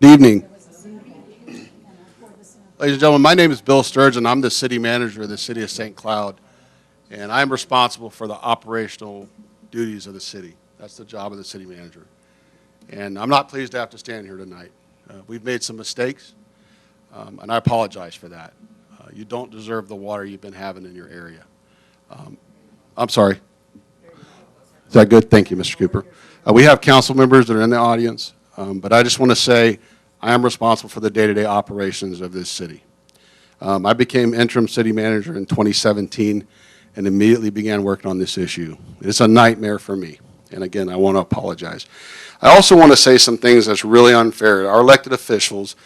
Good evening. Ladies and gentlemen, my name is Bill Sturgeon. I'm the city manager of the city of St. Cloud, and I'm responsible for the operational duties of the city. That's the job of the city manager. And I'm not pleased to have to stand here tonight. We've made some mistakes, and I apologize for that. You don't deserve the water you've been having in your area. I'm sorry. Is that good? Thank you, Mr. Cooper. We have council members that are in the audience, but I just want to say I am responsible for the day-to-day operations of this city. I became interim city manager in 2017 and immediately began working on this issue. It's a nightmare for me, and again, I want to apologize. I also want to say some things that's really unfair. Our elected officials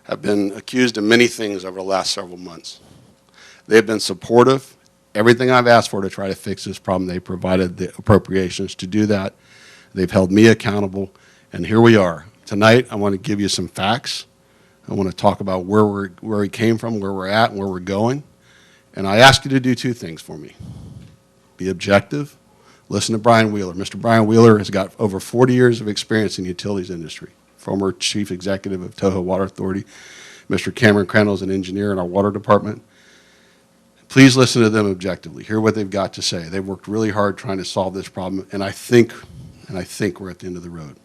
have been accused of many things over the last several months. They've been supportive. Everything I've asked for to try to fix this problem, they provided the appropriations to do that. They've held me accountable, and here we are. Tonight, I want to give you some facts. I want to talk about where we came from, where we're at, and where we're going. And I ask you to do two things for me. Be objective. Listen to Brian Wheeler. Mr. Brian Wheeler has got over 40 years of experience in the utilities industry. Former chief executive of Toho Water Authority. Mr. Cameron Crandall is an engineer in our water department. Please listen to them objectively. Hear what they've got to say. They've worked really hard trying to solve this problem, and I think we're at the end of the road.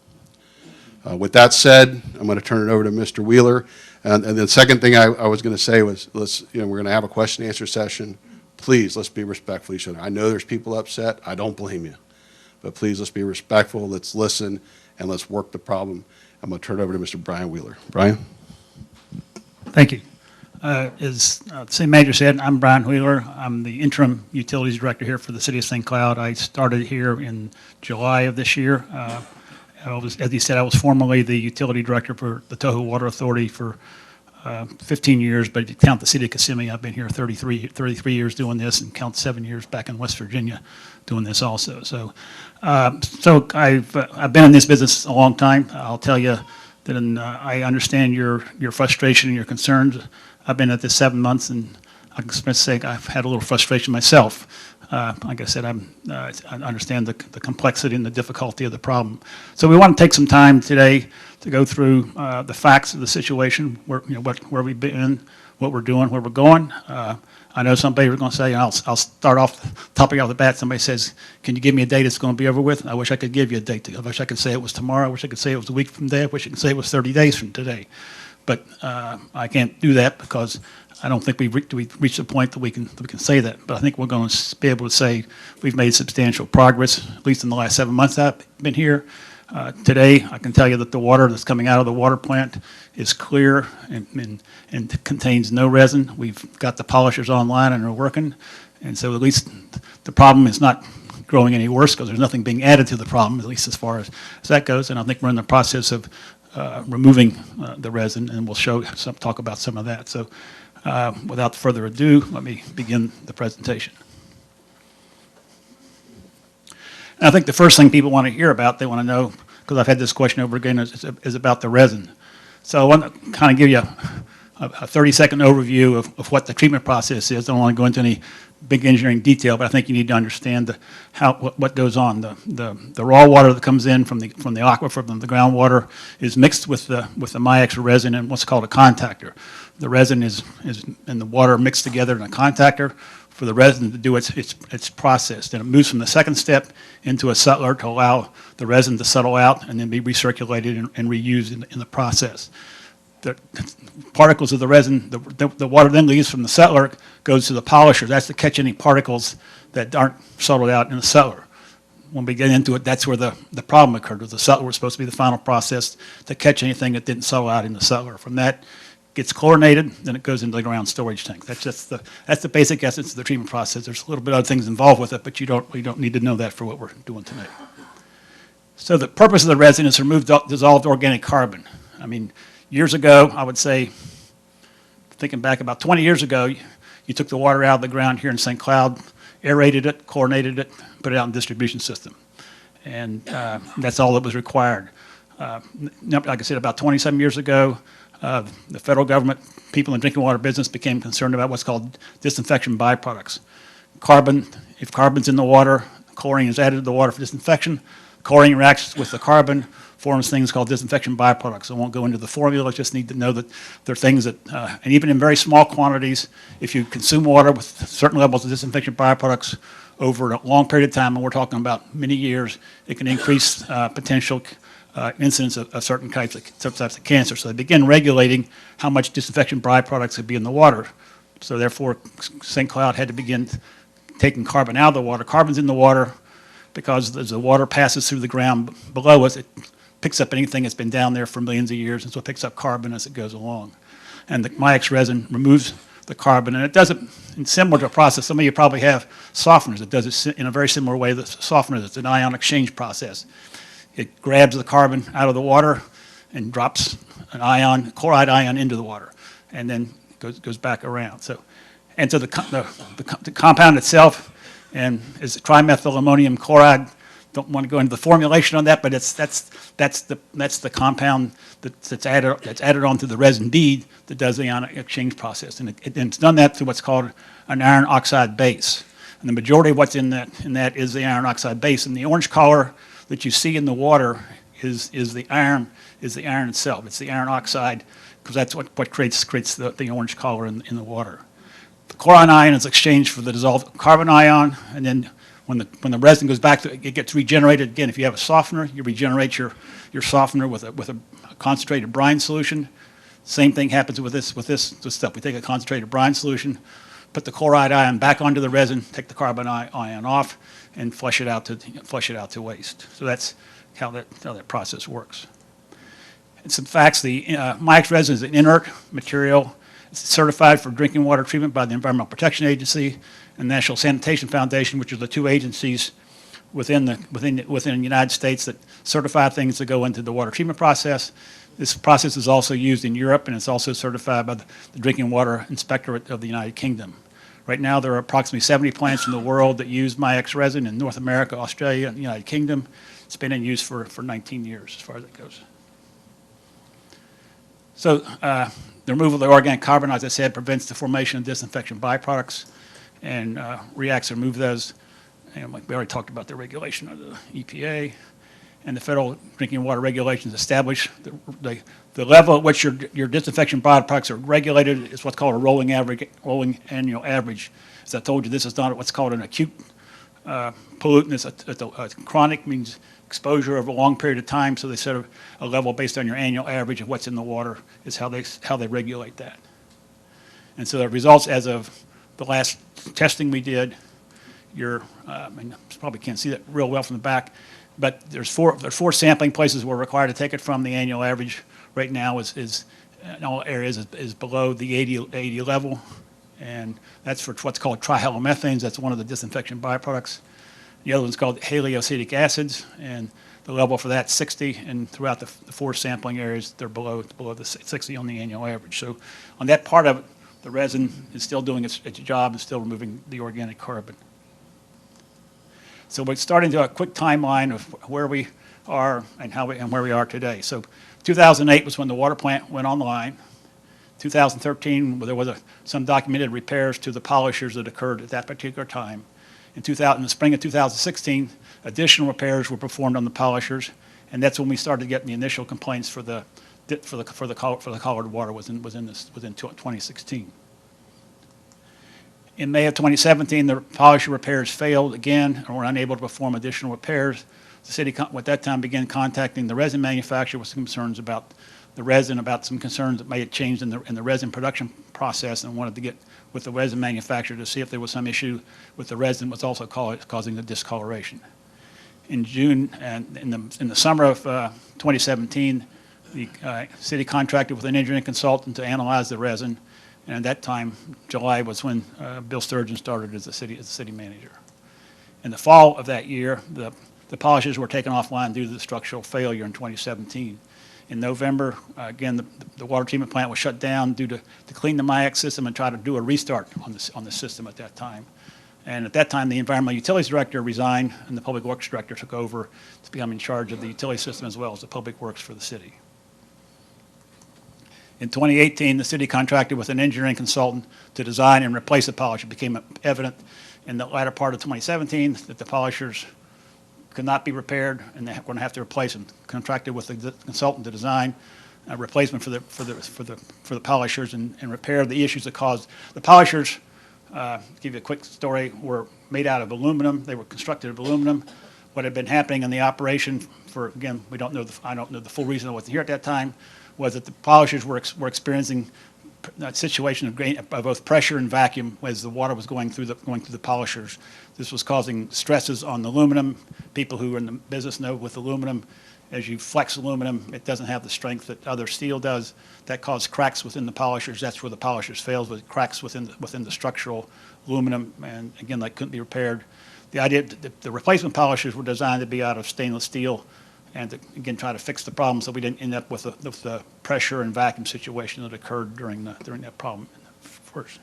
With that said, I'm going to turn it over to Mr. Wheeler. And the second thing I was going to say was, we're going to have a question and answer session. Please, let's be respectful of each other. I know there's people upset. I don't blame you. But please, let's be respectful. Let's listen, and let's work the problem. I'm going to turn it over to Mr. Brian Wheeler. Brian? Thank you. As the city manager said, I'm Brian Wheeler. I'm the interim utilities director here for the city of St. Cloud. I started here in July of this year. As he said, I was formerly the utility director for the Toho Water Authority for 15 years, but if you count the city of Kissimmee, I've been here 33 years doing this, and count 7 years back in West Virginia doing this also. So I've been in this business a long time. I'll tell you that I understand your frustration and your concerns. I've been at this 7 months, and I can say I've had a little frustration myself. Like I said, I understand the complexity and the difficulty of the problem. So we want to take some time today to go through the facts of the situation, where we've been, what we're doing, where we're going. I know somebody was going to say, and I'll start off topic off the bat. Somebody says, "Can you give me a date it's going to be over with?" I wish I could give you a date. I wish I could say it was tomorrow. I wish I could say it was a week from today. I wish I could say it was 30 days from today. But I can't do that because I don't think we've reached a point that we can say that. But I think we're going to be able to say we've made substantial progress, at least in the last 7 months I've been here. Today, I can tell you that the water that's coming out of the water plant is clear and contains no resin. We've got the polishers online and are working. And so at least the problem is not growing any worse because there's nothing being added to the problem, at least as far as that goes. And I think we're in the process of removing the resin, and we'll talk about some of that. So without further ado, let me begin the presentation. And I think the first thing people want to hear about, they want to know, because I've had this question over again, is about the resin. So I want to kind of give you a 30-second overview of what the treatment process is. I don't want to go into any big engineering detail, but I think you need to understand what goes on. The raw water that comes in from the aquifer, from the groundwater, is mixed with the MIEX resin and what's called a contactor. The resin is and the water mixed together in a contactor for the resin to do its process. Then it moves from the second step into a settler to allow the resin to settle out and then be recirculated and reused in the process. The particles of the resin, the water then leaves from the settler, goes to the polisher. That's to catch any particles that aren't settled out in the settler. When we get into it, that's where the problem occurred. The settler was supposed to be the final process to catch anything that didn't settle out in the settler. From that, gets chlorinated, then it goes into the ground storage tank. That's the basic essence of the treatment process. There's a little bit of other things involved with it, but you don't need to know that for what we're doing tonight. So the purpose of the resin is to remove dissolved organic carbon. I mean, years ago, I would say, thinking back about 20 years ago, you took the water out of the ground here in St. Cloud, aerated it, chlorinated it, put it out in the distribution system. And that's all that was required. Like I said, about 27 years ago, the federal government, people in the drinking water business became concerned about what's called disinfection byproducts. Carbon, if carbon's in the water, chlorine is added to the water for disinfection, chlorine reacts with the carbon, forms things called disinfection byproducts. I won't go into the formula, just need to know that there are things that, and even in very small quantities, if you consume water with certain levels of disinfection byproducts over a long period of time, and we're talking about many years, it can increase potential incidence of certain types of cancer. So they begin regulating how much disinfection byproducts could be in the water. So therefore, St. Cloud had to begin taking carbon out of the water. Carbon's in the water because as the water passes through the ground below us, it picks up anything that's been down there for millions of years, and so it picks up carbon as it goes along. And the MIEX resin removes the carbon, and it does it in similar to a process. Some of you probably have softeners. It does it in a very similar way. The softener is an ion exchange process. It grabs the carbon out of the water and drops an ion, chloride ion, into the water, and then goes back around. So the compound itself and is trimethyl ammonium chloride. Don't want to go into the formulation on that, but that's the compound that's added onto the resin bead that does the ion exchange process, and it's done that through what's called an iron oxide base. And the majority of what's in that is the iron oxide base, and the orange color that you see in the water is the iron itself. It's the iron oxide because that's what creates the orange color in the water. The chlorine ion is exchanged for the dissolved carbon ion, and then when the resin goes back, it gets regenerated again. If you have a softener, you regenerate your softener with a concentrated brine solution. Same thing happens with this stuff. We take a concentrated brine solution, put the chloride ion back onto the resin, take the carbon ion off, and flush it out to waste. So that's how that process works. And some facts: the MIEX resin is an inert material. It's certified for drinking water treatment by the Environmental Protection Agency and National Sanitation Foundation, which are the two agencies within the United States that certify things that go into the water treatment process. This process is also used in Europe, and it's also certified by the Drinking Water Inspectorate of the United Kingdom. Right now, there are approximately 70 plants in the world that use MIEX resin in North America, Australia, and the United Kingdom. It's been in use for 19 years, as far as it goes. So the removal of the organic carbon, as I said, prevents the formation of disinfection byproducts and reacts to remove those. And like we already talked about the regulation of the EPA. And the federal drinking water regulations establish the level at which your disinfection byproducts are regulated is what's called a rolling annual average. As I told you, this is not what's called an acute pollutant. It's a chronic, means exposure over a long period of time. So they set a level based on your annual average of what's in the water is how they regulate that. And so the results as of the last testing we did, I mean, you probably can't see that real well from the back, but there's four sampling places we're required to take it from. The annual average right now is in all areas is below the 80 level, and that's for what's called trihalomethanes. That's one of the disinfection byproducts. The other one's called haloacetic acids, and the level for that's 60, and throughout the four sampling areas, they're below the 60 on the annual average. So on that part of it, the resin is still doing its job and still removing the organic carbon. So we're starting to a quick timeline of where we are and where we are today. So 2008 was when the water plant went online. 2013, there was some documented repairs to the polishers that occurred at that particular time. In the spring of 2016, additional repairs were performed on the polishers, and that's when we started getting the initial complaints for the colored water was in 2016. In May of 2017, the polisher repairs failed again and were unable to perform additional repairs. The city at that time began contacting the resin manufacturer with some concerns about the resin, about some concerns that may have changed in the resin production process, and wanted to get with the resin manufacturer to see if there was some issue with the resin was also causing the discoloration. In June and in the summer of 2017, the city contracted with an engineering consultant to analyze the resin. And at that time, July was when Bill Sturgeon started as the city manager. In the fall of that year, the polishers were taken offline due to the structural failure in 2017. In November, again, the water treatment plant was shut down due to clean the MIEX system and try to do a restart on the system at that time. And at that time, the environmental utilities director resigned, and the public works director took over to become in charge of the utility system as well as the public works for the city. In 2018, the city contracted with an engineering consultant to design and replace the polisher. It became evident in the latter part of 2017 that the polishers could not be repaired, and they're going to have to replace them. Contracted with the consultant to design a replacement for the polishers and repair the issues that caused the polishers. To give you a quick story, were made out of aluminum. They were constructed of aluminum. What had been happening in the operation for, again, I don't know the full reason I wasn't here at that time, was that the polishers were experiencing a situation of both pressure and vacuum as the water was going through the polishers. This was causing stresses on the aluminum. People who are in the business know with aluminum, as you flex aluminum, it doesn't have the strength that other steel does. That caused cracks within the polishers. That's where the polishers failed, with cracks within the structural aluminum, and again, that couldn't be repaired. The idea, the replacement polishers were designed to be out of stainless steel, and to, again, try to fix the problem so we didn't end up with the pressure and vacuum situation that occurred during that problem first.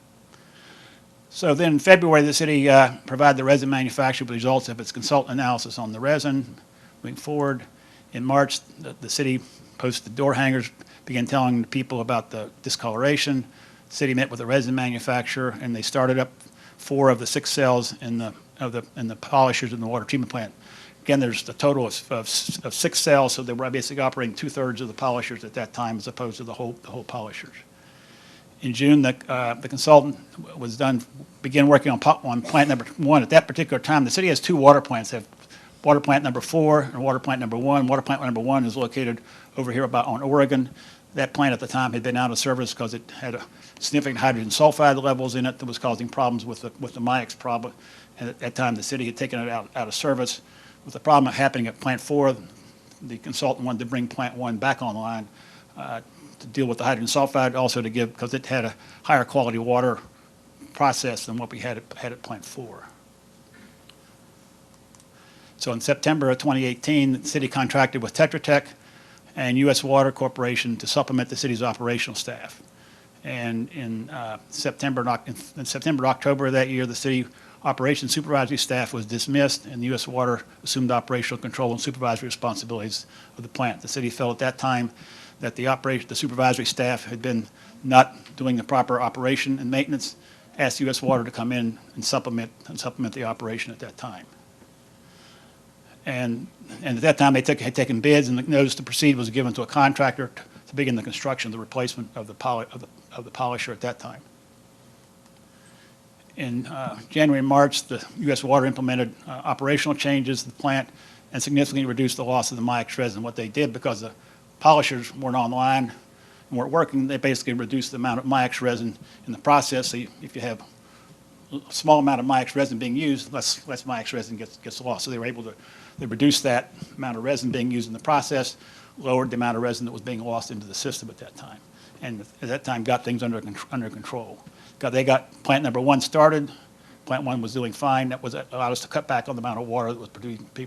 So then in February, the city provided the resin manufacturer with the results of its consultant analysis on the resin. Moving forward, in March, the city posted door hangers, began telling the people about the discoloration. The city met with the resin manufacturer, and they started up 4 of the 6 cells in the polishers in the water treatment plant. Again, there's a total of 6 cells, so they were basically operating 2/3 of the polishers at that time, as opposed to the whole polishers. In June, the consultant began working on plant number 1. At that particular time, the city has 2 water plants. They have water plant number 4 and water plant number 1. Water plant number 1 is located over here on Oregon. That plant at the time had been out of service because it had a significant hydrogen sulfide levels in it that was causing problems with the MIEX problem. And at that time, the city had taken it out of service. With the problem happening at plant 4, the consultant wanted to bring plant 1 back online to deal with the hydrogen sulfide, also to give, because it had a higher quality water process than what we had at plant 4. So in September of 2018, the city contracted with Tetra Tech and U.S. Water Corporation to supplement the city's operational staff. And in September and October of that year, the city operations supervisory staff was dismissed, and the U.S. Water assumed operational control and supervisory responsibilities of the plant. The city felt at that time that the supervisory staff had been not doing the proper operation and maintenance, asked U.S. Water to come in and supplement the operation at that time. And at that time, had taken bids, and the notice to proceed was given to a contractor to begin the construction of the replacement of the polisher at that time. In January and March, the U.S. Water implemented operational changes to the plant and significantly reduced the loss of the MIEX resin. What they did, because the polishers weren't online and weren't working, they basically reduced the amount of MIEX resin in the process. So if you have a small amount of MIEX resin being used, less MIEX resin gets lost. So they were able to reduce that amount of resin being used in the process, lowered the amount of resin that was being lost into the system at that time, and at that time got things under control. They got plant number 1 started. Plant 1 was doing fine. That allowed us to cut back on the amount of water that was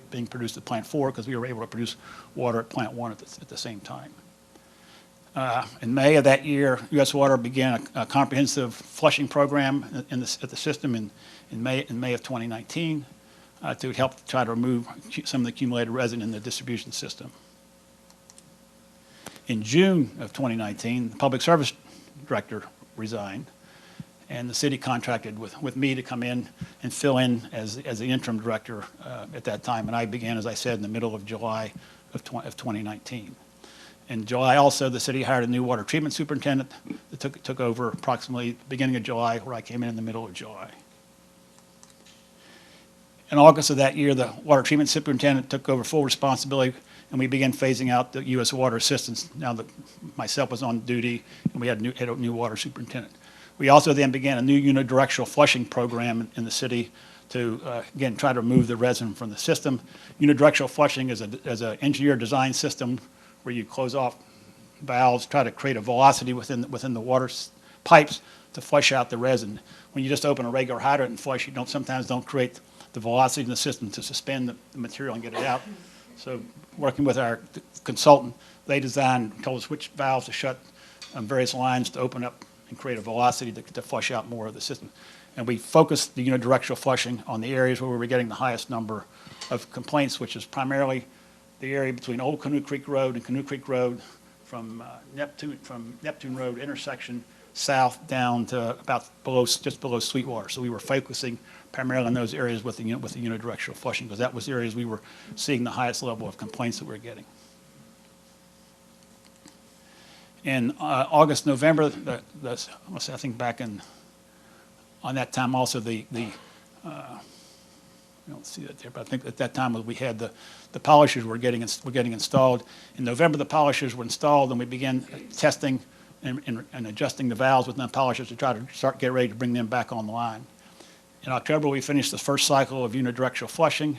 being produced at plant 4, because we were able to produce water at plant 1 at the same time. In May of that year, U.S. Water began a comprehensive flushing program at the system in May of 2019 to help try to remove some of the accumulated resin in the distribution system. In June of 2019, the public service director resigned, and the city contracted with me to come in and fill in as the interim director at that time. And I began, as I said, in the middle of July of 2019. In July also, the city hired a new water treatment superintendent that took over approximately the beginning of July, where I came in the middle of July. In August of that year, the water treatment superintendent took over full responsibility, and we began phasing out the U.S. water assistants. Now that myself was on duty, and we had a new water superintendent. We also then began a new unidirectional flushing program in the city to, again, try to remove the resin from the system. Unidirectional flushing is an engineered design system where you close off valves, try to create a velocity within the water pipes to flush out the resin. When you just open a regular hydrant and flush, you sometimes don't create the velocity in the system to suspend the material and get it out. So working with our consultant, they told us which valves to shut on various lines to open up and create a velocity to flush out more of the system. And we focused the unidirectional flushing on the areas where we were getting the highest number of complaints, which is primarily the area between Old Canoe Creek Road and Canoe Creek Road, from Neptune Road intersection south down to about just below Sweetwater. So we were focusing primarily in those areas with the unidirectional flushing, because that was the areas we were seeing the highest level of complaints that we were getting. In August, November, I think back on that time also I don't see that there, but I think at that time we had the polishers were getting installed. In November, the polishers were installed, and we began testing and adjusting the valves with the polishers to try to get ready to bring them back on the line. In October, we finished the first cycle of unidirectional flushing,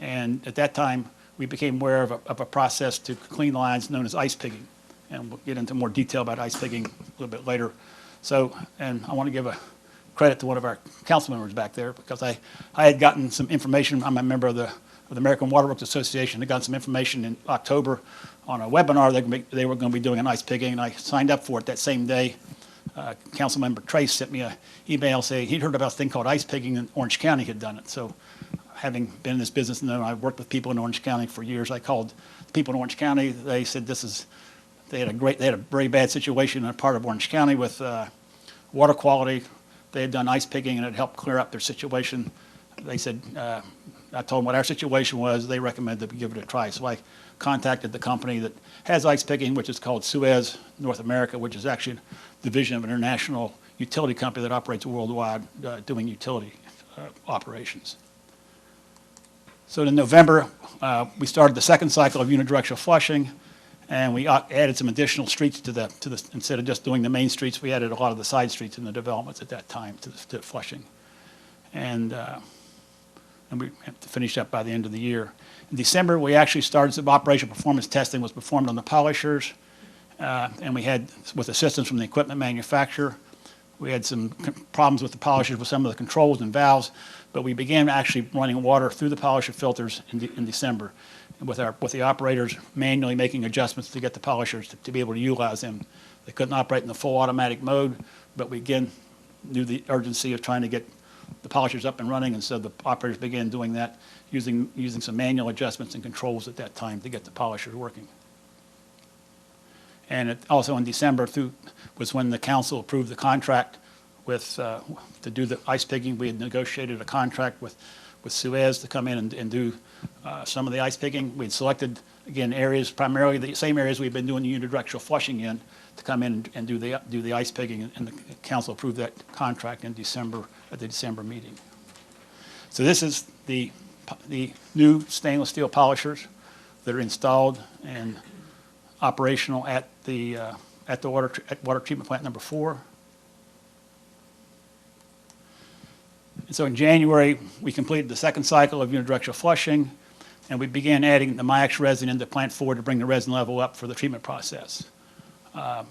and at that time, we became aware of a process to clean the lines known as ice pigging, and we'll get into more detail about ice pigging a little bit later. So, and I want to give a credit to one of our council members back there, because I had gotten some information. I'm a member of the American Water Works Association. I got some information in October on a webinar they were going to be doing an ice pigging, and I signed up for it that same day. Council member Trace sent me an email saying he'd heard about a thing called ice pigging, and Orange County had done it. So having been in this business and I've worked with people in Orange County for years, I called people in Orange County. They said they had a very bad situation in a part of Orange County with water quality. They had done ice pigging, and it helped clear up their situation. They said, I told them what our situation was. They recommended that we give it a try. So I contacted the company that has ice pigging, which is called Suez North America, which is actually a division of an international utility company that operates worldwide doing utility operations. So in November, we started the second cycle of unidirectional flushing, and we added some additional streets to the instead of just doing the main streets, we added a lot of the side streets in the developments at that time to flushing. And we finished up by the end of the year. In December, we actually started some operational performance testing was performed on the polishers, and we had, with assistance from the equipment manufacturer, we had some problems with the polishers with some of the controls and valves, but we began actually running water through the polisher filters in December, with the operators manually making adjustments to get the polishers to be able to utilize them. They couldn't operate in the full automatic mode, but we again knew the urgency of trying to get the polishers up and running, and so the operators began doing that using some manual adjustments and controls at that time to get the polishers working. And also in December was when the council approved the contract to do the ice pigging. We had negotiated a contract with Suez to come in and do some of the ice pigging. We had selected, again, areas, primarily the same areas we've been doing the unidirectional flushing in, to come in and do the ice pigging, and the council approved that contract in December at the December meeting. So this is the new stainless steel polishers that are installed and operational at the water treatment plant number 4. And so in January, we completed the second cycle of unidirectional flushing, and we began adding the MIEX resin into plant 4 to bring the resin level up for the treatment process. And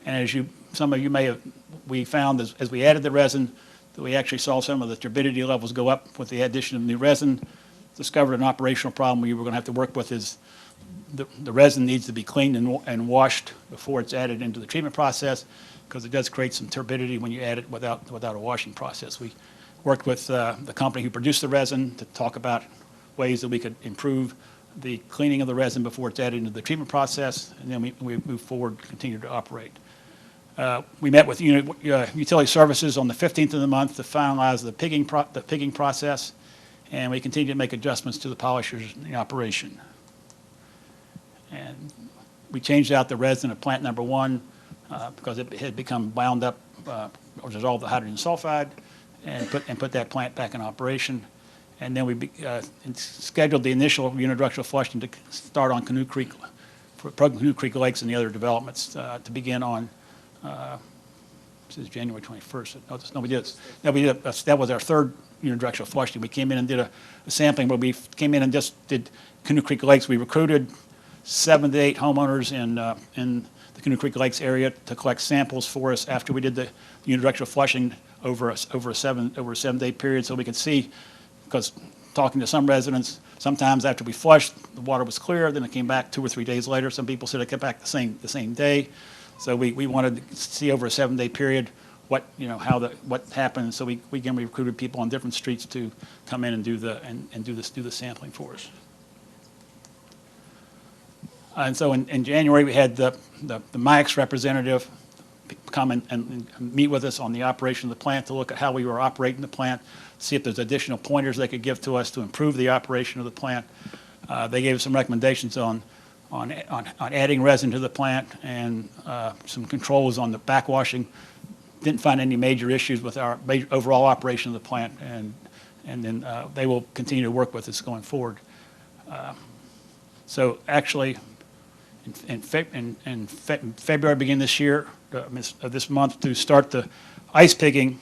as some of you may have, we found as we added the resin that we actually saw some of the turbidity levels go up with the addition of new resin. Discovered an operational problem we were going to have to work with is the resin needs to be cleaned and washed before it's added into the treatment process, because it does create some turbidity when you add it without a washing process. We worked with the company who produced the resin to talk about ways that we could improve the cleaning of the resin before it's added into the treatment process, and then we move forward, continue to operate. We met with utility services on the 15th of the month to finalize the pigging process, and we continue to make adjustments to the polishers in the operation. And we changed out the resin at plant number 1 because it had become bound up or dissolved the hydrogen sulfide, and put that plant back in operation. And then we scheduled the initial unidirectional flushing to start on Canoe Creek Lakes and the other developments to begin on. This is January 21st. No, we did. That was our third unidirectional flushing. We came in and did a sampling where we came in and just did Canoe Creek Lakes. We recruited 7 to 8 homeowners in the Canoe Creek Lakes area to collect samples for us after we did the unidirectional flushing over a 7-day period, so we could see. Because talking to some residents, sometimes after we flushed, the water was clear, then it came back 2 or 3 days later. Some people said it came back the same day. So we wanted to see over a 7-day period what happened. So we recruited people on different streets to come in and do the sampling for us. And so in January we had the MIEX representative, come and meet with us on the operation of the plant to look at how we were operating the plant, see if there's additional pointers they could give to us to improve the operation of the plant. They gave us some recommendations on adding resin to the plant and some controls on the backwashing. Didn't find any major issues with our overall operation of the plant, and then they will continue to work with us going forward. So actually, in February, beginning this year, this month, to start the ice pigging,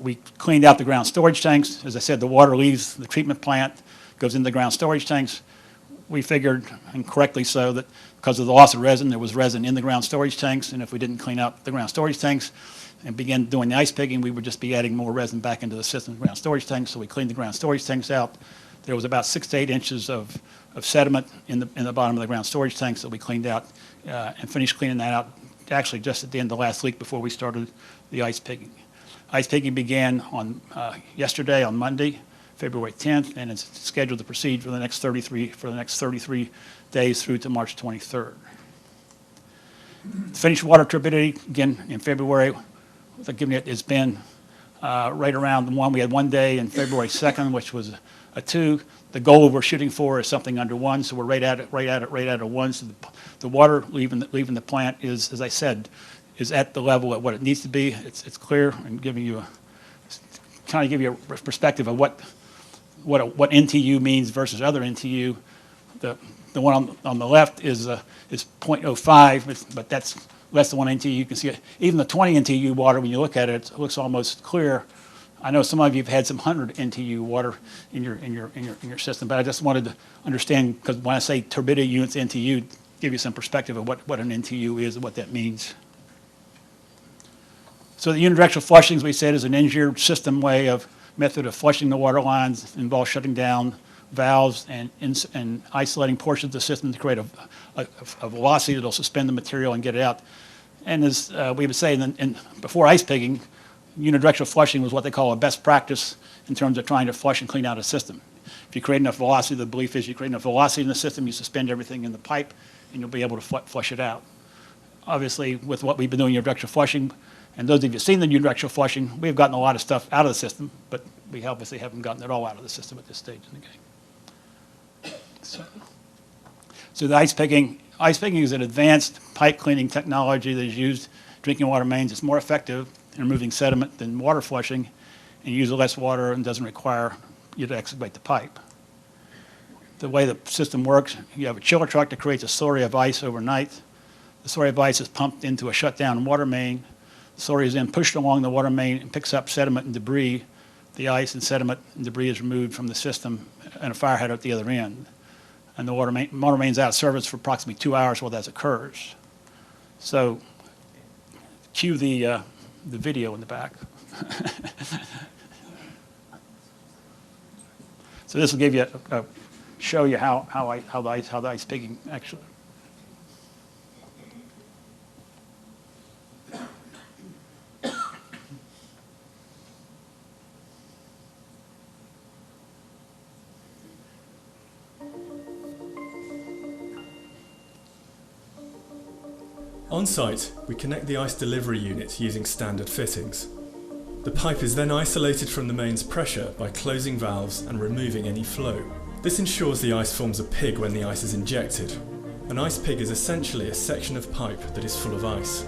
we cleaned out the ground storage tanks. As I said, the water leaves the treatment plant, goes into the ground storage tanks. We figured, and correctly so, that because of the loss of resin, there was resin in the ground storage tanks, and if we didn't clean out the ground storage tanks and begin doing the ice pigging, we would just be adding more resin back into the system, ground storage tanks. So we cleaned the ground storage tanks out. There was about 6 to 8 inches of sediment in the bottom of the ground storage tanks that we cleaned out and finished cleaning that out actually just at the end of last week before we started the ice pigging. Ice pigging began on yesterday, on Monday, February 10th, and it's scheduled to proceed for the next 33 days through to March 23rd. Finished water turbidity, again, in February, it's been right around the one. We had 1 day in February 2nd, which was a 2. The goal we're shooting for is something under 1, so we're right at it, right at a 1. So the water leaving the plant is, as I said, is at the level at what it needs to be. It's clear, and giving you a perspective of what NTU means versus other NTU. The one on the left is 0.05, but that's less than 1 NTU. You can see it. Even the 20 NTU water, when you look at it, it looks almost clear. I know some of you have had some 100 NTU water in your system, but I just wanted to understand, because when I say turbidity units NTU, give you some perspective of what an NTU is and what that means. So the unidirectional flushing, as we said, is an engineered system method of flushing the water lines. It involves shutting down valves and isolating portions of the system to create a velocity that will suspend the material and get it out. And as we would say, before ice pigging, unidirectional flushing was what they call a best practice in terms of trying to flush and clean out a system. If you create enough velocity, the belief is you create enough velocity in the system, you suspend everything in the pipe, and you'll be able to flush it out. Obviously, with what we've been doing unidirectional flushing, and those of you who've seen the unidirectional flushing, we've gotten a lot of stuff out of the system, but we obviously haven't gotten it all out of the system at this stage in the game. So the ice pigging is an advanced pipe cleaning technology that is used in drinking water mains. It's more effective in removing sediment than water flushing, and uses less water and doesn't require you to excavate the pipe. The way the system works, you have a chiller truck that creates a slurry of ice overnight. The slurry of ice is pumped into a shutdown water main. The slurry is then pushed along the water main and picks up sediment and debris. The ice and sediment and debris is removed from the system and a fire header at the other end. And the water main's out of service for approximately 2 hours while that occurs. So cue the video in the back. So this will give you show you how the ice pigging actually. On site, we connect the ice delivery unit using standard fittings. The pipe is then isolated from the mains pressure by closing valves and removing any flow. This ensures the ice forms a pig when the ice is injected. An ice pig is essentially a section of pipe that is full of ice.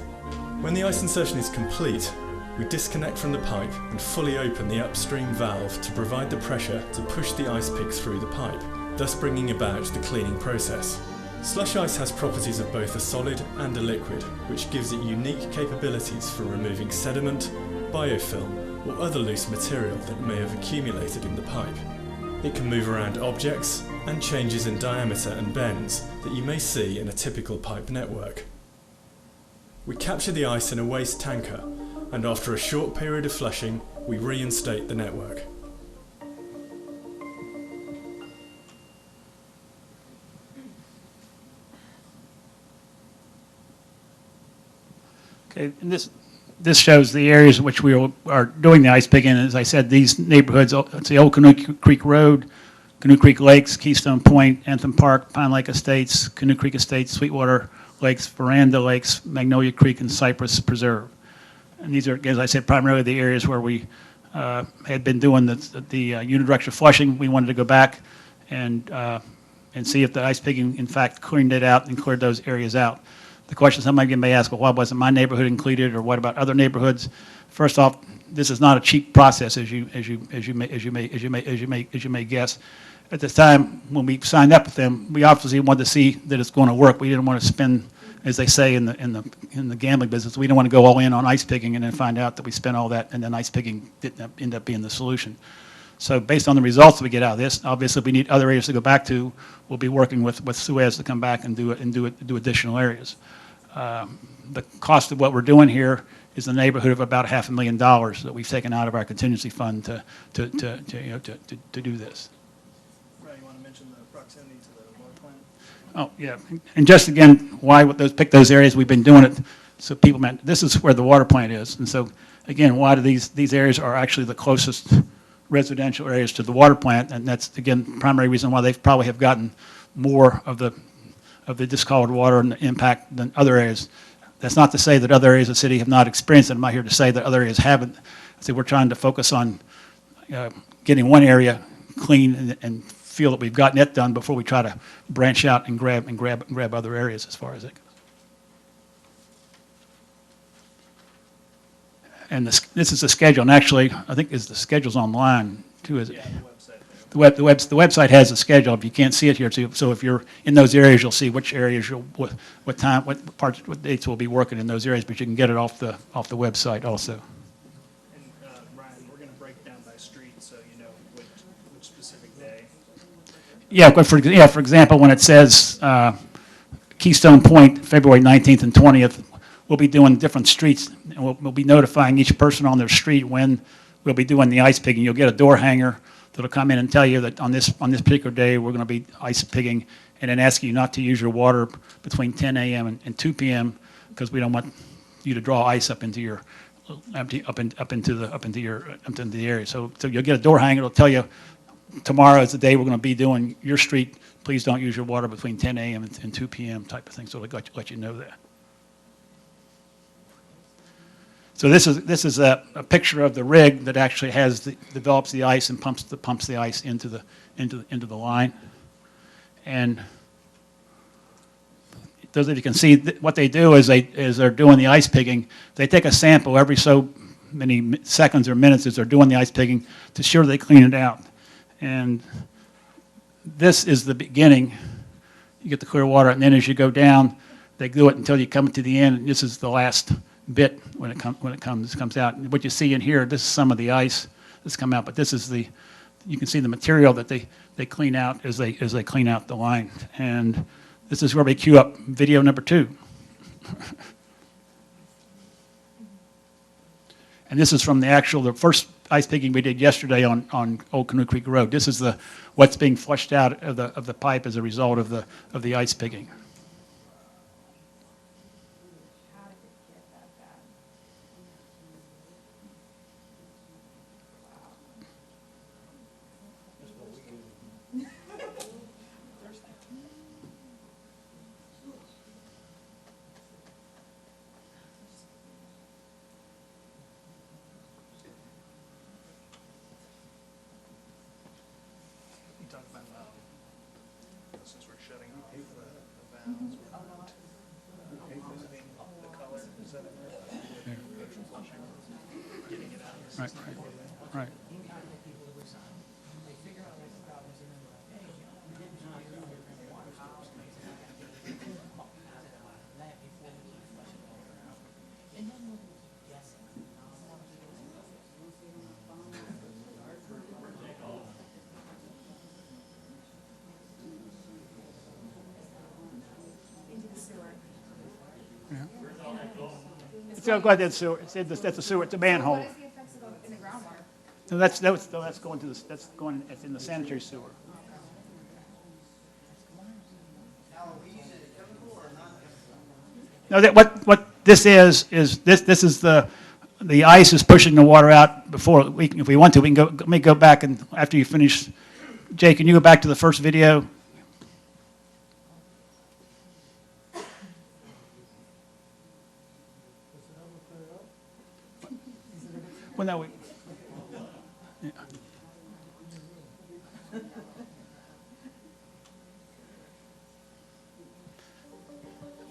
When the ice insertion is complete, we disconnect from the pipe and fully open the upstream valve to provide the pressure to push the ice pig through the pipe, thus bringing about the cleaning process. Slush ice has properties of both a solid and a liquid, which gives it unique capabilities for removing sediment, biofilm, or other loose material that may have accumulated in the pipe. It can move around objects and changes in diameter and bends that you may see in a typical pipe network. We capture the ice in a waste tanker, and after a short period of flushing, we reinstate the network. Okay, and this shows the areas in which we are doing the ice pigging. As I said, these neighborhoods, it's the old Canoe Creek Road, Canoe Creek Lakes, Keystone Point, Anthem Park, Pine Lake Estates, Canoe Creek Estates, Sweetwater, Lakes, Veranda Lakes, Magnolia Creek, and Cypress Preserve. And these are, as I said, primarily the areas where we had been doing the unidirectional flushing. We wanted to go back and see if the ice pigging, in fact, cleaned it out and cleared those areas out. The question somebody may ask, well, why wasn't my neighborhood included, or what about other neighborhoods? First off, this is not a cheap process, as you may guess. At the time when we signed up with them, we obviously wanted to see that it's going to work. We didn't want to spend, as they say in the gambling business, we didn't want to go all in on ice pigging and then find out that we spent all that and then ice pigging didn't end up being the solution. So based on the results that we get out of this, obviously if we need other areas to go back to, we'll be working with Suez to come back and do additional areas. The cost of what we're doing here is in the neighborhood of about $500,000 that we've taken out of our contingency fund to do this. Right, you want to mention the proximity to the water plant? Oh, yeah. And just again, why pick those areas? We've been doing it so people meant this is where the water plant is. And so again, why do these areas are actually the closest residential areas to the water plant, and that's again the primary reason why they probably have gotten more of the discolored water and the impact than other areas. That's not to say that other areas of the city have not experienced it. I'm not here to say that other areas haven't. So we're trying to focus on getting one area clean and feel that we've gotten it done before we try to branch out and grab other areas as far as it goes. And this is the schedule, and actually, I think the schedule's online too, is it? Yeah, the website. The website has a schedule. If you can't see it here, so if you're in those areas, you'll see which areas, what time, what parts, what dates we'll be working in those areas. But you can get it off the website also. And Ryan, we're going to break down by street so you know which specific day. Yeah, but for example, when it says Keystone Point, February 19th and 20th, we'll be doing different streets, and we'll be notifying each person on their street when we'll be doing the ice pigging. You'll get a door hanger that'll come in and tell you that on this particular day we're going to be ice pigging, and then ask you not to use your water between 10 a.m. and 2 p.m. because we don't want you to draw ice up into your up into the area. So you'll get a door hanger that'll tell you tomorrow is the day we're going to be doing your street. Please don't use your water between 10 a.m. and 2 p.m. type of thing. So they'll let you know that. So this is a picture of the rig that actually develops the ice and pumps the ice into the line. And those of you can see what they do is they're doing the ice pigging. They take a sample every so many seconds or minutes as they're doing the ice pigging to ensure they clean it out. And this is the beginning. You get the clear water, and then as you go down, they do it until you come to the end. And this is the last bit when it comes out. And what you see in here, this is some of the ice that's come out, but this is you can see the material that they clean out as they clean out the line. And this is where we cue up video number 2. And this is from the first ice pigging we did yesterday on Old Canoe Creek Road. This is what's being flushed out of the pipe as a result of the ice pigging. You talk about since we're shutting off the valves, we're limiting the color. Is that in there? Getting it out. Right. So go ahead, that's sewer. That's a sewer. It's a manhole. What is the effects of in the groundwater? So that's going to it's in the sanitary sewer. No, what this is this is the ice is pushing the water out before if we want to, we can let me go back and after you finish, Jay, can you go back to the first video? Well, no, yeah.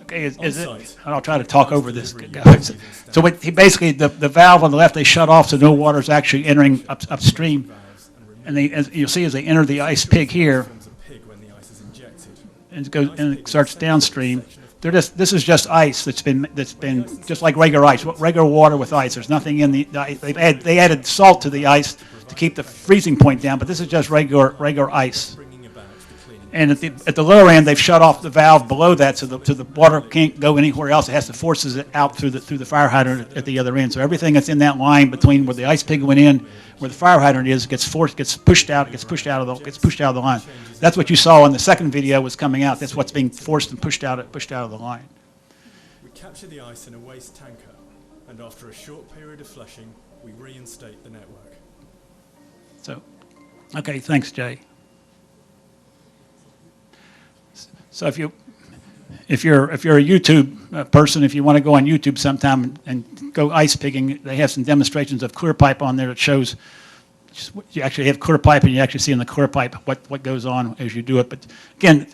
Okay, is it, On-site, and I'll try to talk over this, delivery guys. using So standard what, he basically, the valve on the left, they shut off so no water is actually entering upstream. valves and remove And they, as you'll see, as they enter the ice pig here, forms a pig when the ice is injected. and it goes, and it starts downstream, they're just, this is just ice that's been just like regular ice, regular water with ice. There's nothing in the ice. They added salt to the ice to keep the freezing point down, but this is just regular ice. Bringing about the cleaning. And at the lower end, they've shut off the valve below that, so the water can't go anywhere else. It has to forces it out through the fire hydrant at the other end. So everything that's in that line between where the ice pig went in, where the fire hydrant is, gets pushed out of the line. That's what you saw in the second video was coming out. That's what's being forced and pushed out of the line. We capture the ice in a waste tanker, and after a short period of flushing, we reinstate the network. So, okay, thanks, Jay. So if you're a YouTube person, if you want to go on YouTube sometime and go ice pigging, they have some demonstrations of clear pipe on there that shows you actually have clear pipe and you actually see in the clear pipe what goes on as you do it. But again,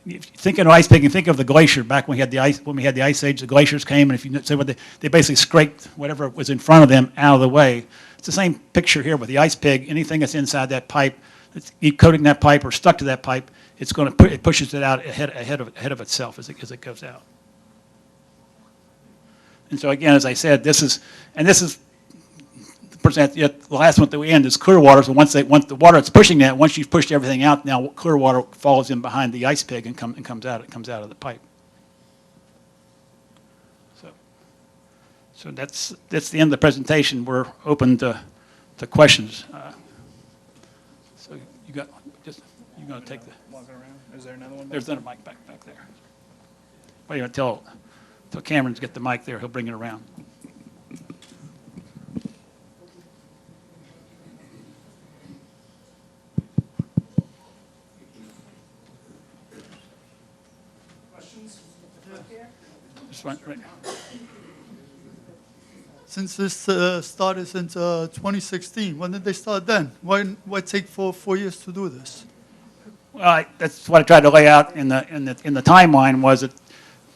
if you think of ice pigging, think of the glacier back when we had the ice age. The glaciers came, and if you say what they basically scraped whatever was in front of them out of the way. It's the same picture here with the ice pig. Anything that's inside that pipe, that's coating that pipe or stuck to that pipe, it pushes it out ahead of itself as it goes out. And so again, as I said, this is the last one that we end is clear water. So once the water that's pushing that, once you've pushed everything out, now clear water falls in behind the ice pig and comes out of the pipe. So that's the end of the presentation. We're open to questions. So you're going to take the. Walking around. Is there another one? There's another mic back there. Well, you tell Cameron's get the mic there. He'll bring it around. Questions? Just right. Since this started since 2016, when did they start then? Why take 4 years to do this? Well, that's what I tried to lay out in the timeline was that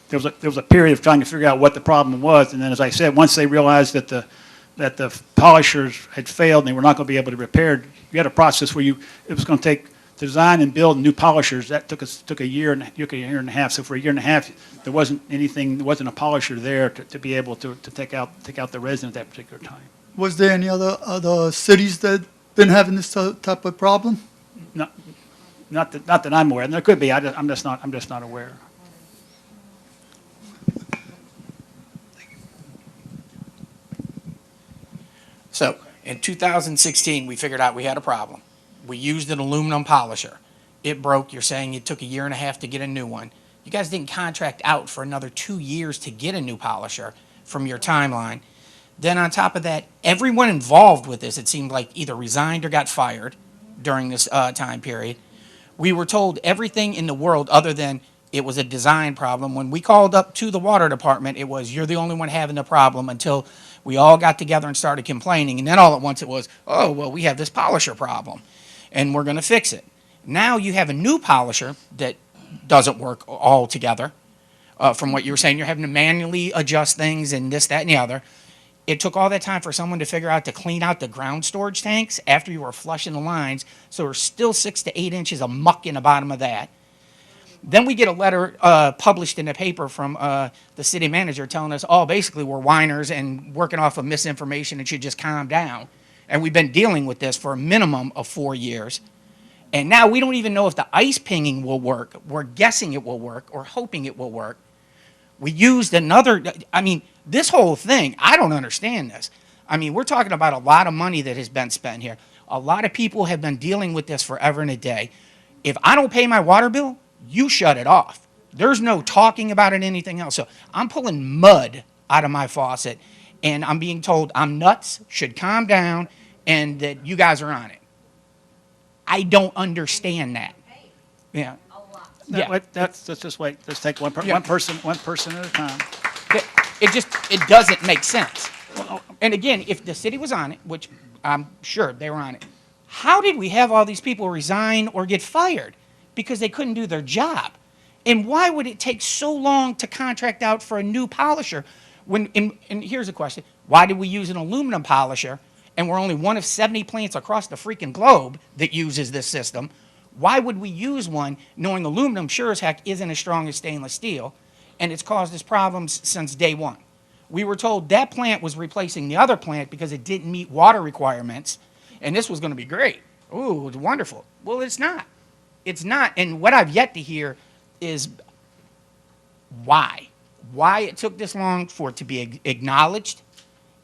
there was a period of trying to figure out what the problem was, and then as I said, once they realized that the polishers had failed and they were not going to be able to repair, you had a process where it was going to take to design and build new polishers. That took a year and a half. So for a year and a half, there wasn't a polisher there to be able to take out the resin at that particular time. Was there any other cities that been having this type of problem? Not that I'm aware. And there could be. I'm just not aware. So in 2016, we figured out we had a problem. We used an aluminum polisher. It broke. You're saying it took a year and a half to get a new one. You guys didn't contract out for another 2 years to get a new polisher from your timeline. Then on top of that, everyone involved with this, it seemed like, either resigned or got fired during this time period. We were told everything in the world other than it was a design problem. When we called up to the water department, it was, you're the only one having the problem, until we all got together and started complaining. And then all at once it was, oh, well, we have this polisher problem, and we're going to fix it. Now you have a new polisher that doesn't work altogether. From what you were saying, you're having to manually adjust things and this, that, and the other. It took all that time for someone to figure out to clean out the ground storage tanks after you were flushing the lines, so there's still 6 to 8 inches of muck in the bottom of that. Then we get a letter published in the paper from the city manager telling us, oh, basically we're whiners and working off of misinformation and should just calm down. And we've been dealing with this for a minimum of 4 years. And now we don't even know if the ice pinging will work. We're guessing it will work or hoping it will work. We used another, I mean, this whole thing, I don't understand this. I mean, we're talking about a lot of money that has been spent here. A lot of people have been dealing with this forever and a day. If I don't pay my water bill, you shut it off. There's no talking about it, anything else. So I'm pulling mud out of my faucet, and I'm being told I'm nuts, should calm down, and that you guys are on it. I don't understand that. Yeah. Yeah. Let's just wait. Let's take one person at a time. It doesn't make sense. And again, if the city was on it, which I'm sure they were on it, how did we have all these people resign or get fired? Because they couldn't do their job. And why would it take so long to contract out for a new polisher? And here's a question. Why did we use an aluminum polisher, and we're only one of 70 plants across the freaking globe that uses this system? Why would we use one knowing aluminum sure as heck isn't as strong as stainless steel, and it's caused us problems since day one? We were told that plant was replacing the other plant because it didn't meet water requirements, and this was going to be great. Ooh, it's wonderful. Well, it's not. It's not. And what I've yet to hear is why. Why it took this long for it to be acknowledged,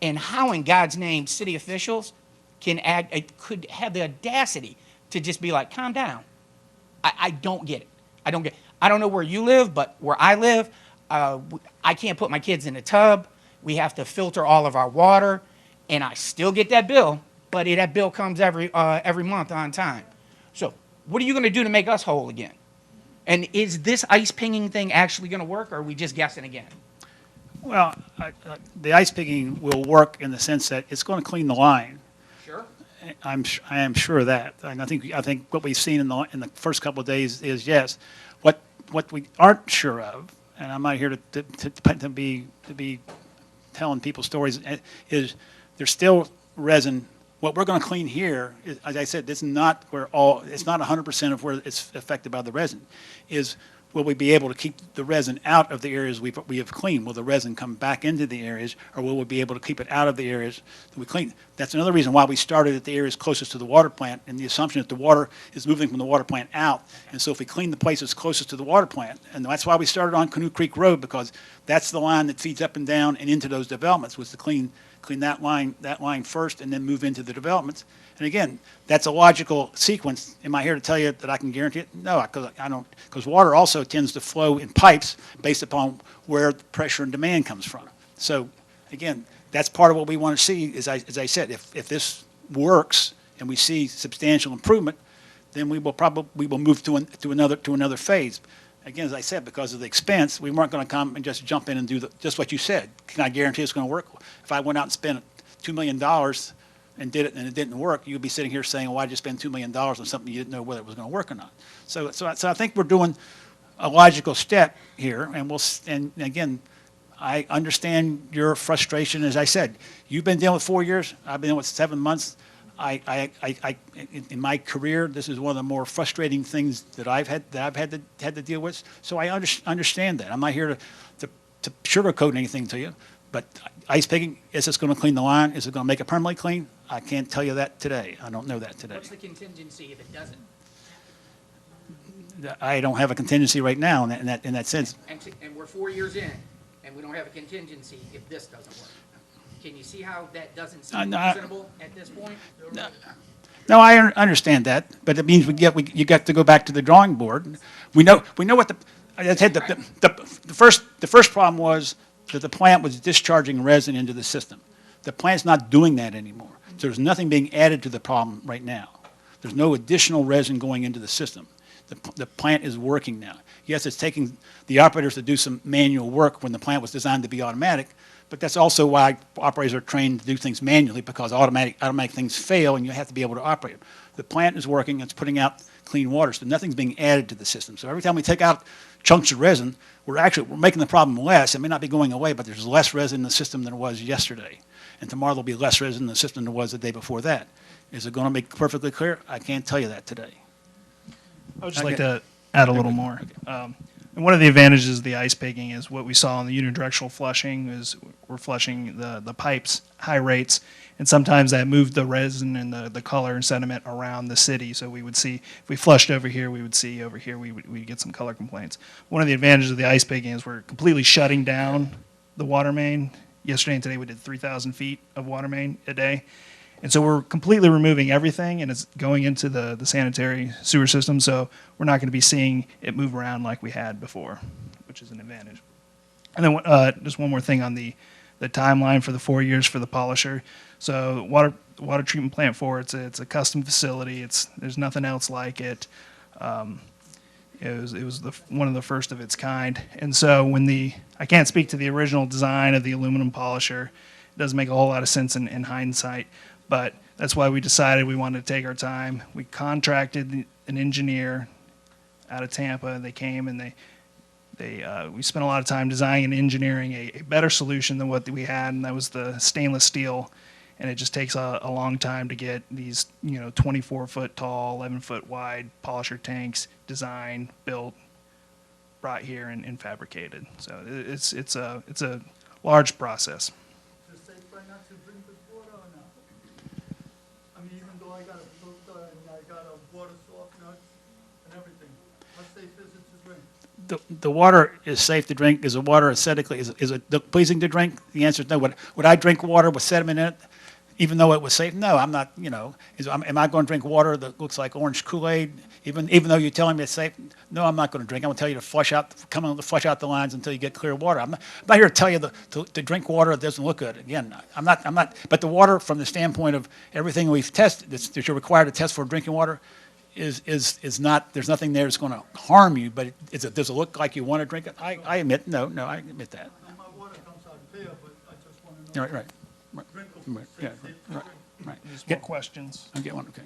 and how in God's name city officials could have the audacity to just be like, calm down. I don't get it. I don't get it. I don't know where you live, but where I live, I can't put my kids in a tub. We have to filter all of our water, and I still get that bill, but that bill comes every month on time. So what are you going to do to make us whole again? And is this ice pinging thing actually going to work, or are we just guessing again? Well, the ice picking will work in the sense that it's going to clean the line. Sure. I am sure of that. And I think what we've seen in the first couple of days is yes. What we aren't sure of, and I'm not here to be telling people stories, is there's still resin. What we're going to clean here, as I said, this is not it's not 100% of where it's affected by the resin. Is will we be able to keep the resin out of the areas we have cleaned? Will the resin come back into the areas, or will we be able to keep it out of the areas that we clean? That's another reason why we started at the areas closest to the water plant, and the assumption that the water is moving from the water plant out. And so if we clean the places closest to the water plant, and that's why we started on Canoe Creek Road, because that's the line that feeds up and down and into those developments, was to clean that line first and then move into the developments. And again, that's a logical sequence. Am I here to tell you that I can guarantee it? No, because I don't. Because water also tends to flow in pipes based upon where the pressure and demand comes from. So again, that's part of what we want to see. As I said, if this works and we see substantial improvement, then we will move to another phase. Again, as I said, because of the expense, we weren't going to come and just jump in and do just what you said. Can I guarantee it's going to work? If I went out and spent $2 million and did it and it didn't work, you'd be sitting here saying, well, why did you spend $2 million on something you didn't know whether it was going to work or not? So I think we're doing a logical step here, and again, I understand your frustration. As I said, you've been dealing with 4 years. I've been dealing with 7 months. In my career, this is one of the more frustrating things that I've had to deal with. So I understand that. I'm not here to sugarcoat anything to you, but ice picking, is this going to clean the line? Is it going to make it permanently clean? I can't tell you that today. I don't know that today. What's the contingency if it doesn't? I don't have a contingency right now in that sense. And we're 4 years in, and we don't have a contingency if this doesn't work. Can you see how that doesn't seem reasonable at this point? No, I understand that, but it means you got to go back to the drawing board. We know what I said. The first problem was that the plant was discharging resin into the system. The plant's not doing that anymore. So there's nothing being added to the problem right now. There's no additional resin going into the system. The plant is working now. Yes, it's taking the operators to do some manual work when the plant was designed to be automatic, but that's also why operators are trained to do things manually, because automatic things fail and you have to be able to operate them. The plant is working, it's putting out clean water, so nothing's being added to the system. So every time we take out chunks of resin, we're making the problem less. It may not be going away, but there's less resin in the system than it was yesterday. And tomorrow there'll be less resin in the system than there was the day before that. Is it going to make perfectly clear? I can't tell you that today. I would just like to add a little more. And one of the advantages of the ice picking is what we saw in the unidirectional flushing is we're flushing the pipes high rates, and sometimes that moved the resin and the color and sediment around the city. So we would see, if we flushed over here, we would see over here, we'd get some color complaints. One of the advantages of the ice picking is we're completely shutting down the water main. Yesterday and today we did 3,000 feet of water main a day. And so we're completely removing everything, and it's going into the sanitary sewer system, so we're not going to be seeing it move around like we had before, which is an advantage. And then just one more thing on the timeline for the 4 years for the polisher. So water treatment plant 4, it's a custom facility. There's nothing else like it. It was one of the first of its kind. And so I can't speak to the original design of the aluminum polisher. doesn't make a whole lot of sense in hindsight. But that's why we decided we wanted to take our time. We contracted an engineer out of Tampa. They came and we spent a lot of time designing and engineering a better solution than what we had, and that was the stainless steel. And it just takes a long time to get these, 24-foot tall, 11-foot wide polisher tanks designed, built, brought here, and fabricated. So it's a large process. Is it safe right now to drink this water or not? I mean, even though I got a filter and I got a water softener and everything, how safe is it to drink? The water is safe to drink. Is the water aesthetically, is it pleasing to drink? The answer is no. Would I drink water with sediment in it, even though it was safe? No, I'm not, am I going to drink water that looks like orange Kool-Aid, even though you're telling me it's safe? No, I'm not going to drink. I'm going to tell you to flush out the lines until you get clear water. I'm not here to tell you to drink water that doesn't look good. Again, I'm not, but the water from the standpoint of everything we've tested, that you're required to test for drinking water, is not, there's nothing there that's going to harm you, but does it look like you want to drink it? I admit, no, I admit that. My water comes out clear, but I just want to know. Right. Drinkable, Right, safe, yeah, safe to right, drink. right. There's more questions. I'll get one, okay.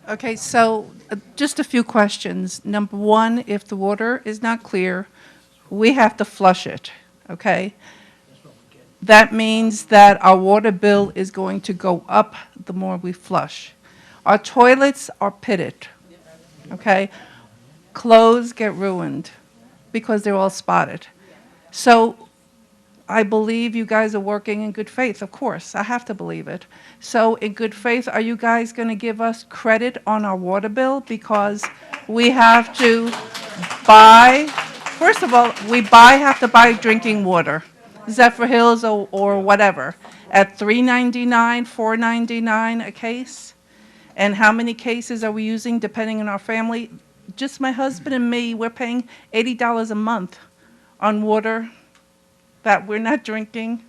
Okay, so just a few questions. Number one, if the water is not clear, we have to flush it, okay? That means that our water bill is going to go up the more we flush. Our toilets are pitted, okay? Clothes get ruined because they're all spotted. So I believe you guys are working in good faith, of course. I have to believe it. So in good faith, are you guys going to give us credit on our water bill? Because we have to buy, first of all, have to buy drinking water, Zephyr Hills or whatever, at $3.99, $4.99 a case. And how many cases are we using depending on our family? Just my husband and me, we're paying $80 a month on water that we're not drinking.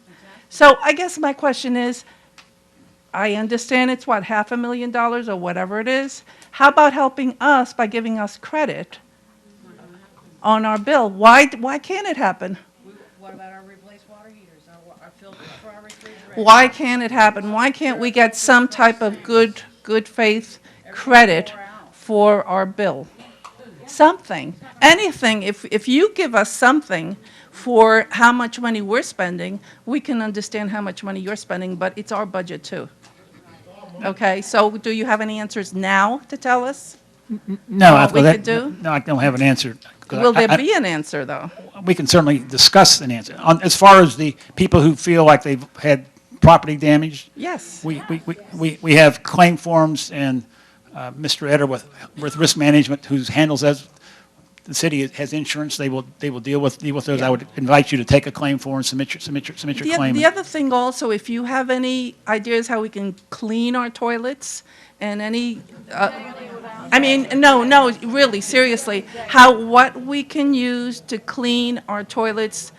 So I guess my question is, I understand it's what, $500,000 or whatever it is. How about helping us by giving us credit on our bill? Why can't it happen? What about our replaced water heaters, our filters for our refrigerator? Why can't it happen? Why can't we get some type of good faith credit for our bill? Something, anything. If you give us something for how much money we're spending, we can understand how much money you're spending, but it's our budget too. Okay, so do you have any answers now to tell us? No, What we could do? No, I don't have an answer. 'Cause Will there be an answer, though? We can certainly discuss an answer. As far as the people who feel like they've had property damage, Yes. we have claim forms, and Mr. Etter with Risk Management, who handles those. The city has insurance. They will deal with those. I would invite you to take a claim form and submit your claim. The other thing also, if you have any ideas how we can clean our toilets and any, no, really, seriously, what we can use to clean our toilets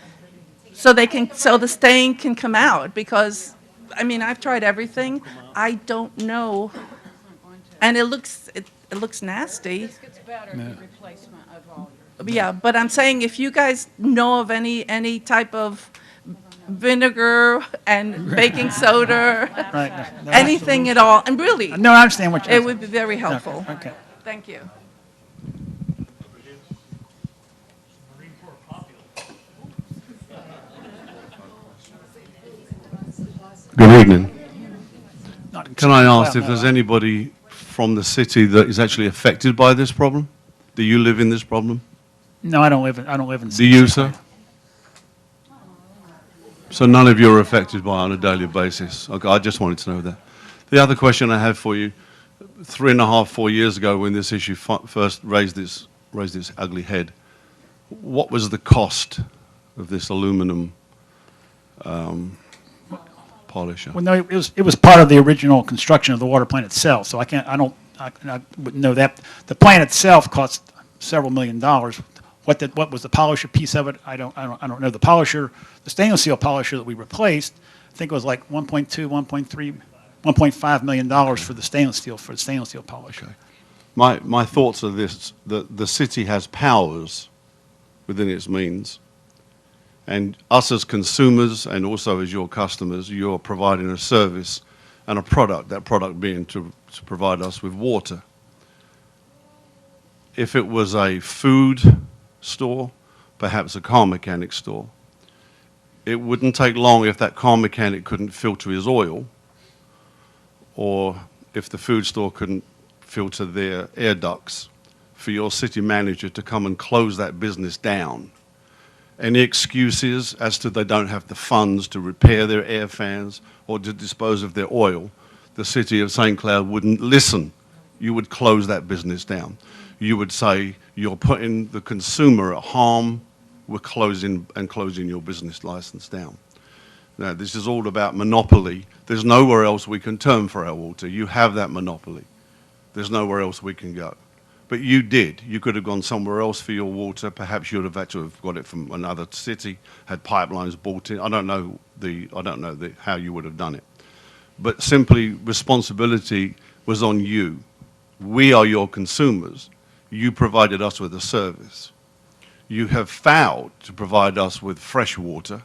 so the stain can come out, because, I've tried everything. I don't know, and it looks nasty. This gets better, the replacement of all your. Yeah, but I'm saying if you guys know of any type of vinegar and baking soda, Right. No, anything at all, and really, No, I understand what you're it saying. would be very helpful. Okay. Thank you. Good evening. Not- Can I ask well, if there's no, anybody from the city that is actually affected by this problem? Do you live in this problem? No, I don't live in. Do you, sir? So none of you are affected by it on a daily basis. Okay, I just wanted to know that. The other question I have for you, 3.5, 4 years ago when this issue first raised its ugly head, what was the cost of this aluminum polisher? Well, no, it was part of the original construction of the water plant itself, so I wouldn't know that. The plant itself cost several $1 million. What was the polisher piece of it? I don't know. The polisher, the stainless steel polisher that we replaced, I think it was like $1.2, $1.3, $1.5 million for the stainless steel polisher. Okay. My thoughts are this, that the city has powers within its means And us as consumers and also as your customers, you're providing a service and a product, that product being to provide us with water. If it was a food store, perhaps a car mechanic store, it wouldn't take long if that car mechanic couldn't filter his oil, or if the food store couldn't filter their air ducts, for your city manager to come and close that business down. Any excuses as to they don't have the funds to repair their air fans or to dispose of their oil, the city of St. Cloud wouldn't listen. You would close that business down. You would say, you're putting the consumer at harm, we're closing your business license down. Now, this is all about monopoly. There's nowhere else we can turn for our water. You have that monopoly. There's nowhere else we can go. But you did. You could have gone somewhere else for your water. Perhaps you'd have had to have got it from another city, had pipelines bought in. I don't know how you would have done it. But simply, responsibility was on you. We are your consumers. You provided us with a service. You have failed to provide us with fresh water,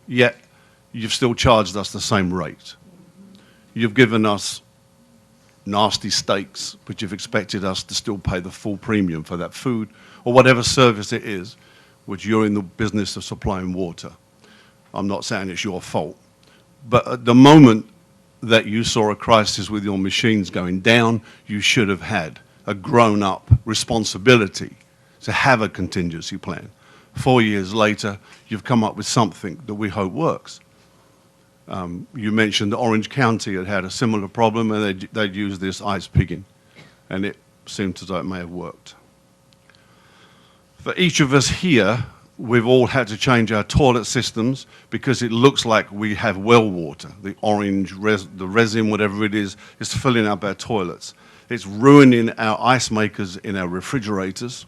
yet you've still charged us the same rate. You've given us nasty steaks, but you've expected us to still pay the full premium for that food or whatever service it is, which you're in the business of supplying water. I'm not saying it's your fault, but at the moment that you saw a crisis with your machines going down, you should have had a grown-up responsibility to have a contingency plan. 4 years later, you've come up with something that we hope works. You mentioned that Orange County had a similar problem, and they'd used this ice pigging, and it seemed as though it may have worked. For each of us here, we've all had to change our toilet systems because it looks like we have well water. The the resin, whatever it is filling up our toilets. It's ruining our ice makers in our refrigerators.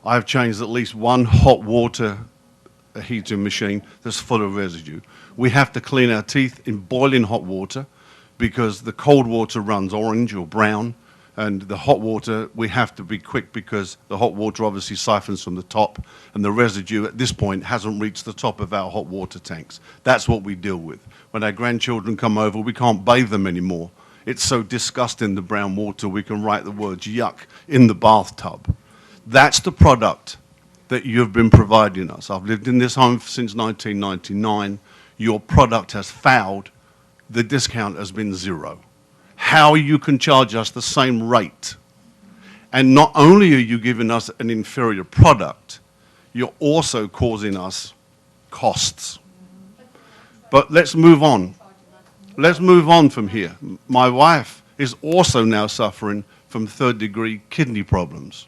I've changed at least one hot water heating machine that's full of residue. We have to clean our teeth in boiling hot water because the cold water runs orange or brown, and the hot water, we have to be quick because the hot water obviously siphons from the top, and the residue at this point hasn't reached the top of our hot water tanks. That's what we deal with. When our grandchildren come over, we can't bathe them anymore. It's so disgusting, the brown water, we can write the words yuck in the bathtub. That's the product that you've been providing us. I've lived in this home since 1999. Your product has failed. The discount has been zero. How you can charge us the same rate? And not only are you giving us an inferior product, you're also causing us costs. But let's move on. Let's move on from here. My wife is also now suffering from third-degree kidney problems.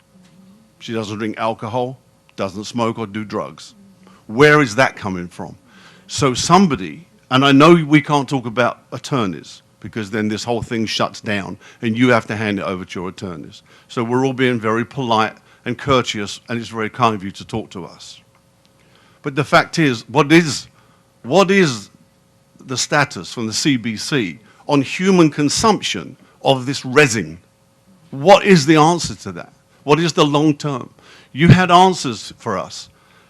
She doesn't drink alcohol, doesn't smoke or do drugs. Where is that coming from? So somebody, and I know we can't talk about attorneys because then this whole thing shuts down and you have to hand it over to your attorneys. So we're all being very polite and courteous, and it's very kind of you to talk to us. But the fact is, what is the status from the CBC on human consumption of this resin? What is the answer to that? What is the long term? You had answers for us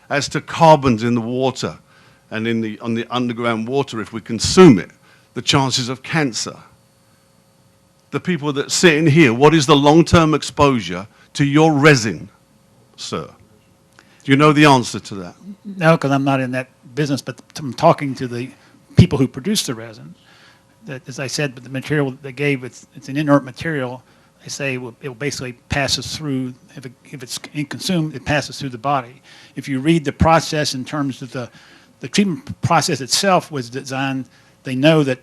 as to carbons in the water and on the underground water if we consume it, the chances of cancer. The people that sit in here, what is the long-term exposure to your resin, sir? Do you know the answer to that? No, because I'm not in that business, but I'm talking to the people who produce the resin. That, as I said, but the material they gave, it's an inert material. They say it basically passes through, if it's consumed, it passes through the body. If you read the process in terms of the treatment process itself was designed, they know that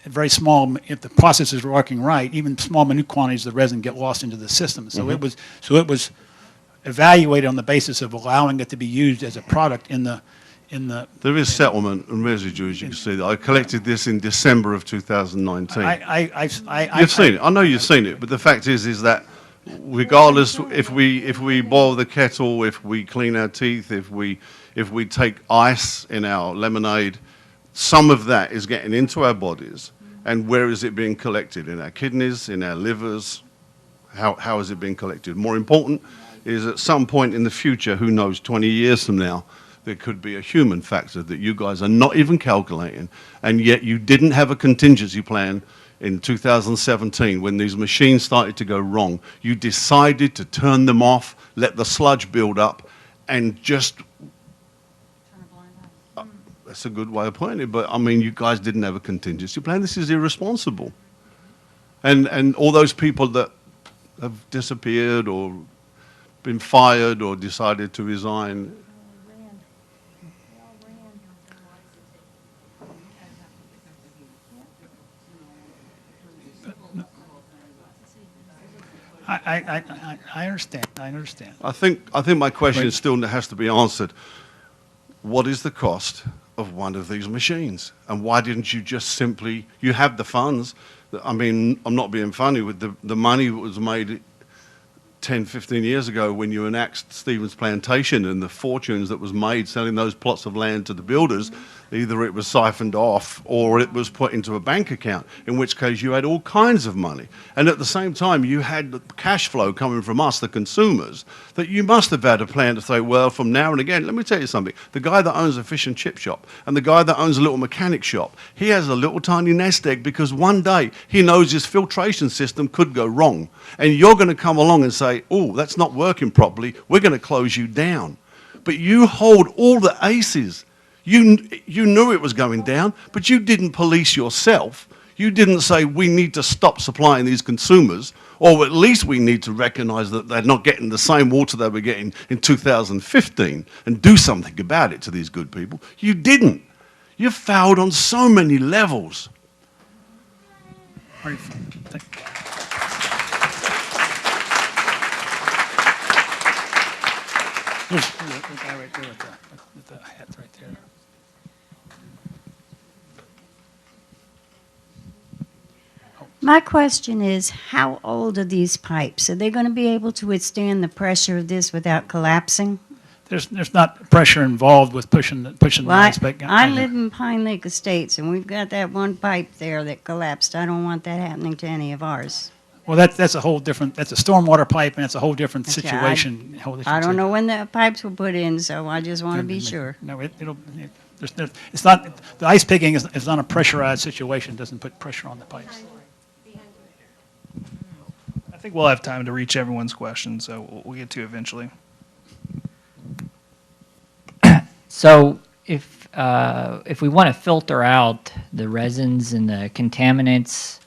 very small, if the process is working right, even small minute quantities of the resin get lost into the system. So it was evaluated on the basis of allowing it to be used as a product in the. There is settlement and residue, as you can see. I collected this in December of 2019. You've seen it. I know you've seen it, but the fact is that regardless, if we boil the kettle, if we clean our teeth, if we take ice in our lemonade, some of that is getting into our bodies. And where is it being collected? In our kidneys, in our livers? How is it being collected? More important is at some point in the future, who knows, 20 years from now, There could be a human factor that you guys are not even calculating, and yet you didn't have a contingency plan in 2017 when these machines started to go wrong. You decided to turn them off, let the sludge build up, and just... That's a good way of putting it, but I mean, you guys didn't have a contingency plan. This is irresponsible. And all those people that have disappeared or been fired or decided to resign. I understand. I understand. I think my question still has to be answered. What is the cost of one of these machines? And why didn't you just simply, you have the funds. I mean, I'm not being funny with the money that was made 10, 15 years ago when you annexed Stevens Plantation and the fortunes that was made selling those plots of land to the builders. Either it was siphoned off or it was put into a bank account, in which case you had all kinds of money. And at the same time, you had the cash flow coming from us, the consumers, that you must have had a plan to say, well, from now and again, let me tell you something. The guy that owns a fish and chip shop and the guy that owns a little mechanic shop, he has a little tiny nest egg because one day he knows his filtration system could go wrong. And you're going to come along and say, oh, that's not working properly. We're going to close you down. But you hold all the aces. You knew it was going down, but you didn't police yourself. You didn't say, we need to stop supplying these consumers, or at least we need to recognize that they're not getting the same water they were getting in 2015 and do something about it to these good people. You didn't. You fouled on so many levels. There's the guy right there with the hat right there. My question is, how old are these pipes? Are they going to be able to withstand the pressure of this without collapsing? There's not pressure involved with pushing the Well, ice back. I live in Pine Lake Estates, and we've got that one pipe there that collapsed. I don't want that happening to any of ours. Well, that's a whole different, that's a stormwater pipe, and it's a whole different Okay, situation. I don't know when the pipes were put in, so I just want to be sure. No, it's not, the ice picking is not a pressurized situation, it doesn't put pressure on the pipes. I think we'll have time to reach everyone's questions, so we'll get to eventually. So if we want to filter out the resins and the contaminants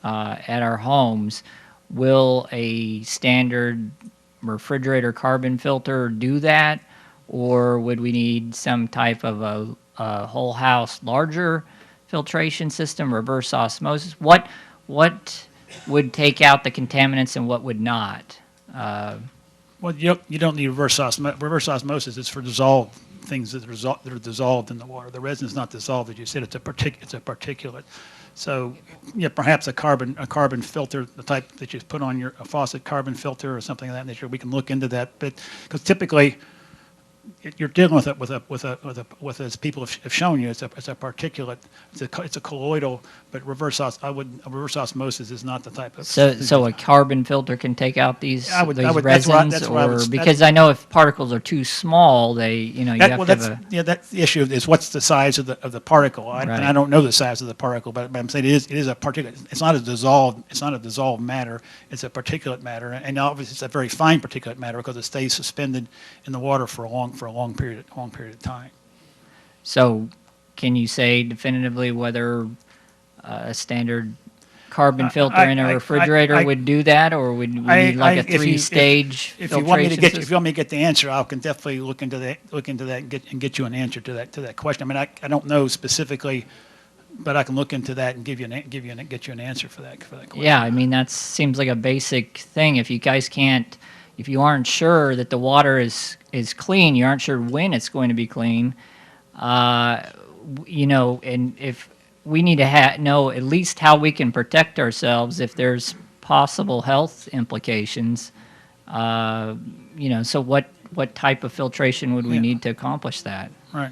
at our homes, will a standard refrigerator carbon filter do that, or would we need some type of a whole house larger filtration system, reverse osmosis? What would take out the contaminants and what would not? Well, you don't need reverse osmosis. Reverse osmosis is for dissolved things that are dissolved in the water. The resin is not dissolved, as you said. It's a particulate. So, yeah, perhaps a carbon filter, the type that you put on a faucet carbon filter or something of that nature. We can look into that, but because typically you're dealing with it as people have shown you, it's a particulate. It's a colloidal, but reverse osmosis is not the type of. So a carbon filter can take out these resins, that's where I would, because I know if particles are too small, you have to have a. Yeah, that's the issue. Is what's the size of the particle? And I don't know the size of the particle, but I'm saying it is a particulate. It's not a dissolved matter. It's a particulate matter, and obviously it's a very fine particulate matter because it stays suspended in the water for a long period of time. So, can you say definitively whether a standard carbon filter in a refrigerator would do that, or would we need like a three-stage filtration system? If you want me to get the answer, I can definitely look into that and get you an answer to that question. I mean, I don't know specifically, but I can look into that and get you an answer for that question. Yeah, I mean that seems like a basic thing. If you guys can't, if you aren't sure that the water is clean, you aren't sure when it's going to be clean, and if we need to know at least how we can protect ourselves if there's possible health implications, so what type of filtration would we need to accomplish that? Right.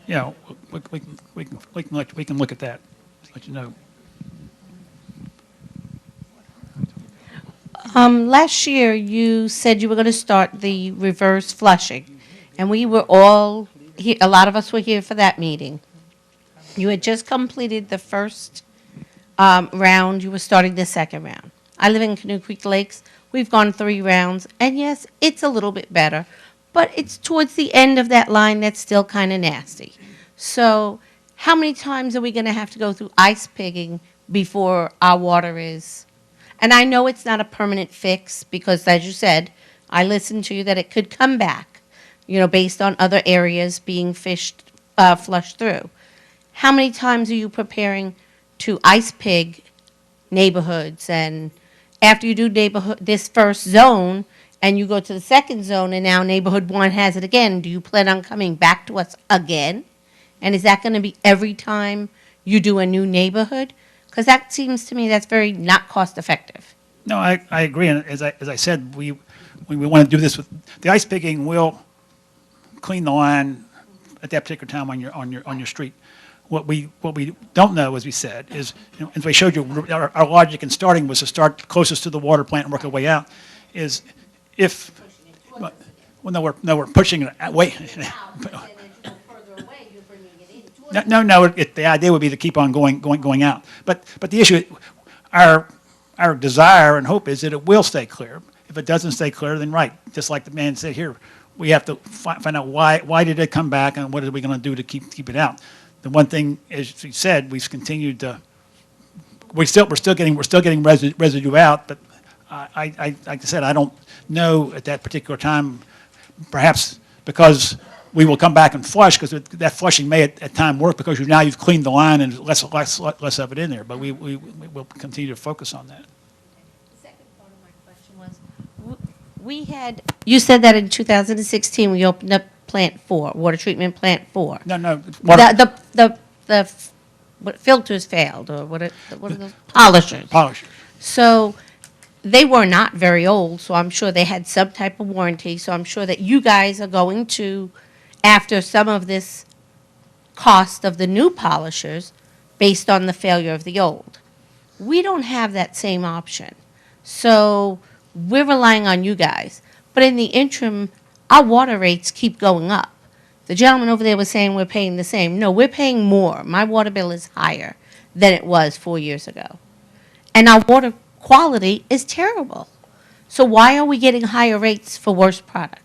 Yeah, we can look at that. Let you know. Last year, you said you were going to start the reverse flushing, and we were all, a lot of us were here for that meeting. You had just completed the first round, you were starting the second round. I live in Canoe Creek Lakes. We've gone 3 rounds, and yes, it's a little bit better, but it's towards the end of that line that's still kind of nasty. So how many times are we going to have to go through ice pigging before our water is? And I know it's not a permanent fix because, as you said, I listened to you that it could come back, based on other areas being flushed through. How many times are you preparing to ice pig neighborhoods, and after you do this first zone and you go to the second zone and now neighborhood 1 has it again, do you plan on coming back to us again? And is that going to be every time you do a new neighborhood? Because that seems to me that's very not cost effective. No, I agree, and as I said, we want to do this with, the ice picking will clean the line at that particular time on your street. What we don't know, as we said, is, as I showed you, our logic in starting was to start closest to the water plant and work our way out, is if, well, we're pushing it away. No, the idea would be to keep on going out. But the issue, our desire and hope is that it will stay clear. If it doesn't stay clear, then right, just like the man said here, we have to find out why did it come back and what are we going to do to keep it out. The one thing, as you said, we've continued to, we're still getting residue out, but like I said, I don't know at that particular time, perhaps because we will come back and flush, because that flushing may at time work because you've cleaned the line and less of it in there, but we will continue to focus on that. The second part of my question was, you said that in 2016 we opened up Plant 4, water treatment plant 4. No. The filters failed, or what are those? Polishers. Polishers. So they were not very old, so I'm sure they had some type of warranty. So I'm sure that you guys are going to, after some of this cost of the new polishers, based on the failure of the old. We don't have that same option. So we're relying on you guys. But in the interim, our water rates keep going up. The gentleman over there was saying we're paying the same. No, we're paying more. My water bill is higher than it was 4 years ago. And our water quality is terrible. So why are we getting higher rates for worse product?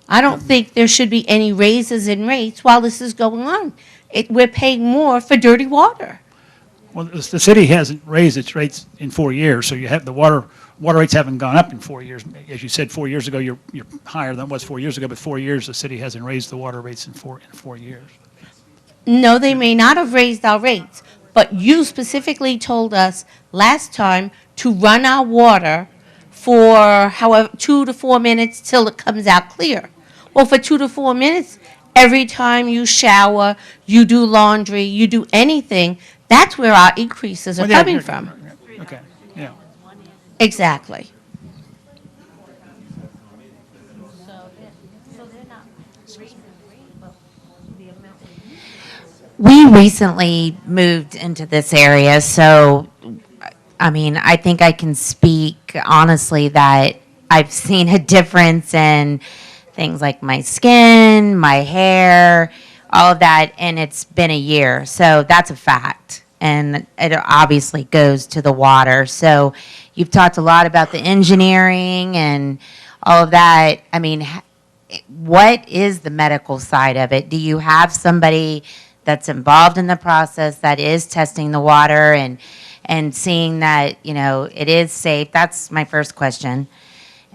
I don't think there should be any raises in rates while this is going on. We're paying more for dirty water. Well, the city hasn't raised its rates in 4 years, so you have the water rates haven't gone up in 4 years. As you said, 4 years ago, you're higher than it was 4 years ago, but 4 years, the city hasn't raised the water rates in 4 years. No, they may not have raised our rates, but you specifically told us last time to run our water for 2 to 4 minutes till it comes out clear. Well, for 2 to 4 minutes, every time you shower, you do laundry, you do anything, that's where our increases are coming from. Okay, yeah. Exactly. We recently moved into this area, so I think I can speak honestly that I've seen a difference in things like my skin, my hair, all of that, and it's been a year, so that's a fact. And it obviously goes to the water. So you've talked a lot about the engineering and all of that. What is the medical side of it? Do you have somebody that's involved in the process that is testing the water and seeing that, it is safe? That's my first question.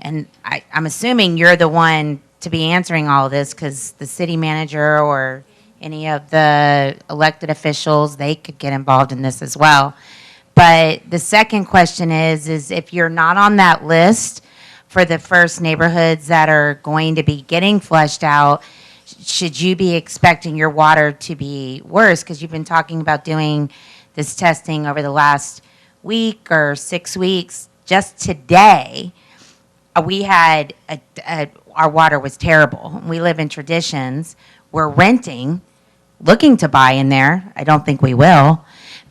And I'm assuming you're the one to be answering all of this, because the city manager or any of the elected officials, they could get involved in this as well. But the second question is if you're not on that list for the first neighborhoods that are going to be getting flushed out, should you be expecting your water to be worse? Because you've been talking about doing this testing over the last week or 6 weeks. Just today, we had our water was terrible. We live in Traditions. We're renting, looking to buy in there. I don't think we will.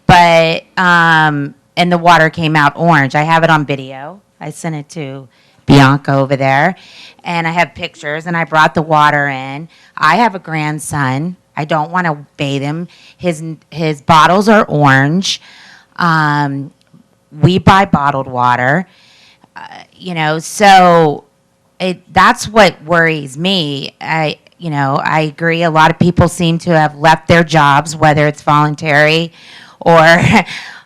But, and the water came out orange. I have it on video. I sent it to Bianca over there, and I have pictures, and I brought the water in. I have a grandson. I don't want to bathe him. His bottles are orange. We buy bottled water, so that's what worries me. I agree. A lot of people seem to have left their jobs, whether it's voluntary or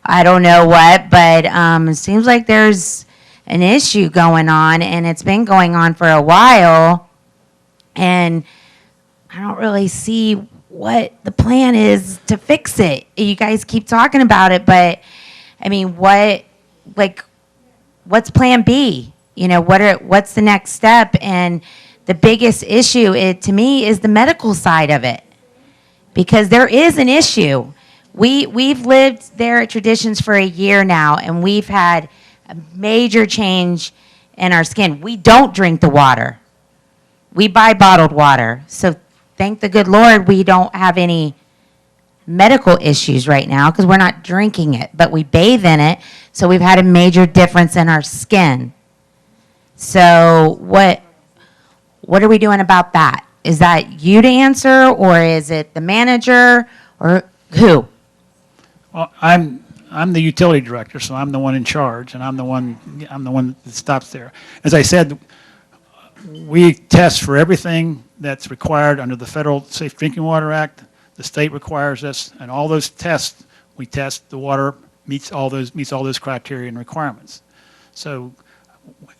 I don't know what, but it seems like there's an issue going on, and it's been going on for a while, and I don't really see what the plan is to fix it. You guys keep talking about it, but I mean, what's plan B? What's the next step? And the biggest issue to me is the medical side of it, because there is an issue. We've lived there at Traditions for a year now, and we've had a major change in our skin. We don't drink the water. We buy bottled water. So thank the good Lord we don't have any medical issues right now because we're not drinking it, but we bathe in it. So we've had a major difference in our skin. So what are we doing about that? Is that you to answer, or is it the manager, or who? Well, I'm the utility director, so I'm the one in charge, and I'm the one that stops there. As I said, we test for everything that's required under the Federal Safe Drinking Water Act. The state requires us, and all those tests, we test the water meets all those criteria and requirements. So,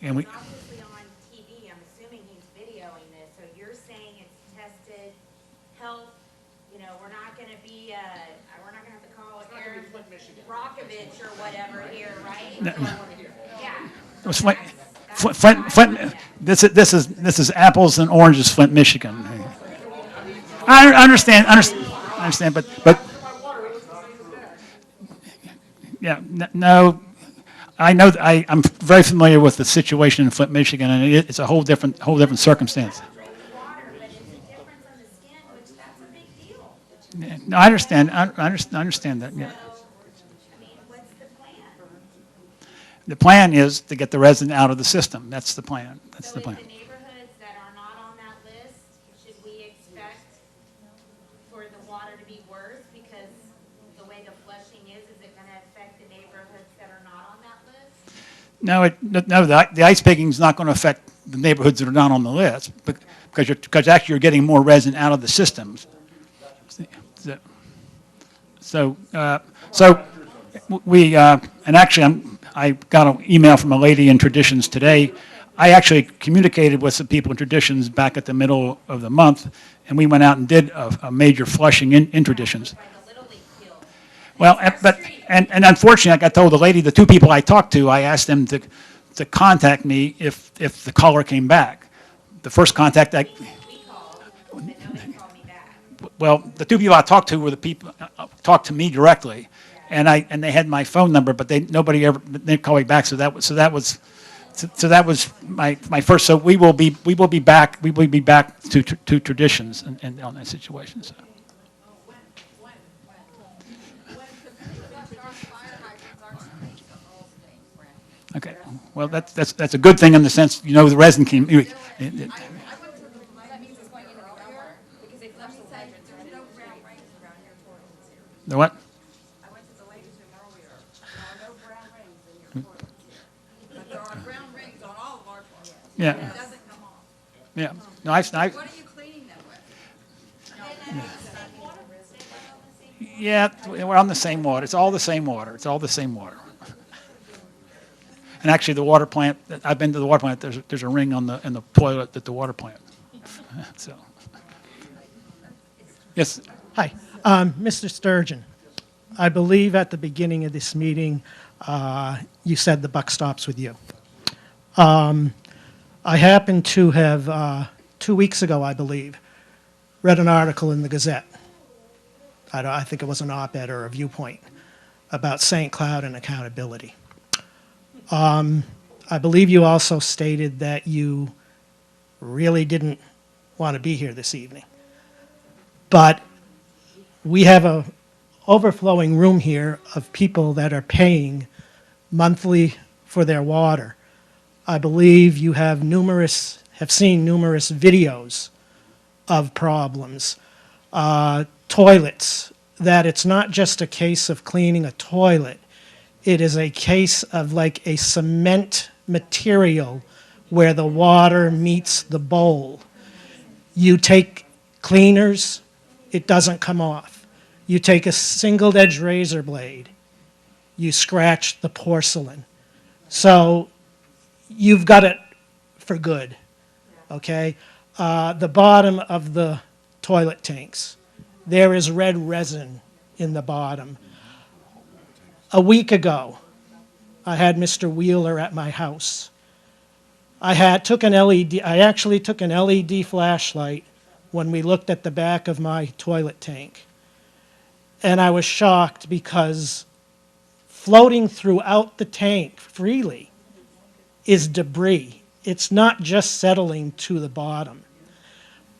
and we. Obviously on TV, I'm assuming he's videoing this, so you're saying it's tested, health, we're not going to have to call Aaron Brockovich or whatever here, right? No. Yeah. It was Flint, this is apples and oranges, Flint, Michigan. I understand, but yeah, no, I know I'm very familiar with the situation in Flint, Michigan, and it's a whole different circumstance. No, I understand. I understand that. Yeah. The plan is to get the resin out of the system. That's the plan. That's the plan. So in the neighborhoods that are not on that list, should we expect for the water to be worse because the way the flushing is it going to affect the neighborhoods that are not on that list? No, the ice pigging is not going to affect the neighborhoods that are not on the list, because actually you're getting more resin out of the systems. So we and actually I got an email from a lady in Traditions today. I actually communicated with some people in Traditions back at the middle of the month, and we went out and did a major flushing in Traditions. Well, and unfortunately, I told the lady, the two people I talked to, I asked them to contact me if the caller came back. The first contact well, the two people I talked to were the people talked to me directly, and they had my phone number, but nobody ever called me back. So that was my first. So we will be back to Traditions and on that situation. So. Okay. Well, that's a good thing in the sense the resin can. The what? I went to the ladies' room earlier. There are no brown rings in your toilet. But there are brown rings on all of our toilets. Yeah. And it doesn't come off. Yeah. No, I What are you cleaning them with? yeah, we're on the same water. It's all the same water. And actually, the water plant. I've been to the water plant. There's a ring in the toilet at the water plant. So. Yes. Hi, Mr. Sturgeon. I believe at the beginning of this meeting, you said the buck stops with you. I happened to have, 2 weeks ago, I believe, read an article in the Gazette. I think it was an op-ed or a viewpoint about St. Cloud and accountability. I believe you also stated that you really didn't want to be here this evening. But we have a overflowing room here of people that are paying monthly for their water. I believe you have seen numerous videos of problems. Toilets, that it's not just a case of cleaning a toilet. It is a case of like a cement material where the water meets the bowl. You take cleaners, it doesn't come off. You take a single edge razor blade, you scratch the porcelain. So you've got it for good, okay? The bottom of the toilet tanks, there is red resin in the bottom. A week ago, I had Mr. Wheeler at my house. I actually took an LED flashlight when we looked at the back of my toilet tank. And I was shocked because floating throughout the tank freely is debris. It's not just settling to the bottom.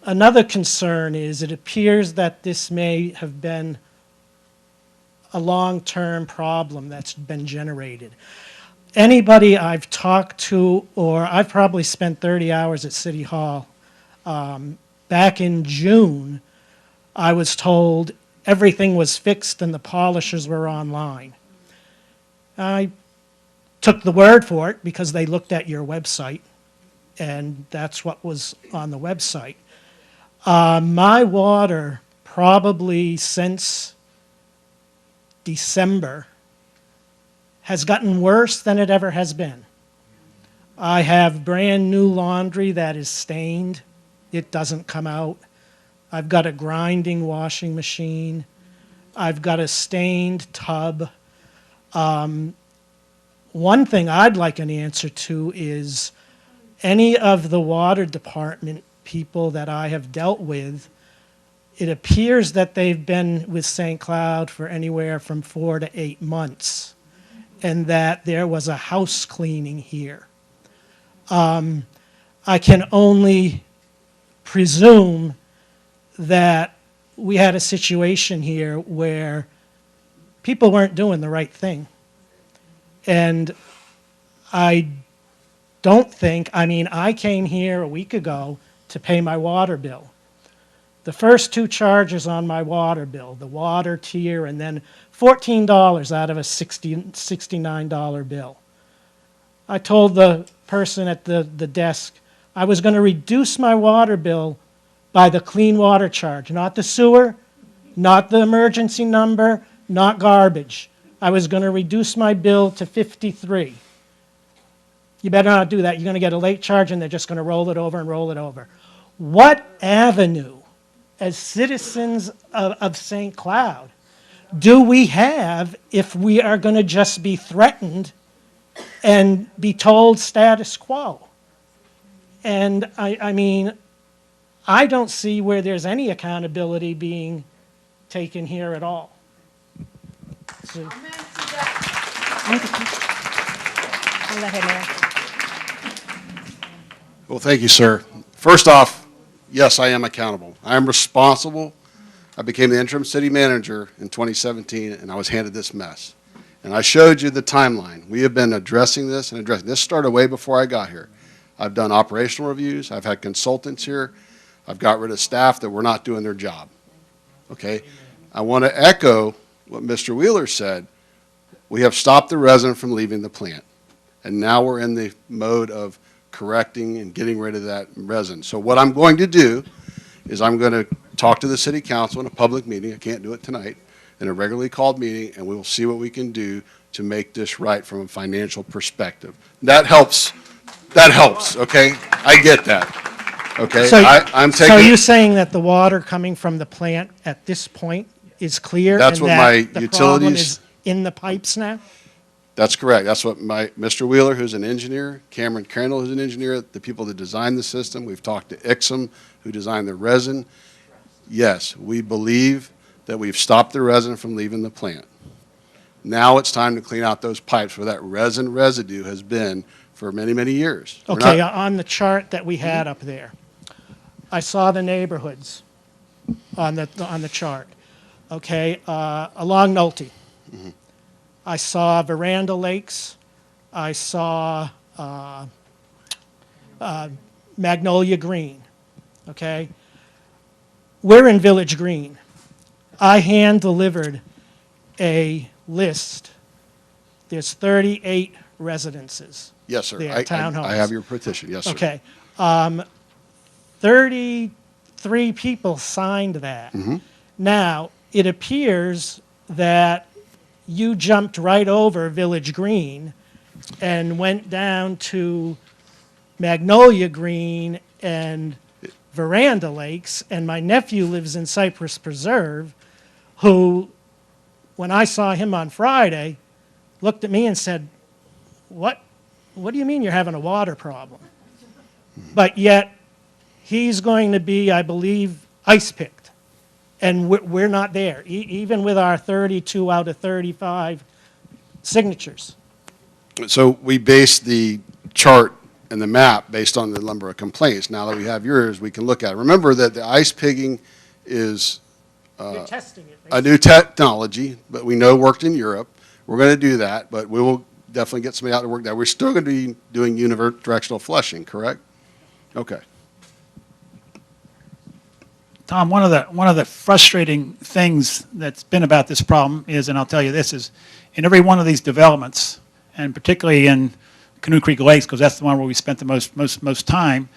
Another concern is it appears that this may have been a long-term problem that's been generated. Anybody I've talked to, or I've probably spent 30 hours at City Hall. Back in June, I was told everything was fixed and the polishers were online. I took the word for it because they looked at your website, and that's what was on the website. My water, probably since December, has gotten worse than it ever has been. I have brand new laundry that is stained. It doesn't come out. I've got a grinding washing machine. I've got a stained tub. One thing I'd like an answer to is any of the water department people that I have dealt with, it appears that they've been with St. Cloud for anywhere from 4 to 8 months, and that there was a house cleaning here. I can only presume that we had a situation here where people weren't doing the right thing. And I don't think, I came here a week ago to pay my water bill. The first 2 charges on my water bill, the water tier, and then $14 out of a $69 bill. I told the person at the desk I was going to reduce my water bill by the clean water charge, not the sewer, not the emergency number, not garbage. I was going to reduce my bill to $53. You better not do that. You're going to get a late charge, and they're just going to roll it over and roll it over. What avenue, as citizens of St. Cloud, do we have if we are going to just be threatened and be told status quo? And I don't see where there's any accountability being taken here at all. So, I'll let him answer. Well, thank you, sir. First off, yes, I am accountable. I am responsible. I became the interim city manager in 2017, and I was handed this mess. And I showed you the timeline. We have been addressing this and addressing this. Started way before I got here. I've done operational reviews. I've had consultants here. I've got rid of staff that were not doing their job. Okay? I want to echo what Mr. Wheeler said. We have stopped the resin from leaving the plant. And now we're in the mode of correcting and getting rid of that resin. So what I'm going to do is I'm going to talk to the city council in a public meeting. I can't do it tonight. In a regularly called meeting, and we will see what we can do to make this right from a financial perspective. That helps. That helps, okay? I get that, okay? So, I'm taking. so you're saying that the water coming from the plant at this point is clear? That's what my the utilities- problem is in the pipes now? That's correct. That's what Mr. Wheeler, who's an engineer, Cameron Crandall, who's an engineer, the people that designed the system. We've talked to Ixom, who designed the resin. Yes, we believe that we've stopped the resin from leaving the plant. Now it's time to clean out those pipes where that resin residue has been for many, many years. We're Okay, not- on the chart that we had up there, I saw the neighborhoods on the chart. Okay, along Nolte. I saw Veranda Lakes. I saw Magnolia Green, okay? We're in Village Green. I hand-delivered a list. There's 38 residences. Yes, sir. They are I townhomes. have your petition, yes, sir. Okay. 33 people signed that. Now, it appears that you jumped right over Village Green and went down to Magnolia Green and Veranda Lakes, and my nephew lives in Cypress Preserve, who, when I saw him on Friday, looked at me and said, what do you mean you're having a water problem? But yet, he's going to be, I believe, ice-picked, and we're not there, even with our 32 out of 35 signatures. So we base the chart and the map based on the number of complaints. Now that we have yours, we can look at it. Remember that the ice pigging is They're testing it. a new technology, but we know worked in Europe. We're going to do that, but we will definitely get somebody out to work that. We're still going to be doing unidirectional flushing, correct? Okay. Tom, one of the frustrating things that's been about this problem is, and I'll tell you this, is in every one of these developments, and particularly in Canoe Creek Lakes, because that's the one where we spent the most time,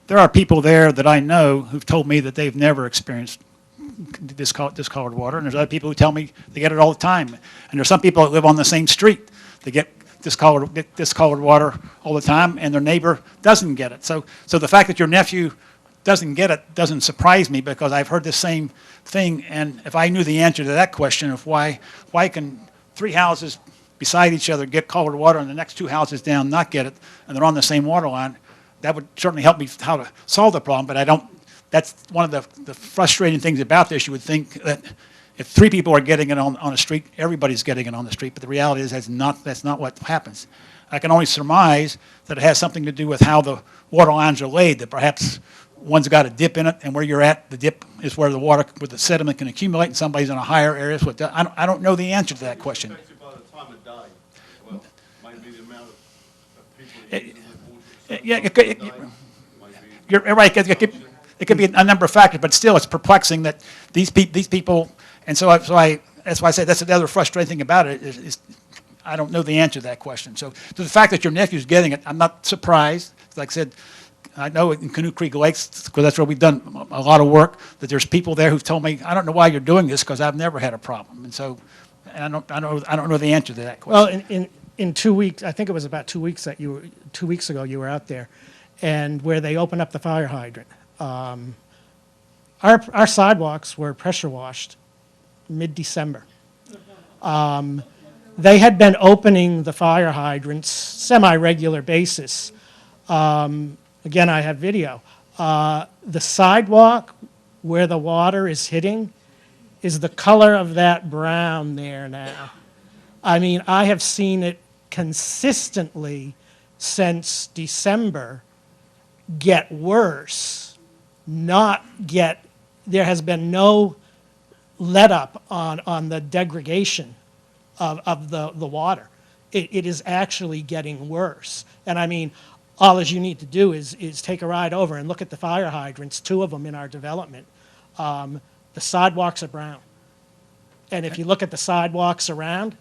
there are people there that I know who've told me that they've never experienced discolored water, and there's other people who tell me they get it all the time. And there's some people that live on the same street. They get discolored water all the time, and their neighbor doesn't get it. So the fact that your nephew doesn't get it doesn't surprise me, because I've heard the same thing. And if I knew the answer to that question of why can 3 houses beside each other get colored water and the next 2 houses down not get it, and they're on the same water line, that would certainly help me how to solve the problem. But I don't. That's one of the frustrating things about this. You would think that if 3 people are getting it on a street, everybody's getting it on the street. But the reality is that's not what happens. I can only surmise that it has something to do with how the water lines are laid, that perhaps one's got a dip in it, and where you're at, the dip is where the water with the sediment can accumulate, and somebody's in a higher area. So I don't know the answer to that question. By the time of day, well, maybe the amount of people You're right. It could be a number of factors, but still, it's perplexing that these people, and so that's why I say that's the other frustrating thing about it is I don't know the answer to that question. So the fact that your nephew's getting it, I'm not surprised. Like I said, I know in Canoe Creek Lakes, because that's where we've done a lot of work, that there's people there who've told me, I don't know why you're doing this, because I've never had a problem. And so I don't know the answer to that question. Well, in 2 weeks, I think it was about 2 weeks 2 weeks ago, you were out there, and where they opened up the fire hydrant. Our sidewalks were pressure washed mid-December. They had been opening the fire hydrants semi-regular basis. Again, I have video. The sidewalk where the water is hitting is the color of that brown there now. I mean, I have seen it consistently since December get worse, not get, there has been no let up on the degradation of the water. It is actually getting worse. And I mean, all as you need to do is take a ride over and look at the fire hydrants, 2 of them in our development. The sidewalks are brown. And if you look at the sidewalks around,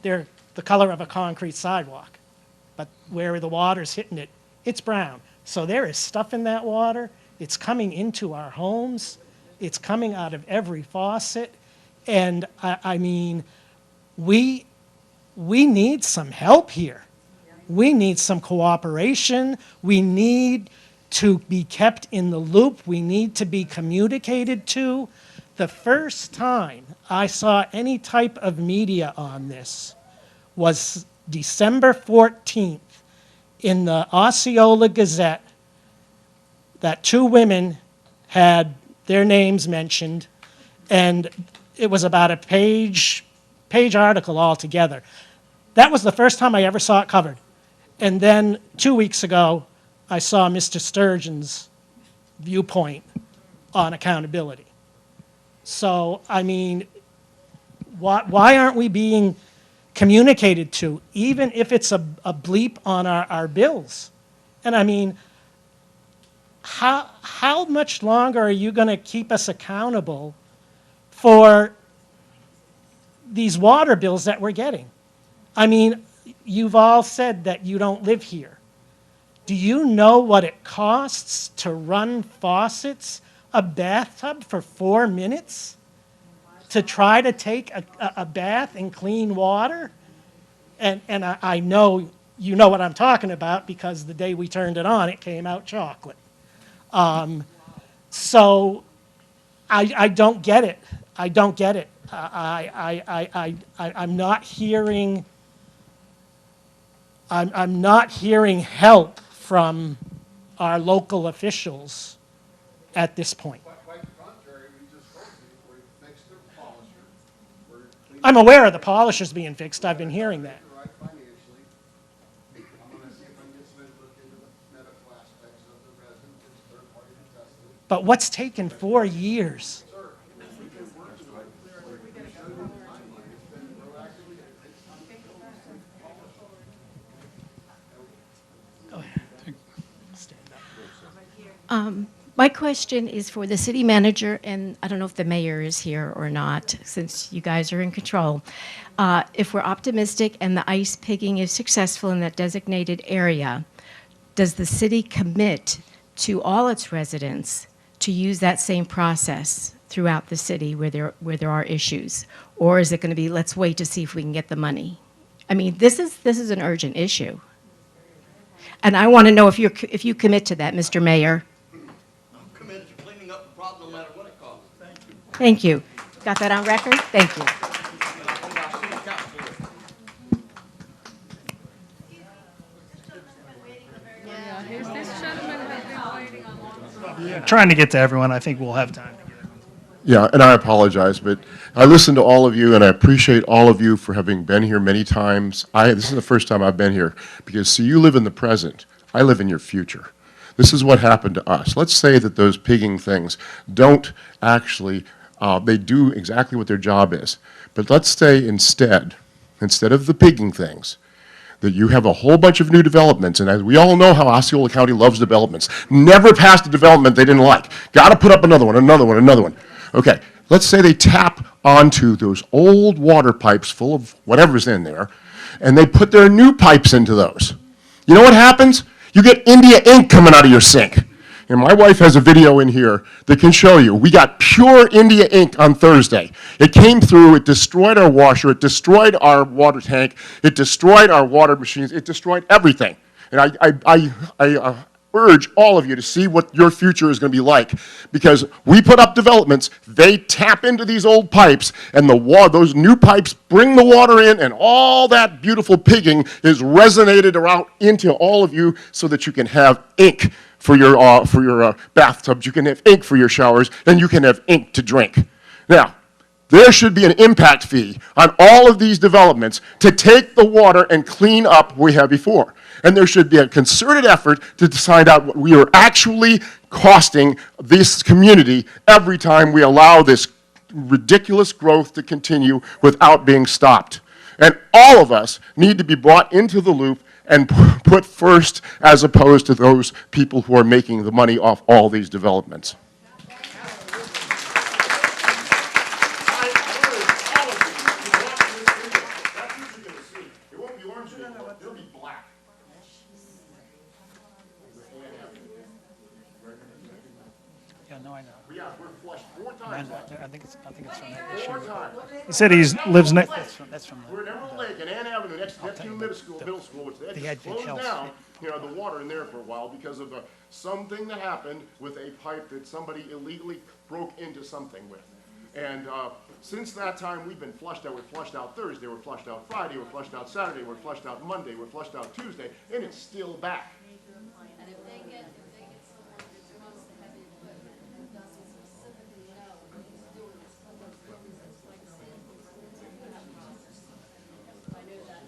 they're the color of a concrete sidewalk. But where the water's hitting it, it's brown. So there is stuff in that water. It's coming into our homes. It's coming out of every faucet. And I mean, we need some help here. We need some cooperation. We need to be kept in the loop. We need to be communicated to. The first time I saw any type of media on this was December 14th in the Osceola Gazette, that 2 women had their names mentioned, and it was about a page article altogether. That was the first time I ever saw it covered. And then 2 weeks ago, I saw Mr. Sturgeon's viewpoint on accountability. So, I mean, why aren't we being communicated to, even if it's a bleep on our bills? And I mean, how much longer are you going to keep us accountable for these water bills that we're getting? I mean, you've all said that you don't live here. Do you know what it costs to run faucets, a bathtub for 4 minutes? To try to take a bath in clean water? And I know you know what I'm talking about because the day we turned it on, it came out chocolate. So I don't get it. I don't get it. I'm not hearing. I'm not hearing help from our local officials at this point. Quite the contrary, we just told you, we fixed the polisher. We're cleaning I'm aware of the polishers being fixed. I've been hearing that. right financially. I'm gonna see if I can get somebody to look into the medical aspects of the resin, it's third party to test it. But what's taken 4 years? Sir, we've been working on it. We can show you the timeline. It's been proactively, it's My question is for the city manager, and I don't know if the mayor is here or not, since you guys are in control. If we're optimistic and the ice pigging is successful in that designated area, does the city commit to all its residents to use that same process throughout the city where there are issues? Or is it going to be, let's wait to see if we can get the money? I mean, this is an urgent issue. And I want to know if you commit to that, Mr. Mayor. Committed to cleaning up the problem no matter what it costs. Thank you. Thank you. Got that on record? Thank you. Trying to get to everyone. I think we'll have time. Yeah, and I apologize, but I listened to all of you, and I appreciate all of you for having been here many times. This is the first time I've been here, because see, you live in the present. I live in your future. This is what happened to us. Let's say that those pigging things don't actually, they do exactly what their job is. But let's say instead of the pigging things, that you have a whole bunch of new developments, and as we all know how Osceola County loves developments. Never passed a development they didn't like. Got to put up another one, another one, another one. Okay, let's say they tap onto those old water pipes full of whatever's in there, and they put their new pipes into those. You know what happens? You get India ink coming out of your sink. And my wife has a video in here that can show you. We got pure India ink on Thursday. It came through, it destroyed our washer, it destroyed our water tank, it destroyed our water machines, it destroyed everything. And I urge all of you to see what your future is going to be like, because we put up developments, they tap into these old pipes, and those new pipes bring the water in, and all that beautiful pigging is resonated around into all of you so that you can have ink for your bathtubs, you can have ink for your showers, and you can have ink to drink. Now, there should be an impact fee on all of these developments to take the water and clean up what we had before. And there should be a concerted effort to find out what we are actually costing this community every time we allow this ridiculous growth to continue without being stopped. And all of us need to be brought into the loop and put first, as opposed to those people who are making the money off all these developments. Yeah, no, I know. Yeah, we're flushed 4 times. I think it's from that issue. He said he lives next. That's from We're in Emerald Lake and Ann Avenue, next to Neptune Middle School, which they had to close down, the water in there for a while because of something that happened with a pipe that somebody illegally broke into something with. And since that time, we've been flushed out. We're flushed out Thursday, we're flushed out Friday, we're flushed out Saturday, we're flushed out Monday, we're flushed out Tuesday, and it's still back. And if they get someone that runs the heavy equipment and doesn't specifically know what he's doing, it's like samples. I know that.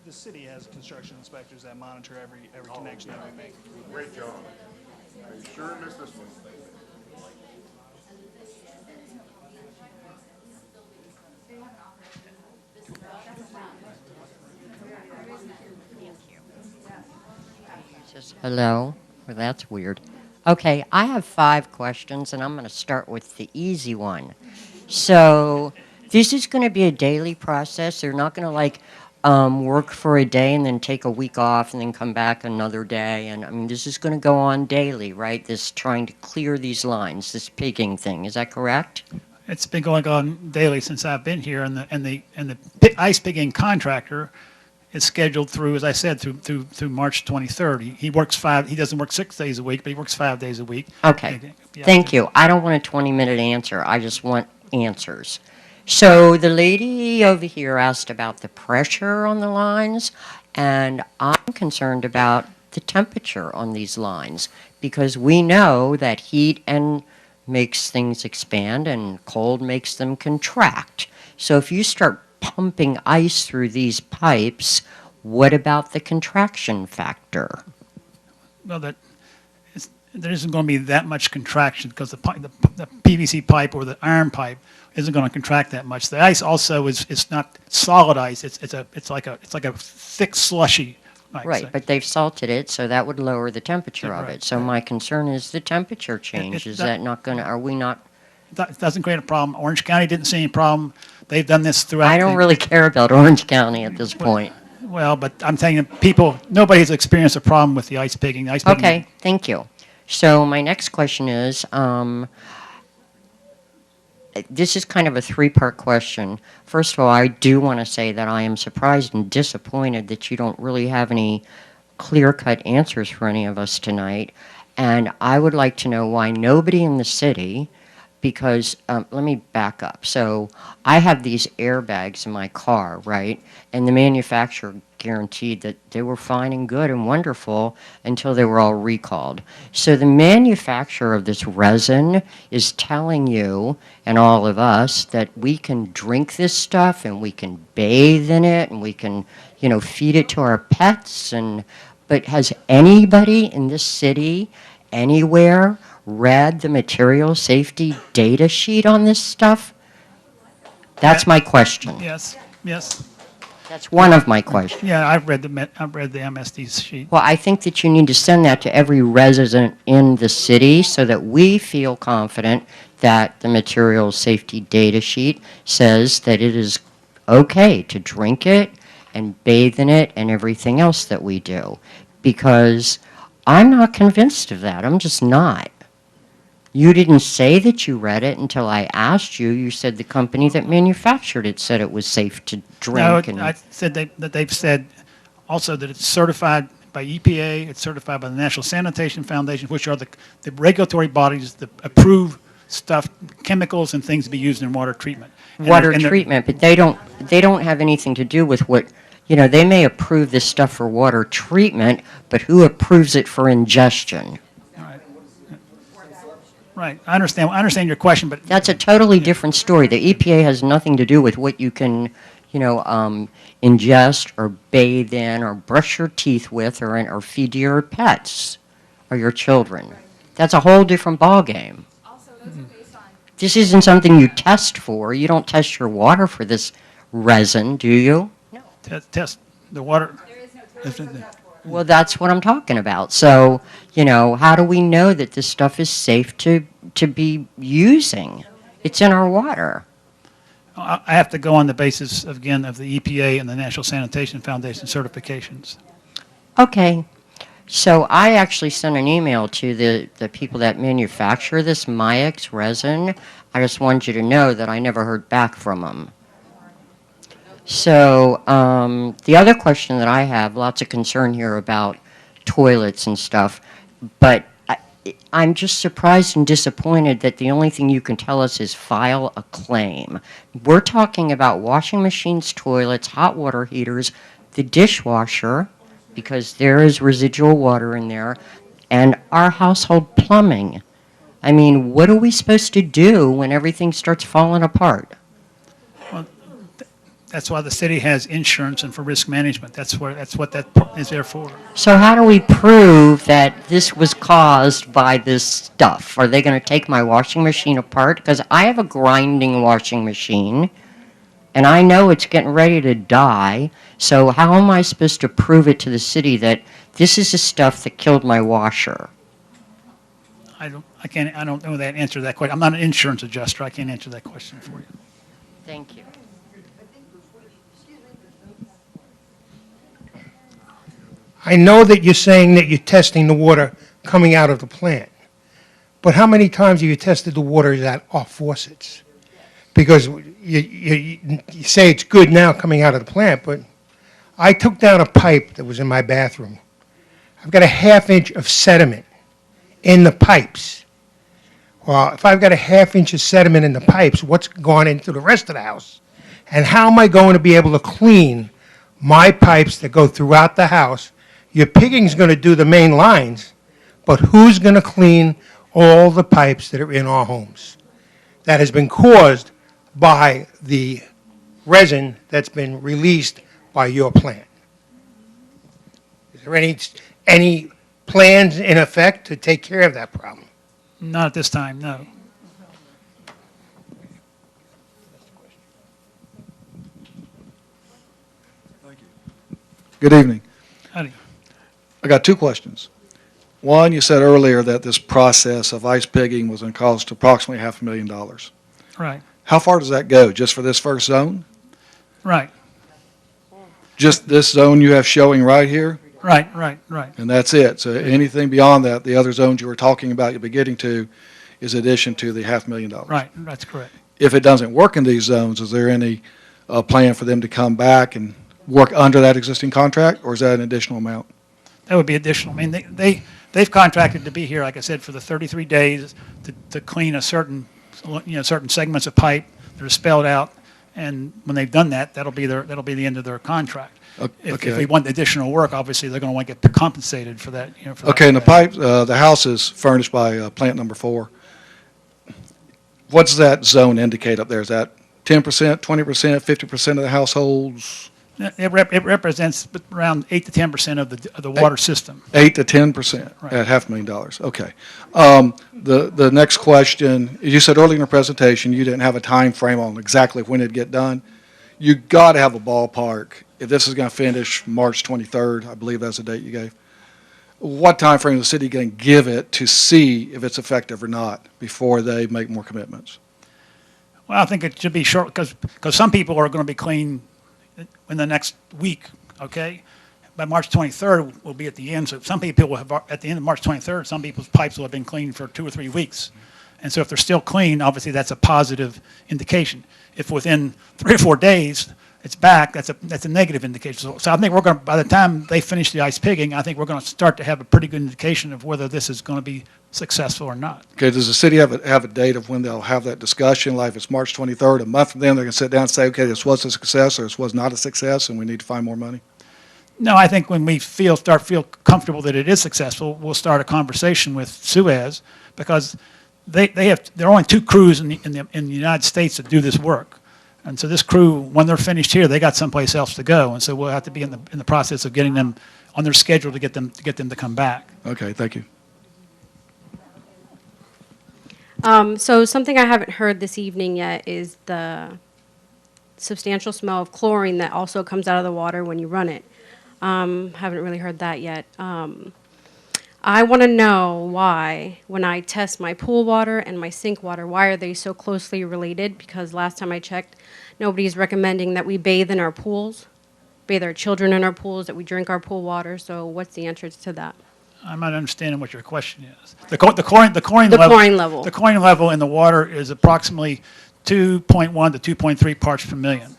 The city has construction inspectors that monitor every connection that we make. Great job. I sure missed this one. Hello? Well, that's weird. Okay, I have 5 questions, and I'm going to start with the easy one. So, this is going to be a daily process. They're not going to, like, work for a day and then take a week off and then come back another day. And, I mean, this is going to go on daily, right? This trying to clear these lines, this pigging thing. Is that correct? It's been going on daily since I've been here, and the ice pigging contractor is scheduled through, as I said, through March 23rd. He works 5. He doesn't work 6 days a week, but he works 5 days a week. Okay. Yeah. Thank you. I don't want a 20-minute answer. I just want answers. So the lady over here asked about the pressure on the lines, and I'm concerned about the temperature on these lines because we know that heat and makes things expand and cold makes them contract. So if you start pumping ice through these pipes, what about the contraction factor? Well, there isn't going to be that much contraction because the PVC pipe or the iron pipe isn't going to contract that much. The ice also it's not solid ice. It's like a thick slushy. Right, but they've salted it, so that would lower the temperature of it. So my concern is the temperature change. Is that not going to? Are we not? It doesn't create a problem. Orange County didn't see any problem. They've done this throughout. I don't really care about Orange County at this point. Well, but I'm telling you, nobody's experienced a problem with the ice pigging. Okay, thank you. So my next question is, this is kind of a 3-part question. First of all, I do want to say that I am surprised and disappointed that you don't really have any clear-cut answers for any of us tonight. And I would like to know why nobody in the city, because let me back up. So I have these airbags in my car, right? And the manufacturer guaranteed that they were fine and good and wonderful until they were all recalled. So the manufacturer of this resin is telling you and all of us that we can drink this stuff and we can bathe in it and we can, feed it to our pets. But has anybody in this city anywhere read the material safety data sheet on this stuff? That's my question. Yes. That's one of my questions. Yeah, I've read the MSD sheet. Well, I think that you need to send that to every resident in the city so that we feel confident that the material safety data sheet says that it is okay to drink it and bathe in it and everything else that we do. Because I'm not convinced of that. I'm just not. You didn't say that you read it until I asked you. You said the company that manufactured it said it was safe to drink. No, I said that they've said also that it's certified by EPA, it's certified by the National Sanitation Foundation, which are the regulatory bodies that approve stuff, chemicals and things to be used in water treatment. Water treatment, but they don't have anything to do with what, they may approve this stuff for water treatment, but who approves it for ingestion? Right. I understand your question, but that's a totally different story. The EPA has nothing to do with what you can, ingest or bathe in or brush your teeth with or feed to your pets or your children. That's a whole different ballgame. This isn't something you test for. You don't test your water for this resin, do you? No. Test the water. Well, that's what I'm talking about. So, how do we know that this stuff is safe to be using? It's in our water. I have to go on the basis, again, of the EPA and the National Sanitation Foundation certifications. Okay. So I actually sent an email to the people that manufacture this MIEX resin. I just wanted you to know that I never heard back from them. So the other question that I have, lots of concern here about toilets and stuff, but I'm just surprised and disappointed that the only thing you can tell us is file a claim. We're talking about washing machines, toilets, hot water heaters, the dishwasher, because there is residual water in there, and our household plumbing. I mean, what are we supposed to do when everything starts falling apart? That's why the city has insurance and for risk management. That's what that is there for. So how do we prove that this was caused by this stuff? Are they going to take my washing machine apart? Because I have a grinding washing machine, and I know it's getting ready to die. So how am I supposed to prove it to the city that this is the stuff that killed my washer? I don't know that answer to that question. I'm not an insurance adjuster. I can't answer that question for you. Thank you. I know that you're saying that you're testing the water coming out of the plant, but how many times have you tested the water at our faucets? Because you say it's good now coming out of the plant, but I took down a pipe that was in my bathroom. I've got a ½ inch of sediment in the pipes. Well, if I've got a ½ inch of sediment in the pipes, what's gone into the rest of the house? And how am I going to be able to clean my pipes that go throughout the house? Your pigging's going to do the main lines, but who's going to clean all the pipes that are in our homes? That has been caused by the resin that's been released by your plant. Is there any plans in effect to take care of that problem? Not at this time, no. Good evening. Howdy. I got two questions. One, you said earlier that this process of ice pigging was going to cost approximately $500,000. Right, How far does that go? Just for this first zone? right, Just this zone you have showing right here? right. And that's it? So anything beyond that, the other zones you were talking about, you'll be getting to, is addition to the $500,000? Right, that's correct. If it doesn't work in these zones, is there any plan for them to come back and work under that existing contract, or is that an additional amount? That would be additional. I mean, they've contracted to be here, like I said, for the 33 days to clean a certain segments of pipe that are spelled out. And when they've done that, that'll be the end of their contract. If we want additional work, obviously they're going to want to get compensated for that. Okay, and the pipe, the house is furnished by plant number 4. What's that zone indicate up there? Is that 10%, 20%, 50% of the households? It represents around 8 to 10% of the water system. 8 to 10% Right. at $500,000. Okay. The next question, you said earlier in the presentation you didn't have a time frame on exactly when it'd get done. You got to have a ballpark. If this is going to finish March 23rd, I believe that's the date you gave. What time frame is the city going to give it to see if it's effective or not before they make more commitments? Well, I think it should be short because some people are going to be clean in the next week, okay? By March 23rd, we'll be at the end. So some people will have, at the end of March 23rd, some people's pipes will have been cleaned for 2 or 3 weeks. And so if they're still clean, obviously that's a positive indication. If within 3 or 4 days it's back, that's a negative indication. So I think by the time they finish the ice pigging, I think we're going to start to have a pretty good indication of whether this is going to be successful or not. Okay, does the city have a date of when they'll have that discussion? Like if it's March 23rd, a month from then, they're going to sit down and say, okay, this was a success or this was not a success and we need to find more money? No, I think when we feel comfortable that it is successful, we'll start a conversation with SUAS because there are only 2 crews in the United States that do this work. And so this crew, when they're finished here, they got someplace else to go. And so we'll have to be in the process of getting them on their schedule to get them to come back. Okay, thank you. So something I haven't heard this evening yet is the substantial smell of chlorine that also comes out of the water when you run it. Haven't really heard that yet. I want to know why, when I test my pool water and my sink water, why are they so closely related? Because last time I checked, nobody's recommending that we bathe in our pools, bathe our children in our pools, that we drink our pool water. So what's the answer to that? I'm not understanding what your question is. The chlorine level. The chlorine level in the water is approximately 2.1 to 2.3 parts per million,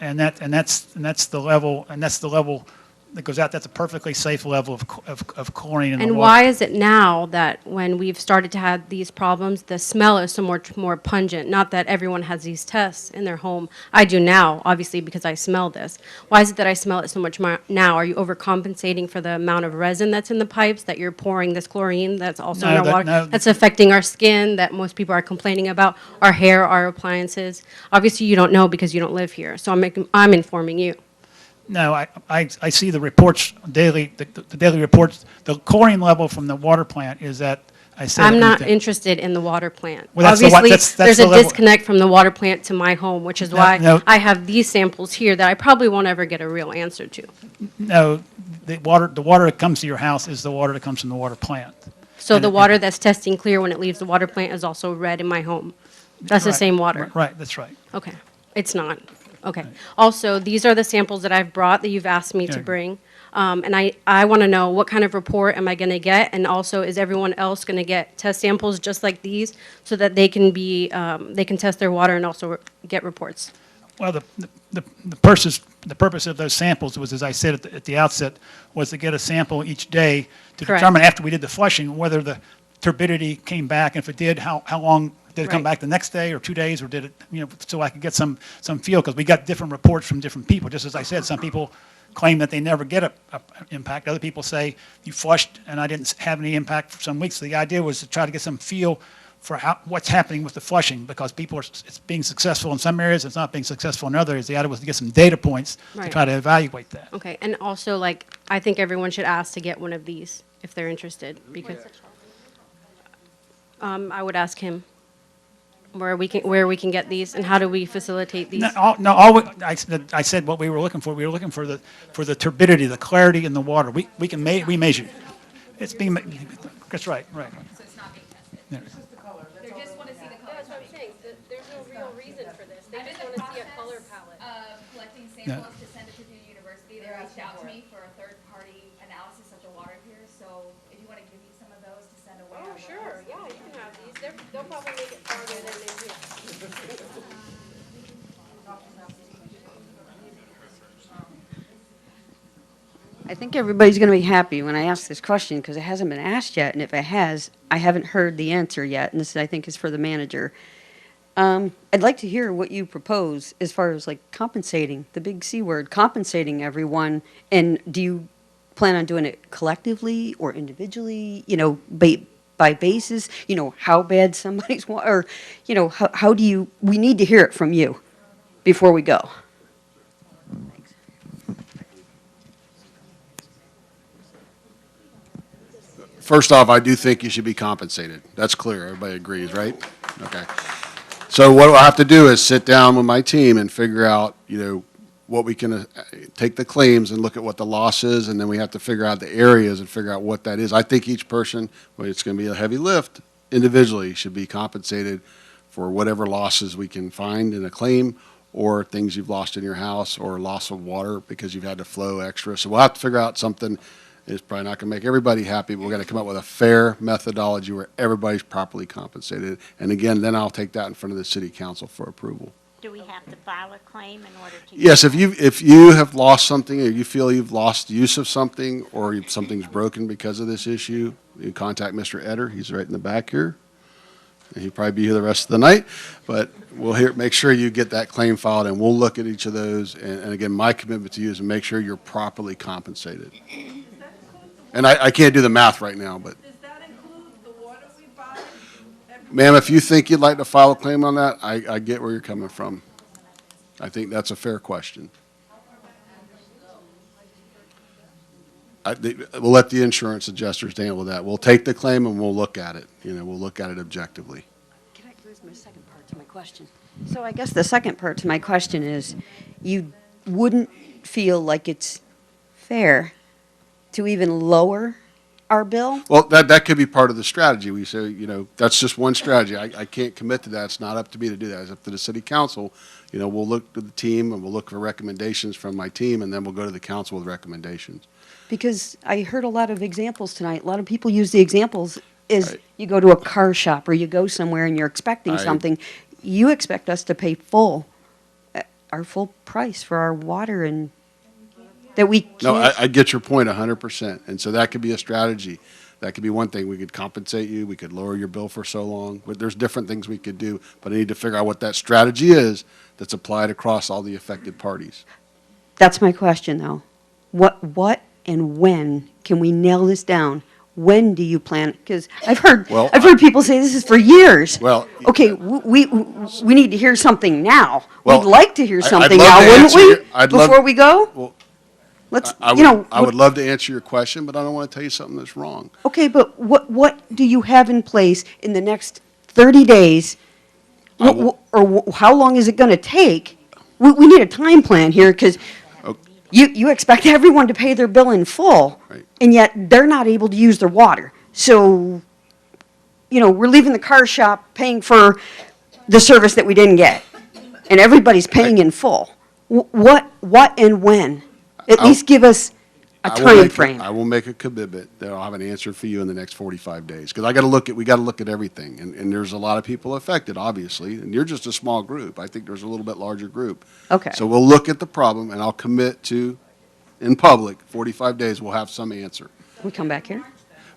and that's the level that goes out. That's a perfectly safe level of chlorine in the water. And why is it now that when we've started to have these problems, the smell is so much more pungent? Not that everyone has these tests in their home. I do now, obviously, because I smell this. Why is it that I smell it so much more now? Are you overcompensating for the amount of resin that's in the pipes, that you're pouring this chlorine that's also in our water, that's affecting our skin, that most people are complaining about, our hair, our appliances? Obviously, you don't know because you don't live here, so I'm informing you. No, I see the reports daily, the daily reports. The chlorine level from the water plant is at I said I'm not anything. interested in the water plant. Well, that's the wa- Obviously, that's there's the a level- disconnect from the water plant to my home, which is No, why no. I have these samples here that I probably won't ever get a real answer to. No, the water that comes to your house is the water that comes from the water plant. So And the it- water that's testing clear when it leaves the water plant is also red in my home. That's the Right, same water. Right, that's right. Okay, it's not. Okay. Also, these are the samples that I've brought that you've asked me to Yeah. bring. And I want to know what kind of report am I going to get? And also, is everyone else going to get test samples just like these so that they can be, they can test their water and also get reports? Well, the purpose of those samples was, as I said at the outset, was to get a sample each day to Correct. determine after we did the flushing whether the turbidity came back, and if it did, how long did it come Right. back the next day or 2 days, or did it, so I could get some feel, because we got different reports from different people. Just as I said, some people claim that they never get a impact. Other people say you flushed and I didn't have any impact for some weeks. So the idea was to try to get some feel for what's happening with the flushing, because it's being successful in some areas, it's not being successful in others. The idea was to get some data points to Right. try to evaluate that. Okay, and also, like, I think everyone should ask to get one of these if they're interested, because I would ask him where we can get these and how do we facilitate these? I said what we were looking for. We were looking for the turbidity, the clarity in the water. We measure. It's being, that's right. They just want to see the color. That's what I'm saying. There's no real reason for this. They just want to see a color palette. Collecting samples to send it to the university. They reached out to me for a third-party analysis of the water here, so if you want to give me some of those to send away. Oh, sure, yeah, you can have these. They'll probably make it farther than they do. I think everybody's going to be happy when I ask this question, because it hasn't been asked yet, and if it has, I haven't heard the answer yet, and this, I think, is for the manager. I'd like to hear what you propose as far as, like, compensating, the big C word, compensating everyone, and do you plan on doing it collectively or individually, by basis, how bad somebody's, or, how do you, we need to hear it from you before we go. First off, I do think you should be compensated. That's clear. Everybody agrees, right? Okay. So what I have to do is sit down with my team and figure out, what we can take the claims and look at what the loss is, and then we have to figure out the areas and figure out what that is. I think each person, when it's going to be a heavy lift, individually should be compensated for whatever losses we can find in a claim, or things you've lost in your house, or loss of water because you've had to flow extra. So we'll have to figure out something. It's probably not going to make everybody happy, but we're going to come up with a fair methodology where everybody's properly compensated. And again, then I'll take that in front of the city council for approval. Do we have to file a claim in order to? Yes, if you have lost something, or you feel you've lost use of something, or something's broken because of this issue, you contact Mr. Eder. He's right in the back here. And he'll probably be here the rest of the night, but we'll make sure you get that claim filed, and we'll look at each of those. And again, my commitment to you is to make sure you're properly compensated. And I can't do the math right now, but. Does that include the water we buy? Ma'am, if you think you'd like to file a claim on that, I get where you're coming from. I think that's a fair question. We'll let the insurance adjusters handle that. We'll take the claim and we'll look at it. We'll look at it objectively. Here's my second part to my question. So I guess the second part to my question is, you wouldn't feel like it's fair to even lower our bill? Well, that could be part of the strategy. We say, that's just one strategy. I can't commit to that. It's not up to me to do that. It's up to the city council. We'll look to the team and we'll look for recommendations from my team, and then we'll go to the council with recommendations. Because I heard a lot of examples tonight. A lot of people use the examples is Right. you go to a car shop or you go somewhere and you're expecting something. You expect us to pay our full price for our water, and that we can't. No, I get your point 100%. And so that could be a strategy. That could be one thing. We could compensate you. We could lower your bill for so long. But there's different things we could do. But I need to figure out what that strategy is that's applied across all the affected parties. That's my question, though. What and when can we nail this down? When do you plan? Because I've heard people say this is for years. Well, okay, we need to hear something now. Well, We'd like to hear I'd something love now, to wouldn't answer we? your- I'd love- Before we go. Well, Let's, I you know. would love to answer your question, but I don't want to tell you something that's wrong. Okay, but what do you have in place in the next 30 days? How long is it going to take? We need a time plan here, because you expect everyone to pay their bill in full, and yet they're not able to use their water. So, you know, we're leaving the car shop paying for the service that we didn't get, and everybody's paying in full. What and when? At least give us a time frame. I will make a commitment that I'll have an answer for you in the next 45 days, because we got to look at everything, and there's a lot of people affected, obviously, and you're just a small group. I think there's a little bit larger group. Okay. So we'll look at the problem, and I'll commit to, in public, 45 days, we'll have some answer. We come back here?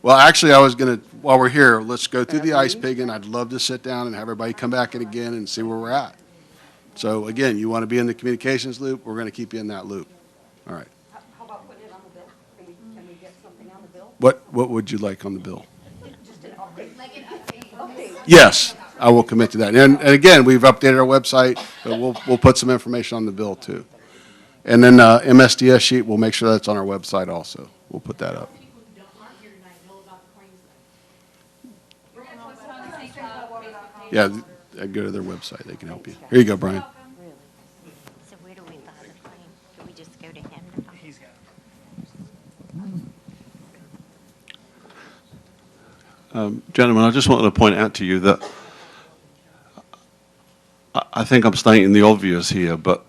Well, actually, I was going to, while we're here, let's go through the ice pig, and I'd love to sit down and have everybody come back in again and see where we're at. So again, you want to be in the communications loop, we're going to keep you in that loop. All right. How about putting it on the bill? Can we get something on the bill? What would you like on the bill? Just an update. Yes, I will commit to that. And again, we've updated our website, but we'll put some information on the bill too. And then MSDS sheet, we'll make sure that's on our website also. We'll put that up. Yeah, go to their website. They can help you. Here you go, Brian. So where do we buy the claim? Do we just go to him? He's got Gentlemen, I just wanted to point out to you that I think I'm stating the obvious here, but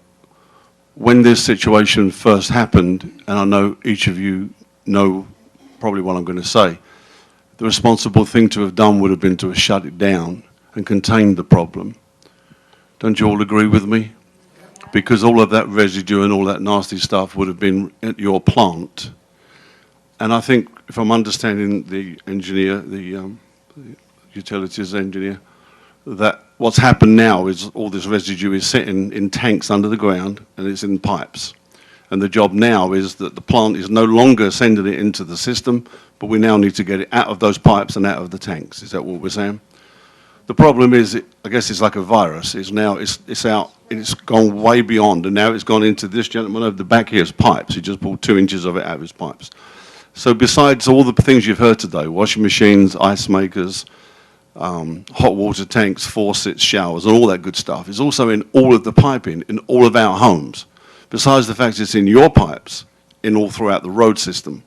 when this situation first happened, and I know each of you know probably what I'm going to say, the responsible thing to have done would have been to have shut it down and contained the problem. Don't you all agree with me? Because all of that residue and all that nasty stuff would have been at your plant. And I think, if I'm understanding the engineer, the utilities engineer, that what's happened now is all this residue is sitting in tanks under the ground and it's in pipes. And the job now is that the plant is no longer sending it into the system, but we now need to get it out of those pipes and out of the tanks. Is that what we're saying? The problem is, I guess it's like a virus. It's out, and it's gone way beyond, and now it's gone into this gentleman over the back here's pipes. He just pulled 2 inches of it out of his pipes. So besides all the things you've heard today, washing machines, ice makers, hot water tanks, faucets, showers, and all that good stuff, it's also in all of the piping in all of our homes. Besides the fact it's in your pipes, in all throughout the road system.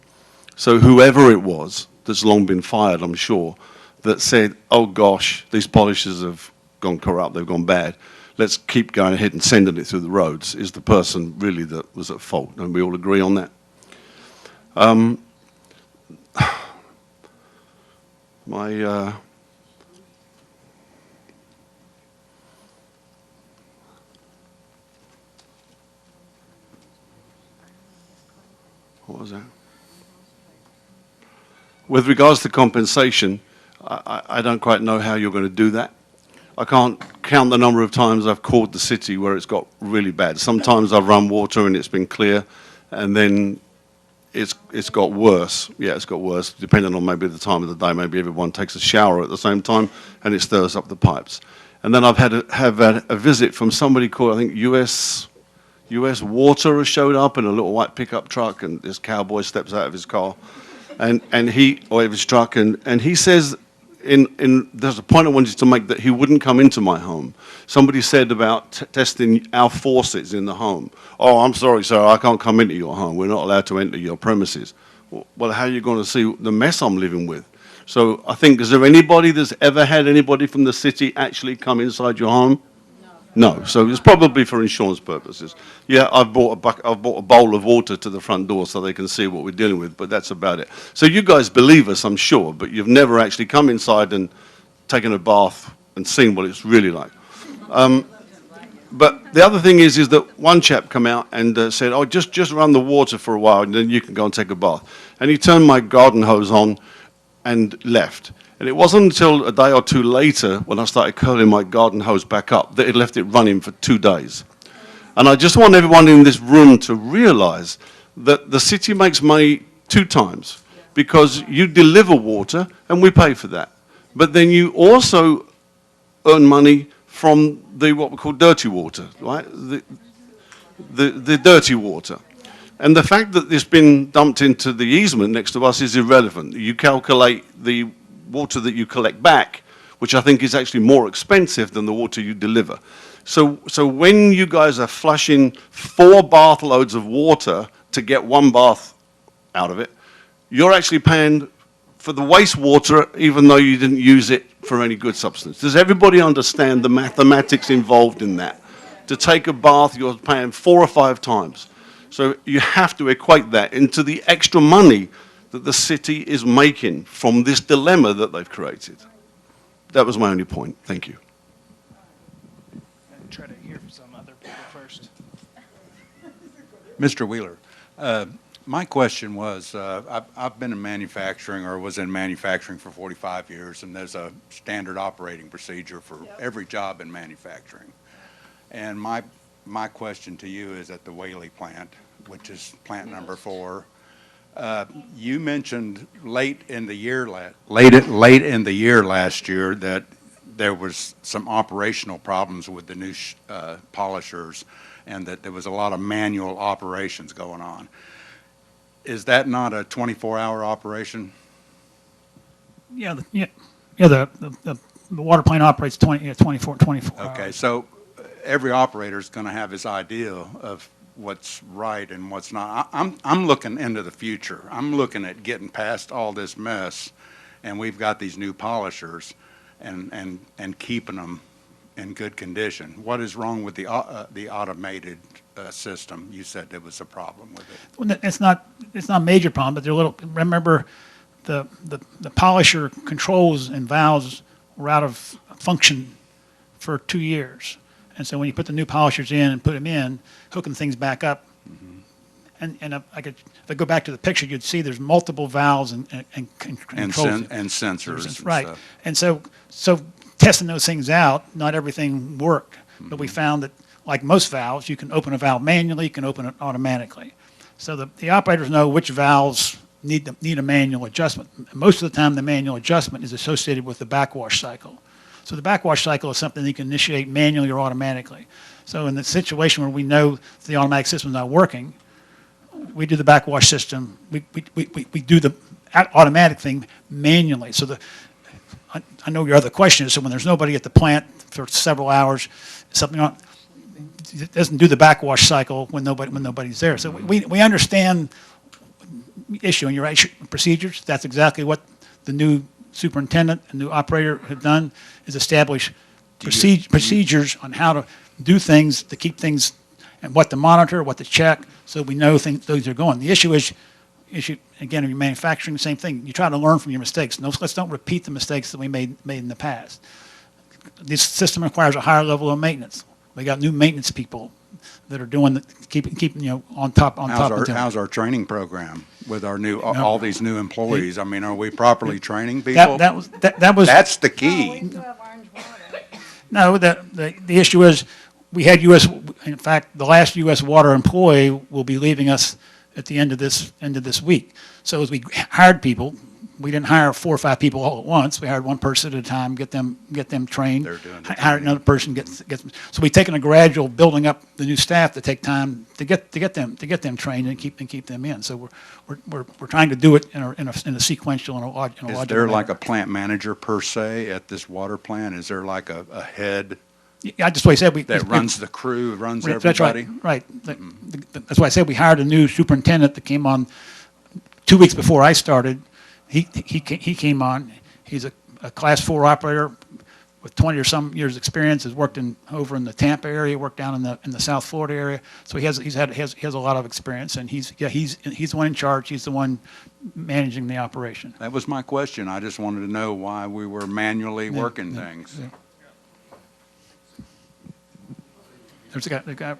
So whoever it was that's long been fired, I'm sure, that said, oh gosh, these polishers have gone corrupt, they've gone bad, let's keep going ahead and sending it through the roads, is the person really that was at fault. And we all agree on that. What was that? With regards to compensation, I don't quite know how you're going to do that. I can't count the number of times I've called the city where it's got really bad. Sometimes I've run water and it's been clear, and then it's got worse. Yeah, it's got worse, depending on maybe the time of the day. Maybe everyone takes a shower at the same time, and it stirs up the pipes. And then I've had a visit from somebody called, I think, US Water has showed up in a little white pickup truck, and this cowboy steps out of his car, and he, or of his truck, and he says, there's a point I wanted to make, that he wouldn't come into my home. Somebody said about testing our faucets in the home. Oh, I'm sorry, sir, I can't come into your home. We're not allowed to enter your premises. Well, how are you going to see the mess I'm living with? So I think, is there anybody that's ever had anybody from the city actually come inside your home? No, so it's probably for insurance purposes. Yeah, I've bought a bowl of water to the front door so they can see what we're dealing with, but that's about it. So you guys believe us, I'm sure, but you've never actually come inside and taken a bath and seen what it's really like. But the other thing is that one chap come out and said, oh, just run the water for a while and then you can go and take a bath. And he turned my garden hose on and left. And it wasn't until a day or two later, when I started curling my garden hose back up, that it left it running for 2 days. And I just want everyone in this room to realize that the city makes money 2 times, because you deliver water and we pay for that. But then you also earn money from what we call dirty water, right? The dirty water. And the fact that it's been dumped into the easement next to us is irrelevant. You calculate the water that you collect back, which I think is actually more expensive than the water you deliver. So when you guys are flushing 4 bath loads of water to get 1 bath out of it, you're actually paying for the wastewater even though you didn't use it for any good substance. Does everybody understand the mathematics involved in that? To take a bath, you're paying 4 or 5 times. So you have to equate that into the extra money that the city is making from this dilemma that they've created. That was my only point. Thank you. Try to hear from some other people first. Mr. Wheeler, my question was, I've been in manufacturing or was in manufacturing for 45 years, and there's a standard operating procedure for every job in manufacturing. And my question to you is at the Whaley plant, which is plant number 4. You mentioned late in the year last year that there was some operational problems with the new polishers, and that there was a lot of manual operations going on. Is that not a 24-hour operation? Yeah, the water plant operates 24 Okay, hours. so every operator is going to have his idea of what's right and what's not. I'm looking into the future. I'm looking at getting past all this mess, and we've got these new polishers and keeping them in good condition. What is wrong with the automated system? You said there was a problem with it. Well, it's not a major problem, but they're a little. Remember, the polisher controls and valves were out of function for 2 years, and so when you put the new polishers in and put them in, hooking things back up, and if I go back to the picture, you'd see there's multiple valves and controls And sensors. right, And stuff. and so testing those things out, not everything worked, but we found that, like most valves, you can open a valve manually, you can open it automatically. So the operators know which valves need a manual adjustment. Most of the time, the manual adjustment is associated with the backwash cycle. So the backwash cycle is something you can initiate manually or automatically. So in the situation where we know the automatic system is not working, we do the backwash system. We do the automatic thing manually. So I know your other question is, so when there's nobody at the plant for several hours, something it doesn't do the backwash cycle when nobody's there. So we understand the issue, and you're right, procedures. That's exactly what the new superintendent and new operator have done, is establish procedures on how to do things, to keep things, and what to monitor, what to check, so we know those are going. The issue is, again, in manufacturing, the same thing. You try to learn from your mistakes. Let's don't repeat the mistakes that we made in the past. This system requires a higher level of maintenance. We got new maintenance people that are doing keeping on top of things. How's our training program with our all these new employees? I mean, are we properly training people? That was That's the key. No, the issue is we had in fact, the last U.S. water employee will be leaving us at the end of this week. So as we hired people, we didn't hire 4 or 5 people all at once. We hired one person at a time, get them trained. They're doing the hired another person, so we've taken a gradual building up the new staff to take time to get them trained and keep them in. So we're trying to do it in a sequential and a logical Is there manner. like a plant manager per se at this water plant? Is there like a head Yeah, just what I said. that runs the crew, runs That's everybody? right. That's why I said we hired a new superintendent that came on 2 weeks before I started. He came on. He's a class 4 operator with 20 or some years experience. Has worked over in the Tampa area, worked down in the South Florida area. So he has a lot of experience, and he's the one in charge. He's the one managing the operation. That was my question. I just wanted to know why we were manually working things. Yeah. There's a guy.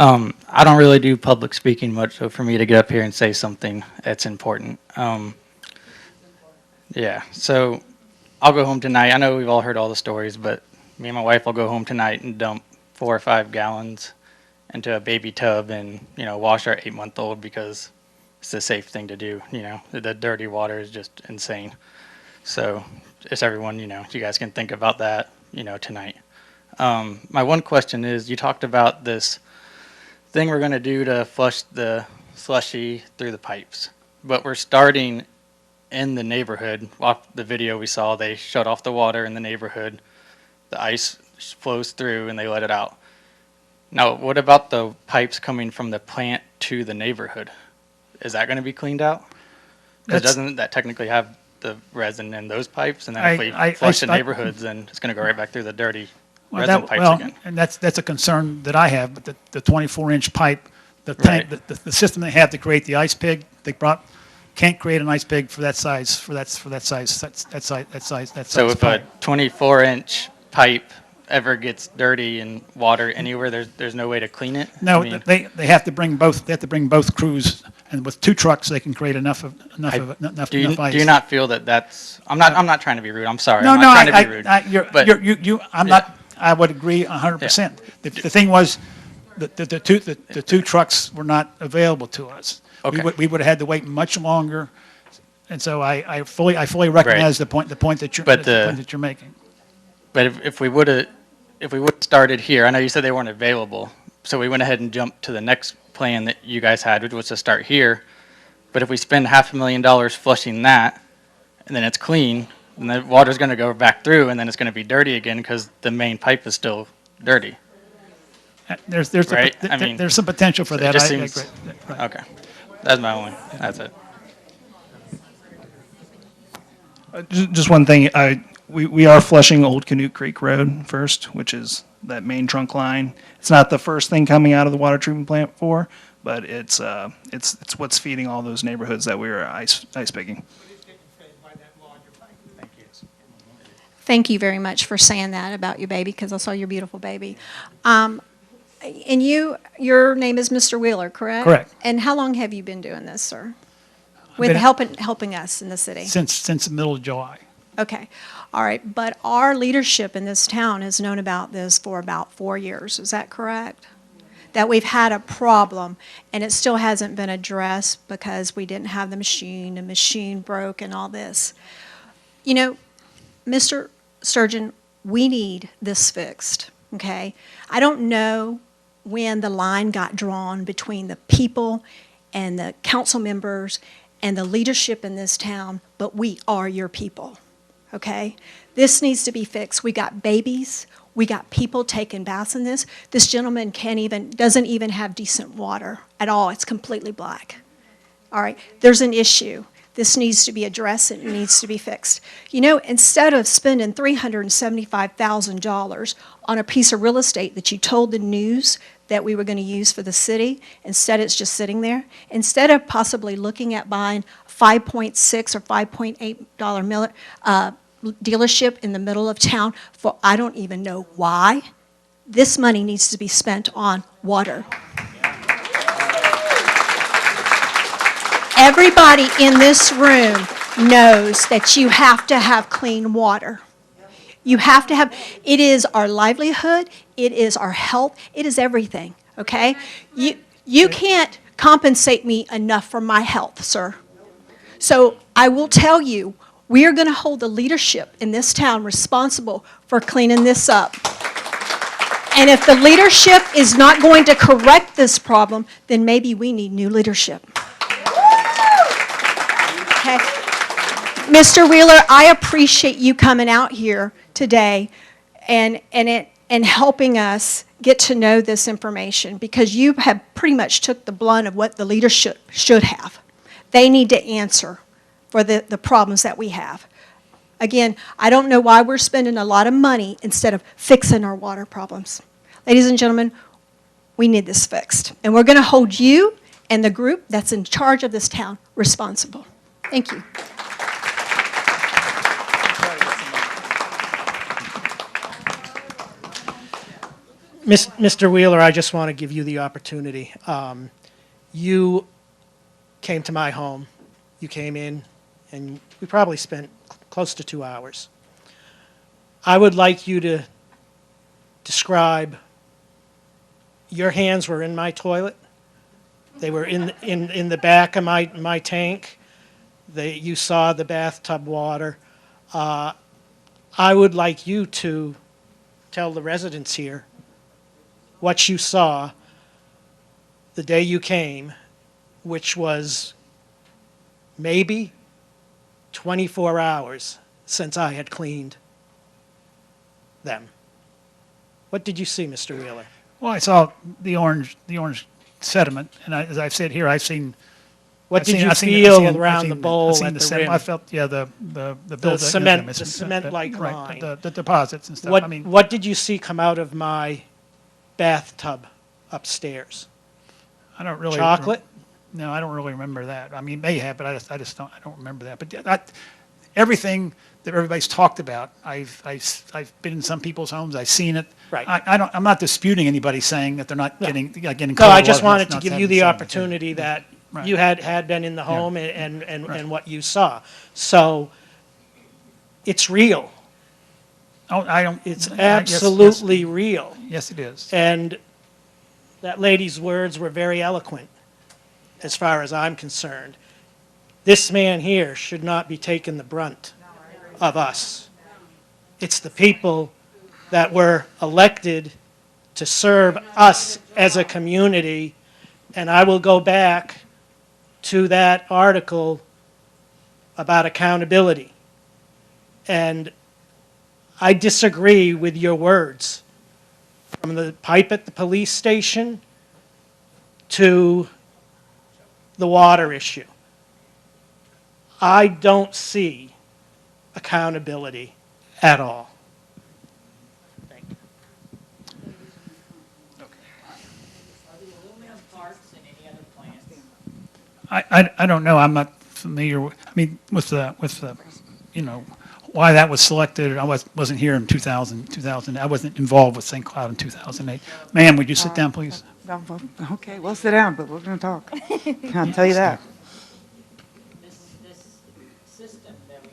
I don't really do public speaking much, so for me to get up here and say something, that's important. Yeah, so I'll go home tonight. I know we've all heard all the stories, but me and my wife will go home tonight and dump 4 or 5 gallons into a baby tub and, wash our 8-month-old because it's the safe thing to do. The dirty water is just insane. So just everyone, you guys can think about that, tonight. My one question is, you talked about this thing we're going to do to flush the slushy through the pipes, but we're starting in the neighborhood. Off the video we saw, they shut off the water in the neighborhood. The ice flows through and they let it out. Now, what about the pipes coming from the plant to the neighborhood? Is that going to be cleaned out? Because doesn't that technically have the resin in those pipes? And then if we flush the neighborhoods, then it's going to go right back through the dirty resin pipes again. And that's a concern that I have, but the 24-inch pipe, the tank, the system they have to create the ice pig, can't create an ice pig for that size, So if a 24-inch pipe ever gets dirty in water anywhere, there's no way to clean it? No, I mean, they have to bring both. They have to bring both crews, and with 2 trucks, they can create enough ice. Do you not feel that that's? I'm not trying to be rude. I'm sorry. No, I'm no, not trying to be rude. I'm not. I would agree 100%. The thing was, the 2 trucks were not available to us. Okay. We would have had to wait much longer, and so I fully recognize the point that you're making. But if we would have started here, I know you said they weren't available, so we went ahead and jumped to the next plan that you guys had, which was to start here. But if we spend $500,000 flushing that, and then it's clean, and the water's going to go back through, and then it's going to be dirty again because the main pipe is still dirty. There's Right? there's some potential for that. It just I seems, agree. Right. okay. That's my only. That's it. Just one thing, we are flushing Old Canute Creek Road first, which is that main trunk line. It's not the first thing coming out of the water treatment plant but it's what's feeding all those neighborhoods that we were ice picking. Thank you very much for saying that about your baby, because I saw your beautiful baby. And your name is Mr. Wheeler, correct? Correct. And how long have you been doing this, sir? With been- helping us in the city? Since the middle of July. Okay, all right. But our leadership in this town has known about this for about 4 years. Is that correct? That we've had a problem, and it still hasn't been addressed because we didn't have the machine broke and all this. You know, Mr. Sturgeon, we need this fixed, okay? I don't know when the line got drawn between the people and the council members and the leadership in this town, but we are your people, okay? This needs to be fixed. We got babies. We got people taking baths in this. This gentleman doesn't even have decent water at all. It's completely black. All right, there's an issue. This needs to be addressed and it needs to be fixed. You know, instead of spending $375,000 on a piece of real estate that you told the news that we were going to use for the city, instead it's just sitting there. Instead of possibly looking at buying $5.6 or $5.8 dealership in the middle of town for I don't even know why, this money needs to be spent on water. Everybody in this room knows that you have to have clean water. You have to have, it is our livelihood, it is our health, it is everything, okay? You can't compensate me enough for my health, sir. So I will tell you, we are going to hold the leadership in this town responsible for cleaning this up. And if the leadership is not going to correct this problem, then maybe we need new leadership. Okay. Mr. Wheeler, I appreciate you coming out here today and helping us get to know this information, because you have pretty much took the blunt of what the leadership should have. They need to answer for the problems that we have. Again, I don't know why we're spending a lot of money instead of fixing our water problems. Ladies and gentlemen, we need this fixed. And we're going to hold you and the group that's in charge of this town responsible. Thank you. Mr. Wheeler, I just want to give you the opportunity. You came to my home. You came in, and we probably spent close to 2 hours. I would like you to describe, your hands were in my toilet. They were in the back of my tank. You saw the bathtub water. I would like you to tell the residents here what you saw the day you came, which was maybe 24 hours since I had cleaned them. What did you see, Mr. Wheeler? Well, I saw the orange sediment, and as I've said here, I've seen. What I've did seen- you I've seen- feel I've seen- around I've the seen- bowl I've seen at the the sediment. rim? I felt, yeah, the cement-like right, line. the deposits and stuff. I mean, What did you see come out of my bathtub upstairs? I don't really. Chocolate? No, I don't really remember that. I mean, may have, but I just don't, I don't remember that. But everything that everybody's talked about, I've been in some people's homes, I've seen it. Right. I'm not disputing anybody saying that they're not getting No, cold I just water, wanted to not give having you the sediment. opportunity that Right. you had been in the Yeah. home and Right. what you saw. So it's real. Oh, I don't. It's yes, absolutely real. Yes, it is. And that lady's words were very eloquent, as far as I'm concerned. This man here should not be taking the brunt of us. It's the people that were elected to serve us as a community. And I will go back to that article about accountability. And I disagree with your words. From the pipe at the police station to the water issue. I don't see accountability at all. I don't know. I'm not familiar with, I mean, with the, you know, why that was selected. I wasn't here in 2000. I wasn't involved with St. Cloud in 2008. Ma'am, would you sit down, please? Okay, we'll sit down, but we're going to talk. I'll tell you that. This system that we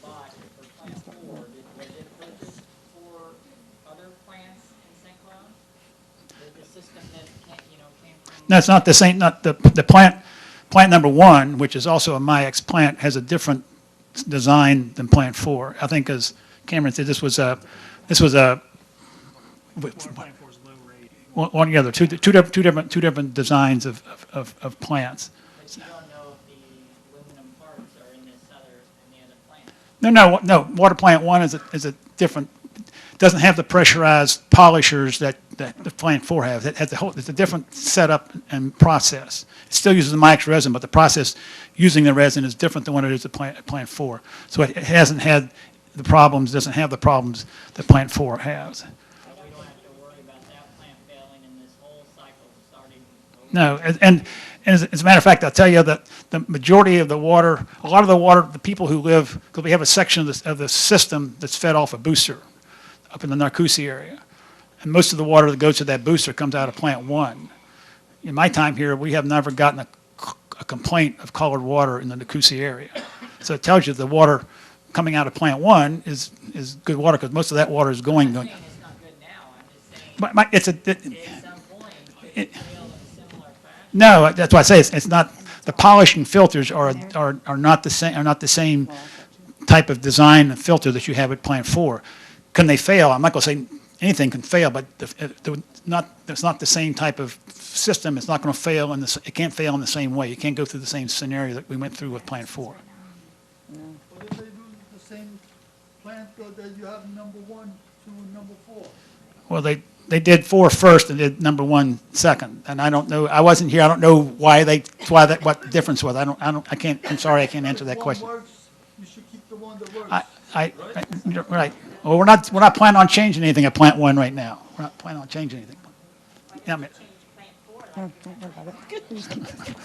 bought for Plant 4, was it purchased for other plants in St. Cloud? The system that came from... No, it's not the same, not the plant number 1, which is also a MIEX plant, has a different design than plant 4. I think as Cameron said, this was a one together, two different designs of plants. But you don't know if the aluminum parts are in this other, in the other plant? No. Water plant 1 is a different, doesn't have the pressurized polishers that the plant 4 has. It has it's a different setup and process. It still uses the MIEX resin, but the process using the resin is different than what it is at plant 4. So it hasn't had the problems, doesn't have the problems that plant 4 has. So we don't have to worry about that plant failing in this whole cycle starting over? No, and as a matter of fact, I'll tell you that the majority of the water, a lot of the water, the people who live, because we have a section of the system that's fed off a booster up in the Narcoossee area. And most of the water that goes to that booster comes out of plant 1. In my time here, we have never gotten a complaint of colored water in the Narcoossee area. So it tells you the water coming out of plant 1 is good water, because most of that water is going. I'm not saying it's not good now, I'm just saying But at some point it could fail in a similar fashion. No, that's why I say it's not, the polishing filters are not the same type of design and filter that you have at plant 4. Can they fail? I'm not going to say anything can fail, but it's not the same type of system. It's not going to fail it can't fail in the same way. You can't go through the same scenario that we went through with plant 4. But if they do the same plant that you have number 1 to number 4? Well, they did 4 first and did number 1 second, and I don't know. I wasn't here. I don't know what the difference was. I'm sorry, I can't answer that question. One works, you should keep the one that works. Right. Well, we're not planning on changing anything at plant 1 right now. We're not planning on changing anything. Yeah, I mean, Don't worry about it. Just keep it.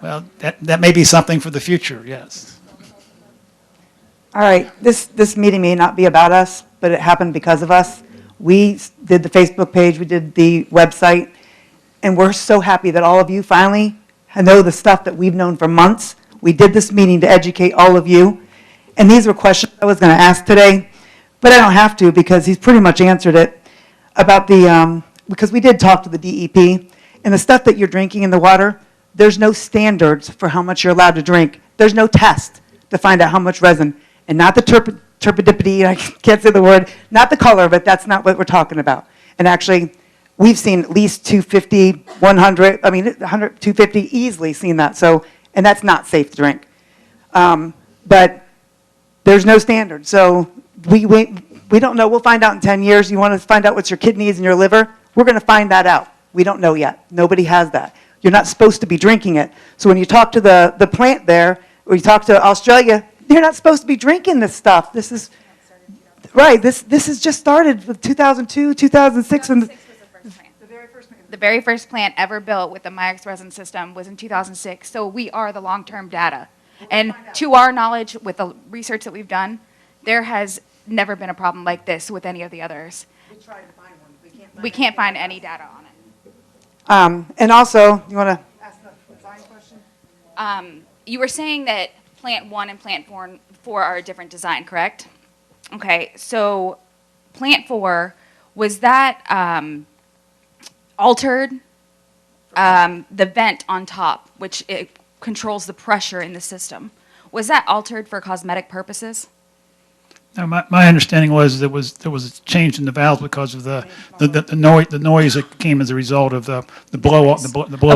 well, that may be something for the future. Yes. All right, this meeting may not be about us, but it happened because of us. We did the Facebook page, we did the website, and we're so happy that all of you finally know the stuff that we've known for months. We did this meeting to educate all of you, and these were questions I was going to ask today, but I don't have to because he's pretty much answered it about because we did talk to the DEP, and the stuff that you're drinking in the water, there's no standards for how much you're allowed to drink. There's no test to find out how much resin, and not the turbidity, I can't say the word, not the color, but that's not what we're talking about. And actually, we've seen at least 250, 100, I mean, 100, 250 easily seen that. So, and that's not safe to drink. But there's no standard. So we don't know. We'll find out in 10 years. You want to find out what's your kidneys and your liver? We're going to find that out. We don't know yet. Nobody has that. You're not supposed to be drinking it. So when you talk to the plant there, or you talk to Australia, they're not supposed to be drinking this stuff. This is, right, this has just started with 2002, 2006. And The very first plant ever built with the MIEX resin system was in 2006, so we are the long-term data. And to our knowledge, with the research that we've done, there has never been a problem like this with any of the others. We tried to find one. We can't find any data on it. And also, you want to ask the design question? You were saying that plant 1 and plant 4 are a different design, correct? Okay, so plant 4, was that altered? The vent on top, which it controls the pressure in the system, was that altered for cosmetic purposes? Now, my understanding was there was a change in the valves because of the noise that came as a result of the blow up.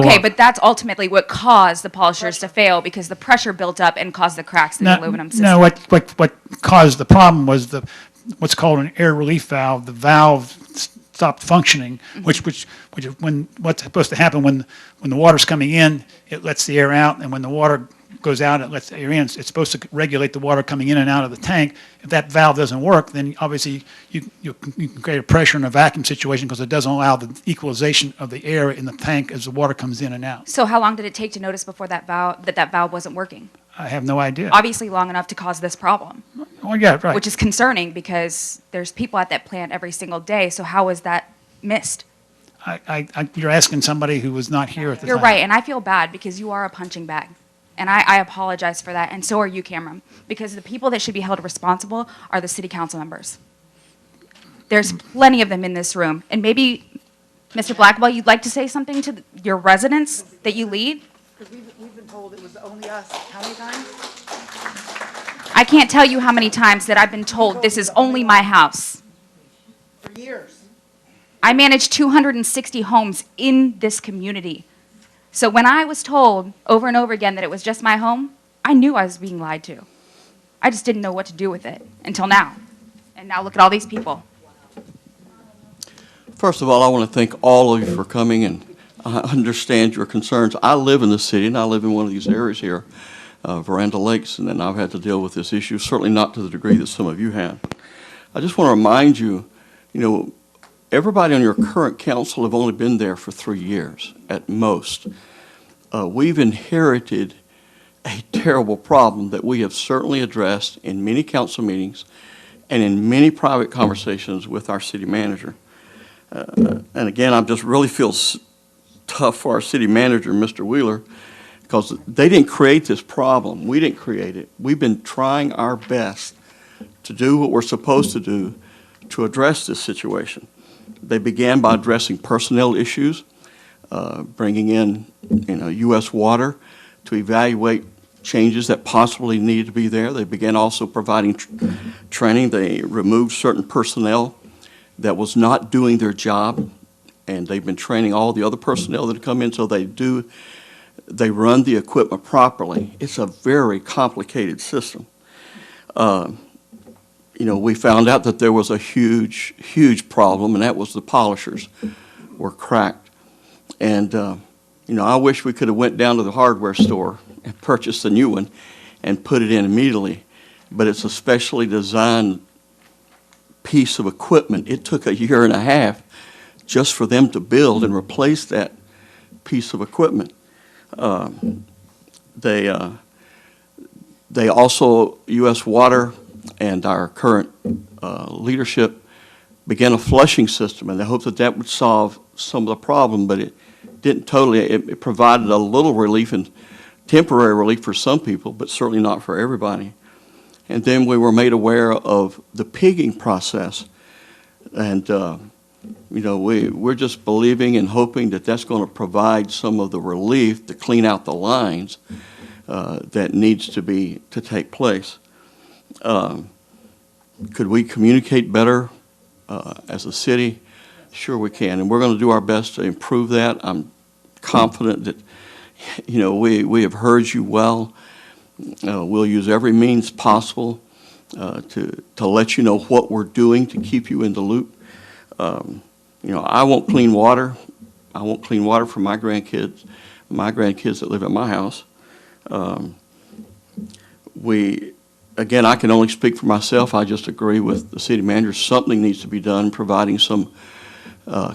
Okay, but that's ultimately what caused the polishers to fail, because the pressure built up and caused the cracks in the aluminum system. No, what caused the problem was what's called an air relief valve. The valve stopped functioning, which when what's supposed to happen when the water's coming in, it lets the air out, and when the water goes out, it lets the air in. It's supposed to regulate the water coming in and out of the tank. If that valve doesn't work, then obviously you can create a pressure in a vacuum situation, because it doesn't allow the equalization of the air in the tank as the water comes in and out. So how long did it take to notice before that valve wasn't working? I have no idea. Obviously long enough to cause this problem. Oh yeah, right. Which is concerning, because there's people at that plant every single day, so how was that missed? You're asking somebody who was not here at the time. You're right, and I feel bad because you are a punching bag. And I apologize for that, and so are you, Cameron, because the people that should be held responsible are the city council members. There's plenty of them in this room, and maybe, Mr. Blackwell, you'd like to say something to your residents that you lead? Because we've been told it was only us. How many times? I can't tell you how many times that I've been told this is only my house. For years. I manage 260 homes in this community. So when I was told over and over again that it was just my home, I knew I was being lied to. I just didn't know what to do with it until now. And now look at all these people. First of all, I want to thank all of you for coming, and I understand your concerns. I live in the city, and I live in one of these areas here, Veranda Lakes, and then I've had to deal with this issue, certainly not to the degree that some of you have. I just want to remind you, everybody on your current council have only been there for 3 years at most. We've inherited a terrible problem that we have certainly addressed in many council meetings and in many private conversations with our city manager. And again, I just really feel tough for our city manager, Mr. Wheeler, because they didn't create this problem. We didn't create it. We've been trying our best to do what we're supposed to do to address this situation. They began by addressing personnel issues, bringing in, U.S. Water to evaluate changes that possibly needed to be there. They began also providing training. They removed certain personnel that was not doing their job, and they've been training all the other personnel that come in so they run the equipment properly. It's a very complicated system. We found out that there was a huge, huge problem, and that was the polishers were cracked. And, I wish we could have went down to the hardware store and purchased a new one and put it in immediately. But it's a specially designed piece of equipment. It took 1.5 years just for them to build and replace that piece of equipment. They also, U.S. Water and our current leadership began a flushing system, and they hoped that would solve some of the problem, but it didn't totally. It provided a little relief and temporary relief for some people, but certainly not for everybody. And then we were made aware of the pigging process, and we're just believing and hoping that that's going to provide some of the relief to clean out the lines that needs to take place. Could we communicate better as a city? Sure we can, and we're going to do our best to improve that. I'm confident that, you know, we have heard you well. We'll use every means possible to let you know what we're doing to keep you in the loop. You know, I won't clean water. I won't clean water for my grandkids that live at my house. Again, I can only speak for myself. I just agree with the city manager. Something needs to be done, providing some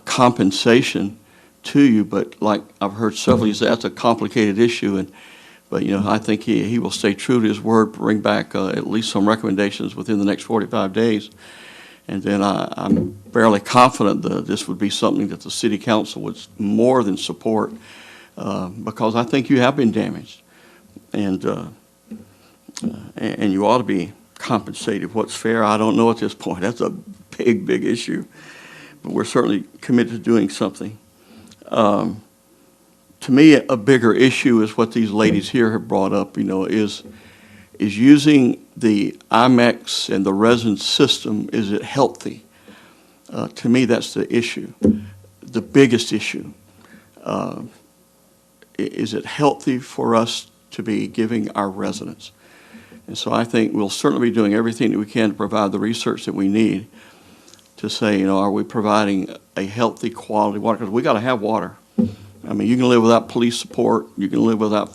compensation to you. But like I've heard several, he said that's a complicated issue. But you know, I think he will stay true to his word, bring back at least some recommendations within the next 45 days. And then I'm fairly confident that this would be something that the city council would more than support, because I think you have been damaged. And you ought to be compensated. What's fair, I don't know at this point. That's a big, big issue. But we're certainly committed to doing something. To me, a bigger issue is what these ladies here have brought up, you know, is using the MIEX and the resin system, is it healthy? To me, that's the issue, the biggest issue. Is it healthy for us to be giving our residents? And so I think we'll certainly be doing everything that we can to provide the research that we need to say, you know, are we providing a healthy quality water? Because we got to have water. I mean, you can live without police support, you can live without the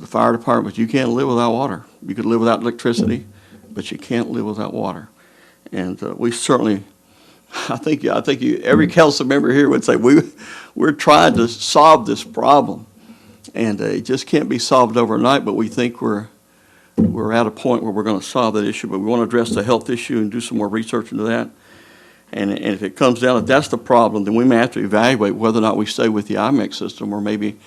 fire department, but you can't live without water. You could live without electricity, but you can't live without water. And we certainly, I think every council member here would say we're trying to solve this problem, and it just can't be solved overnight. But we think we're at a point where we're going to solve that issue. But we want to address the health issue and do some more research into that. And if it comes down, if that's the problem, then we may have to evaluate whether or not we stay with the MIEX system, or maybe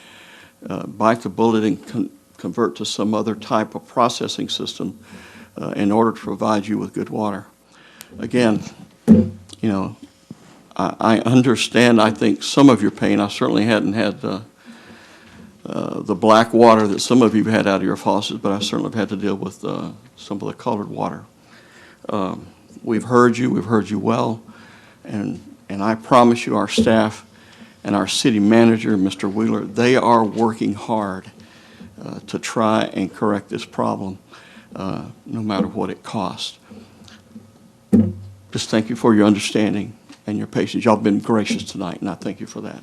bite the bullet and convert to some other type of processing system in order to provide you with good water. Again, you know, I understand, I think, some of your pain. I certainly hadn't had the black water that some of you have had out of your faucets, but I certainly have had to deal with some of the colored water. We've heard you well, and I promise you our staff and our city manager, Mr. Wheeler, they are working hard to try and correct this problem, no matter what it costs. Just thank you for your understanding and your patience. Y'all have been gracious tonight, and I thank you for that.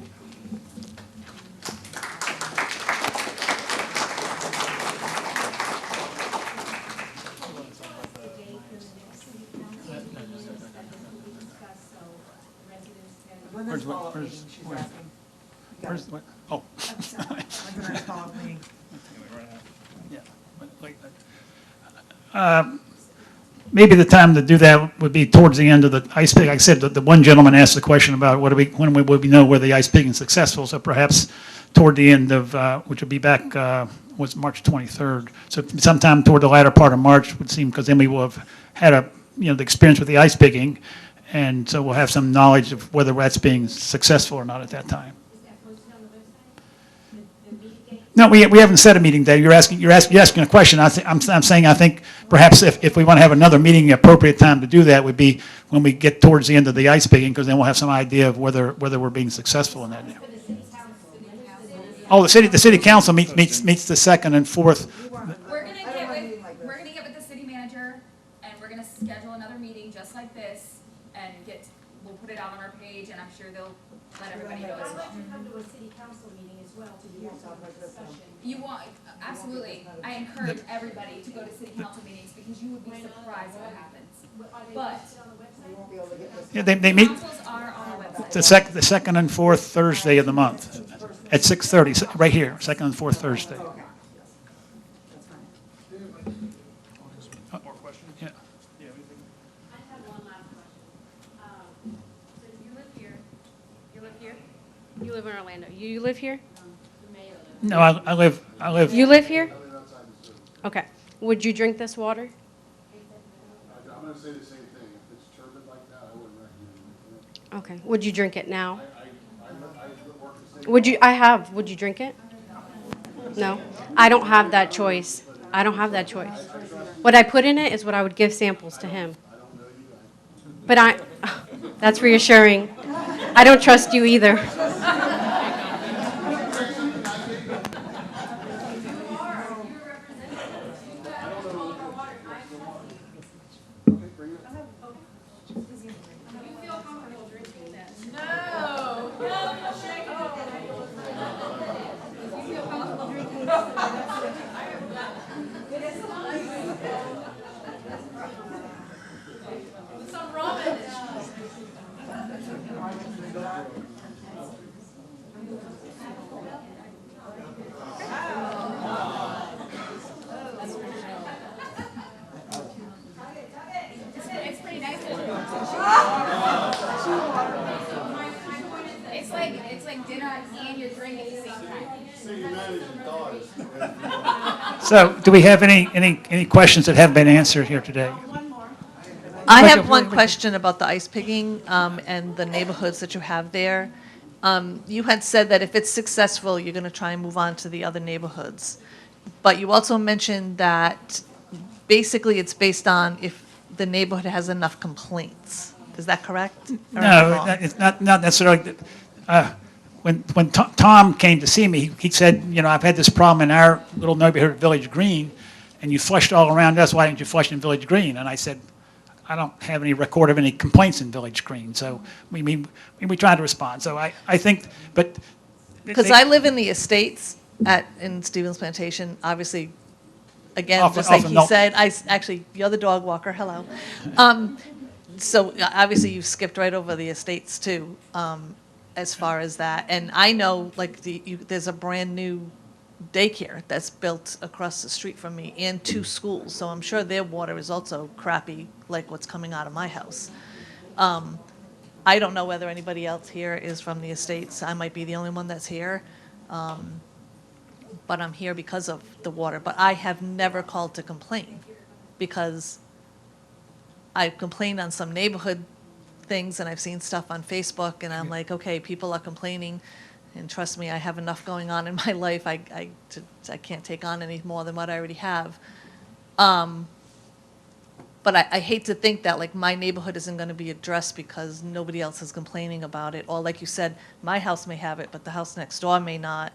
Where's what? Oh. Maybe the time to do that would be towards the end of the ice pick. Like I said, the one gentleman asked the question about when would we know whether the ice picking is successful. So perhaps toward the end of, which would be back, was March 23rd. So sometime toward the latter part of March would seem, because then we will have had the experience with the ice picking, and so we'll have some knowledge of whether that's being successful or not at that time. No, we haven't set a meeting day. You're asking a question. I'm saying I think perhaps if we want to have another meeting, the appropriate time to do that would be when we get towards the end of the ice picking, because then we'll have some idea of whether we're being successful in that. Oh, the city council meets the second and fourth. We're gonna get with the city manager, and we're gonna schedule another meeting just like this, and we'll put it out on our page, and I'm sure they'll let everybody know as well. I'd like to come to a city council meeting as well to hear some of the discussion. You want, absolutely. I encourage everybody to go to city council meetings, because you would be surprised what happens. But Yeah, they meet councils are on the website. the second and fourth Thursday of the month at 6:30, right here, second and fourth Thursday. Okay. That's fine. More questions? Yeah. I have one last question. So you live here, you live in Orlando, you live here? No, I live. You live here? Okay. Would you drink this water? I'm going to say the same thing. If it's turbid like that, I wouldn't recommend it. Okay. Would you drink it now? Would you drink it? No? I don't have that choice. What What I put in it is what I would give samples to him. But that's reassuring. I don't trust you either. It's pretty nice. It's like dinner and your drink at the same time. So do we have any questions that haven't been answered here today? I have one question about the ice picking and the neighborhoods that you have there. You had said that if it's successful, you're going to try and move on to the other neighborhoods. But you also mentioned that basically it's based on if the neighborhood has enough complaints. Is that correct? Or am I No, wrong? it's not necessarily. When Tom came to see me, he said, you know, I've had this problem in our little neighborhood of Village Green, and you flushed all around us. Why didn't you flush in Village Green? And I said, I don't have any record of any complaints in Village Green. So we tried to respond. So I think, but Because I live in the estates in Stevens Plantation, obviously, again, Often- just like often he don't- said, actually, you're the dog walker, hello. So obviously you've skipped right over the estates too, as far as that. And I know, like, there's a brand-new daycare that's built across the street from me and 2 schools, so I'm sure their water is also crappy, like what's coming out of my house. I don't know whether anybody else here is from the estates. I might be the only one that's here. But I'm here because of the water. But I have never called to complain because I've complained on some neighborhood things and I've seen stuff on Facebook and I'm like, okay, people are complaining. And trust me, I have enough going on in my life. I can't take on any more than what I already have. But I hate to think that, like, my neighborhood isn't going to be addressed because nobody else is complaining about it. Or like you said, my house may have it, but the house next door may not.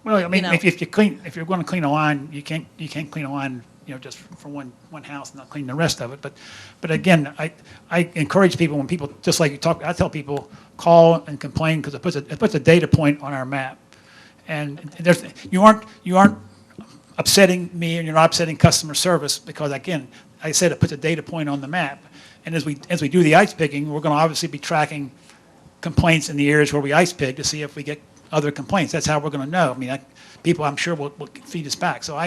well, I mean, know. if you're going to clean a line, you can't clean a line, you know, just for one house and not clean the rest of it. But again, I encourage people when people, just like you talk, I tell people call and complain because it puts a data point on our map, and you aren't upsetting me and you're not upsetting customer service because, again, I said it puts a data point on the map. And as we do the ice picking, we're going to obviously be tracking complaints in the areas where we ice pick to see if we get other complaints. That's how we're going to know. I mean, people, I'm sure, will feed us back. So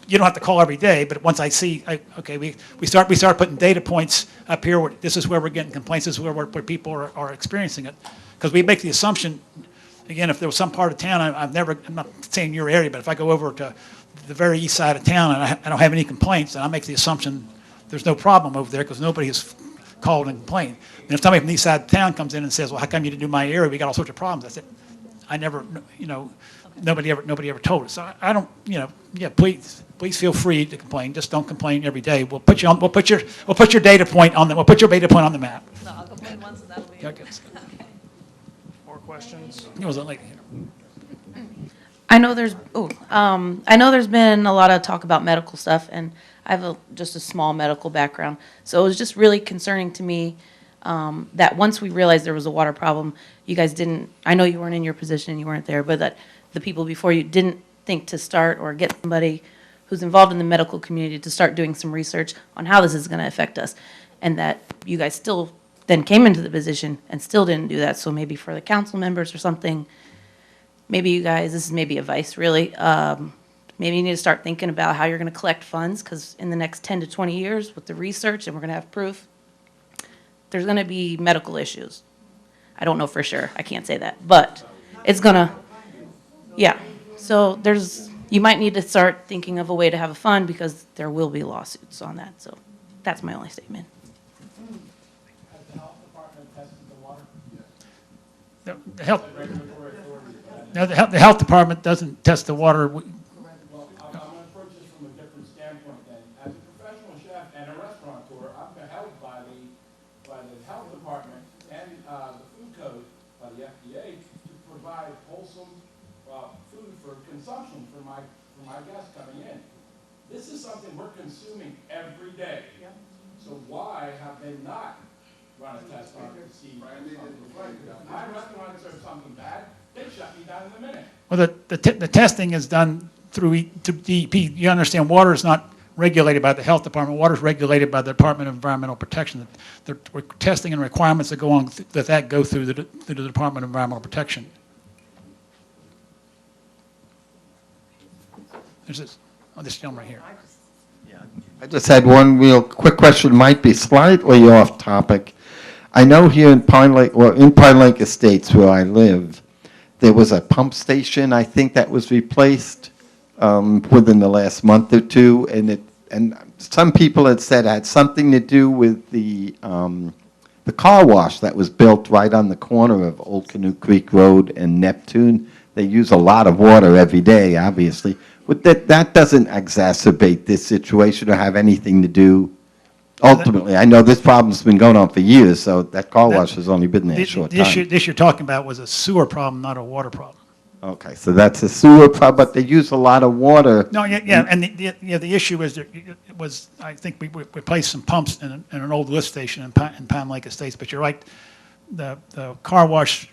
you don't have to call every day, but once I see, okay, we start putting data points up here. This is where we're getting complaints. This is where people are experiencing it. Because we make the assumption, again, if there was some part of town, I'm not saying your area, but if I go over to the very east side of town and I don't have any complaints, then I make the assumption there's no problem over there because nobody has called and complained. And if somebody from the east side of town comes in and says, well, how come you didn't do my area? We got all sorts of problems. I said, I never, you know, nobody ever told us. So I don't, you know, yeah, please feel free to complain. Just don't complain every day. We'll put your data point on the map. No, I'll complain once and that'll be Okay. More questions? There was a lady here. I know there's been a lot of talk about medical stuff, and I have just a small medical background. So it was just really concerning to me that once we realized there was a water problem, you guys didn't, I know you weren't in your position, you weren't there, but that the people before you didn't think to start or get somebody who's involved in the medical community to start doing some research on how this is going to affect us, and that you guys still then came into the position and still didn't do that. So maybe for the council members or something, maybe you guys, this is maybe advice really, maybe you need to start thinking about how you're going to collect funds, because in the next 10 to 20 years with the research, and we're going to have proof, there's going to be medical issues. I don't know for sure. I can't say that. But it's going to, yeah. So you might need to start thinking of a way to have a fund because there will be lawsuits on that. So that's my only statement. The health, no, the health department doesn't test the water. Well, I'm going to approach this from a different standpoint. something we're consuming every day. So why have they not run a test on it to see if something was right? My restaurant serves something bad, they shut me down in a minute. Well, the testing is done through DEP. You understand, water is not regulated by the health department. Water is regulated by the Department of Environmental Protection. The testing and requirements that go on that go through the Department of Environmental Protection. There's this gentleman right here. I just had one real quick question, might be slightly off topic. I know here in Pine Lake, well, in Pine Lake Estates where I live, there was a pump station, I think, that was replaced within the last month or two, and some people had said it had something to do with the car wash that was built right on the corner of Old Canoe Creek Road and Neptune. They use a lot of water every day, obviously. But that doesn't exacerbate this situation or have anything to do. Ultimately, I know this problem's been going on for years, so that car wash has only been there a short time. This you're talking about was a sewer problem, not a water problem. Okay, so that's a sewer problem, but they use a lot of water. No, yeah, and the issue is I think we replaced some pumps in an old lift station in Pine Lake Estates. But you're right, the car wash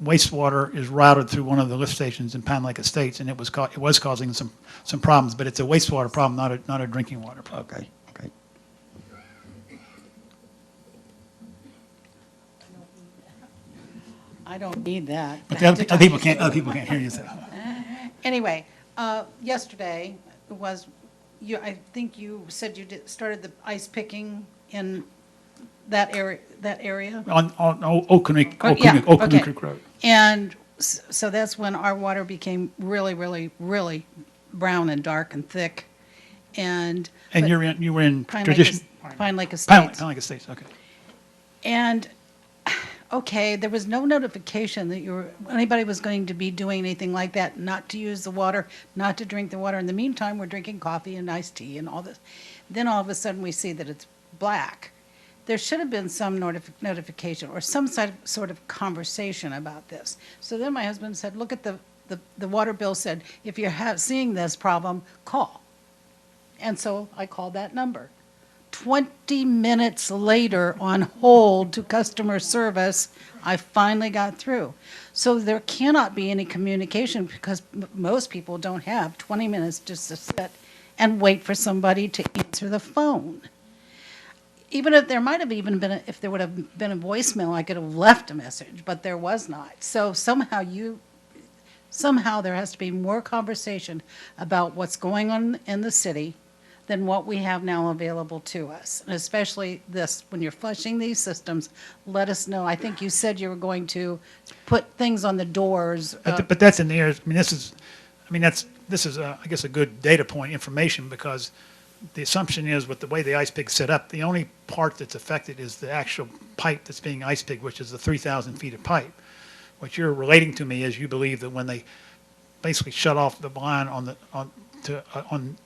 wastewater is routed through one of the lift stations in Pine Lake Estates, and it was causing some problems. But it's a wastewater problem, not a drinking water problem. Okay. I don't need that. But other people can't hear you. So. Anyway, yesterday was, I think you said you started the ice picking in that area? On Oak Canoe Creek Road. And so that's when our water became really, really, really brown and dark and thick. And you were in Pine Lake Estates. Pine Lake Estates, okay. And okay, there was no notification that anybody was going to be doing anything like that, not to use the water, not to drink the water. In the meantime, we're drinking coffee and iced tea and all this. Then all of a sudden we see that it's black. There should have been some notification or some sort of conversation about this. So then my husband said, look at the water bill said, if you're seeing this problem, call. And so I called that number. 20 minutes later, on hold to customer service, I finally got through. So there cannot be any communication because most people don't have 20 minutes just to sit and wait for somebody to answer the phone. Even if there might have even been, if there would have been a voicemail, I could have left a message, but there was not. So somehow there has to be more conversation about what's going on in the city than what we have now available to us. And especially this, when you're flushing these systems, let us know. I think you said you were going to put things on the doors. But that's in the air. This is I guess a good data point information, because the assumption is with the way the ice pig's set up, the only part that's affected is the actual pipe that's being ice pigged, which is the 3,000 feet of pipe. What you're relating to me is you believe that when they basically shut off the line on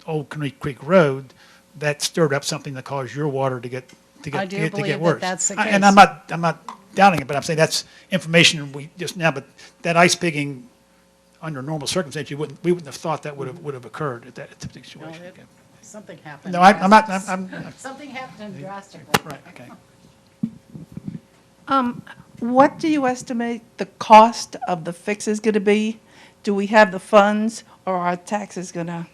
Old Canoe Creek Road, that stirred up something that caused your water to get worse. That's the case. And I'm not doubting it, but I'm saying that's information we just now. But that ice pigging, under normal circumstances, we wouldn't have thought that would have occurred at that particular situation. No, something happened. No, I'm not. Something happened drastically. Right. Okay. What do you estimate the cost of the fix is going to be? Do we have the funds, or are taxes going to?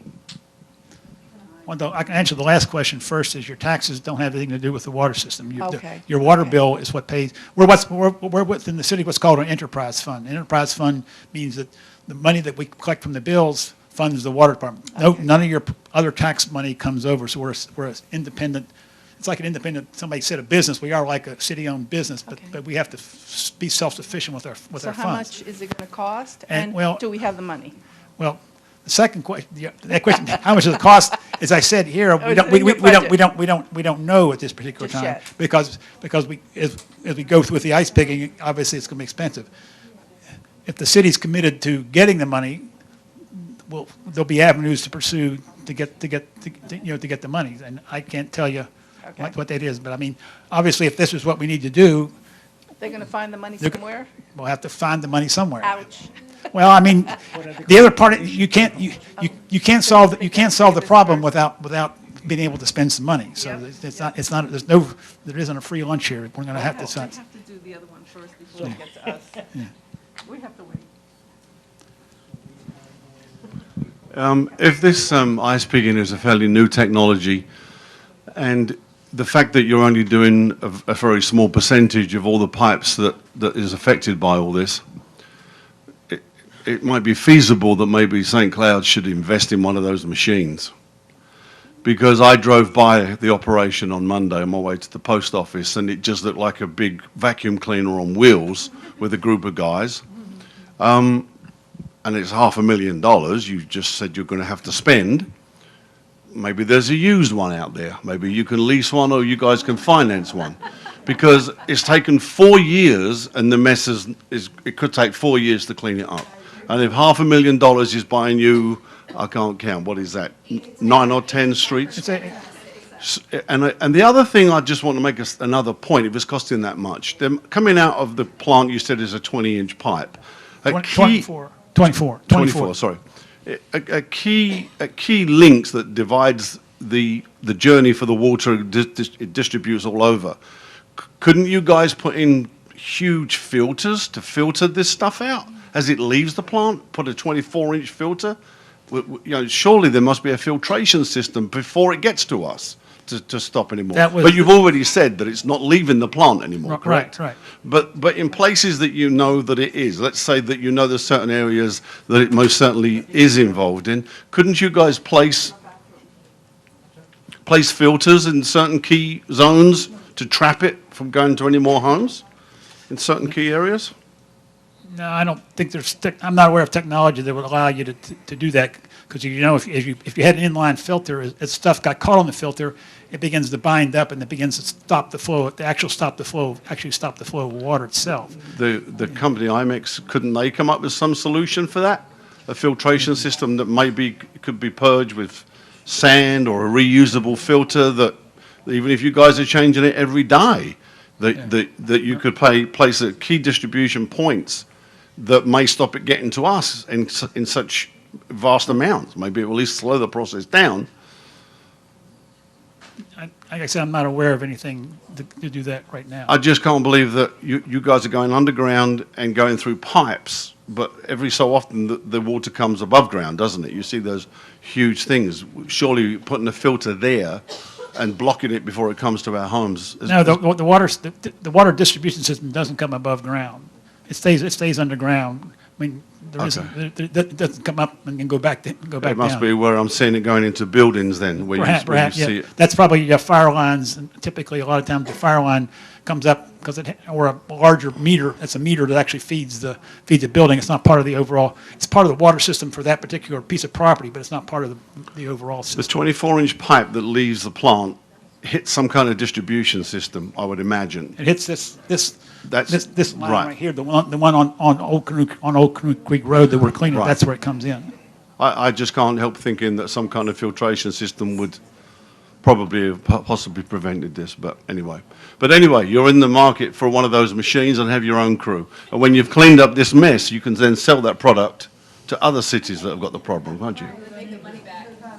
Well, I can answer the last question first. Is your taxes don't have anything to do with the water system. Okay. Your water bill is what pays. We're within the city what's called an enterprise fund. An enterprise fund means that the money that we collect from the bills funds the water department. Okay. None of your other tax money comes over. So we're independent. It's like an independent. Somebody said a business. We are like a city-owned business, but we have to be self-sufficient with our funds. So how much is it going to cost? And do we have the money? Well, the second question, that question, how much does it cost? As I said here, we don't know at this particular Just time yet. because as we go through with the ice picking, obviously it's going to be expensive. If the city's committed to getting the money, there'll be avenues to pursue to get the money, and I can't tell you what that is. But I mean, obviously, if this is what we need to do, They're going to find the money somewhere? we'll have to find the money somewhere. Ouch. Well, I mean, the other part, you can't solve the problem without being able to spend some money. So it's not, there isn't a free lunch here. We're going to have to. We have to do the other one first before we get to us. We have to wait. If this ice pigging is a fairly new technology, and the fact that you're only doing a very small percentage of all the pipes that is affected by all this, it might be feasible that maybe St. Cloud should invest in one of those machines. Because I drove by the operation on Monday on my way to the post office, and it just looked like a big vacuum cleaner on wheels with a group of guys. And it's $500,000 you just said you're going to have to spend. Maybe there's a used one out there. Maybe you can lease one or you guys can finance one. Because it's taken 4 years and the mess it could take 4 years to clean it up. And if $500,000 is buying you, I can't count, what is that, 9 or 10 streets? And the other thing I just want to make another point, if it's costing that much, coming out of the plant you said is a 20-inch pipe. 24, sorry. A key links that divides the journey for the water it distributes all over. Couldn't you guys put in huge filters to filter this stuff out as it leaves the plant? Put a 24-inch filter? You know, surely there must be a filtration system before it gets to us to stop anymore. But you've already said that it's not leaving the plant anymore, correct? Right. But in places that you know that it is, let's say that you know there's certain areas that it most certainly is involved in, couldn't you guys place filters in certain key zones to trap it from going to any more homes in certain key areas? No, I don't think I'm not aware of technology that would allow you to do that, because you know if you had an inline filter, as stuff got caught on the filter, it begins to bind up and it begins to stop the flow. Actually stop the flow of water itself. The company MIEX, couldn't they come up with some solution for that? A filtration system that maybe could be purged with sand or a reusable filter that even if you guys are changing it every day, that you could place at key distribution points that may stop it getting to us in such vast amounts. Maybe it will at least slow the process down. Like I said, I'm not aware of anything to do that right now. I just can't believe that you guys are going underground and going through pipes, but every so often the water comes above ground, doesn't it? You see those huge things. Surely putting a filter there and blocking it before it comes to our homes. No, the water distribution system doesn't come above ground. It stays underground. I mean, it doesn't come up and go back down. It must be where I'm seeing it going into buildings then, where you see it. That's probably your fire lines, and typically a lot of times the fire line comes up or a larger meter. It's a meter that actually feeds the building. It's not part of the overall. It's part of the water system for that particular piece of property, but it's not part of the overall system. This 24-inch pipe that leaves the plant hits some kind of distribution system, I would imagine. It hits this line right here, the one on Old Canoe Creek Road that we're cleaning. Right. That's where it comes in. I just can't help thinking that some kind of filtration system would probably have possibly prevented this, but anyway. But anyway, you're in the market for one of those machines and have your own crew. And when you've cleaned up this mess, you can then sell that product to other cities that have got the problem, can't you?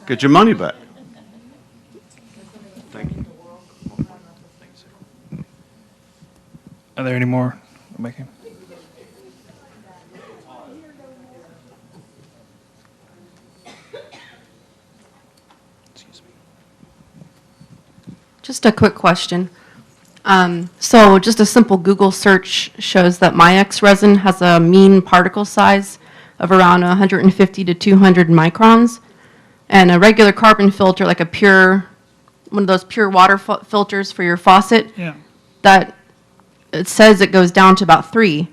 Get your money back. Thank you. Are there any more? Just a quick question. So just a simple Google search shows that MIEX resin has a mean particle size of around 150 to 200 microns, and a regular carbon filter, like one of those pure water filters for your faucet, that it says it goes down to about 3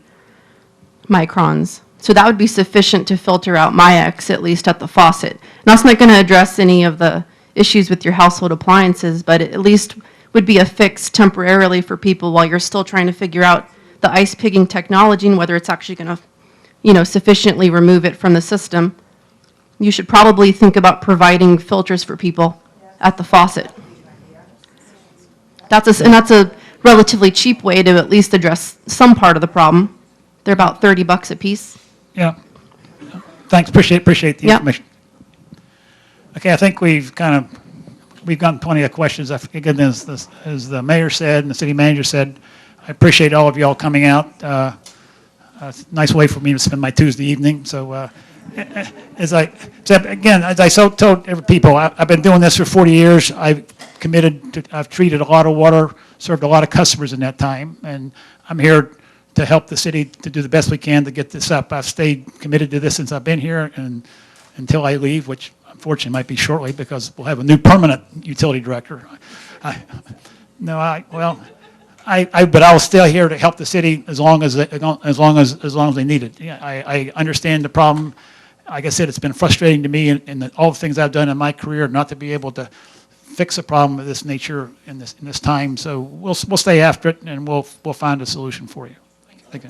microns. So that would be sufficient to filter out MIEX, at least at the faucet. And that's not going to address any of the issues with your household appliances, but it at least would be a fix temporarily for people while you're still trying to figure out the ice pigging technology and whether it's actually going to, sufficiently remove it from the system. You should probably think about providing filters for people at the faucet. And that's a relatively cheap way to at least address some part of the problem. They're about $30 a piece. Yeah. Thanks. Appreciate the information. Okay, I think we've kind of we've gotten plenty of questions. Again, as the mayor said and the city manager said, I appreciate all of y'all coming out. It's a nice way for me to spend my Tuesday evening. So as I said, again, as I told every people, I've been doing this for 40 years. I've treated a lot of water, served a lot of customers in that time, and I'm here to help the city to do the best we can to get this up. I've stayed committed to this since I've been here and until I leave, which unfortunately might be shortly because we'll have a new permanent utility director. But I will stay here to help the city as long as they need it. Yeah, I understand the problem. Like I said, it's been frustrating to me in all the things I've done in my career not to be able to fix a problem of this nature in this time. So we'll stay after it and we'll find a solution for you. Thank you.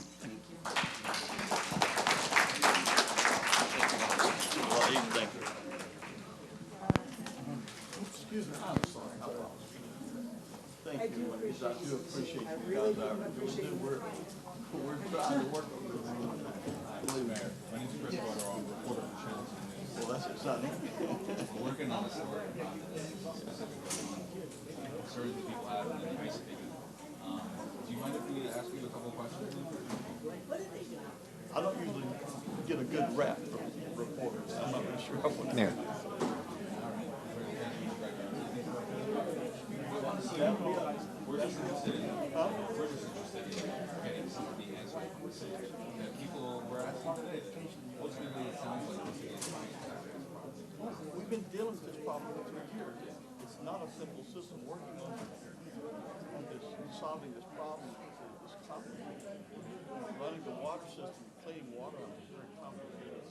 Excuse me, I'm sorry. Thank you, ladies. I do appreciate you guys. I really do. We're trying to work on this. Mayor, my name's Chris Carter. I'm a reporter for Channel 2 News. Well, that's exciting. We're working on a story about concerns that people have in the ice skating. Do you mind if we ask you a couple of questions? I don't usually get a good rap from reporters. I'm not really sure I want to. We're just interested in getting some of the answers from the city that people were asking today. Ultimately, it sounds like the city is trying to tackle this problem. We've been dealing with this problem for 2 years. It's not a simple system working on solving this problem. It's complicated. Running the water system, cleaning water is very complicated.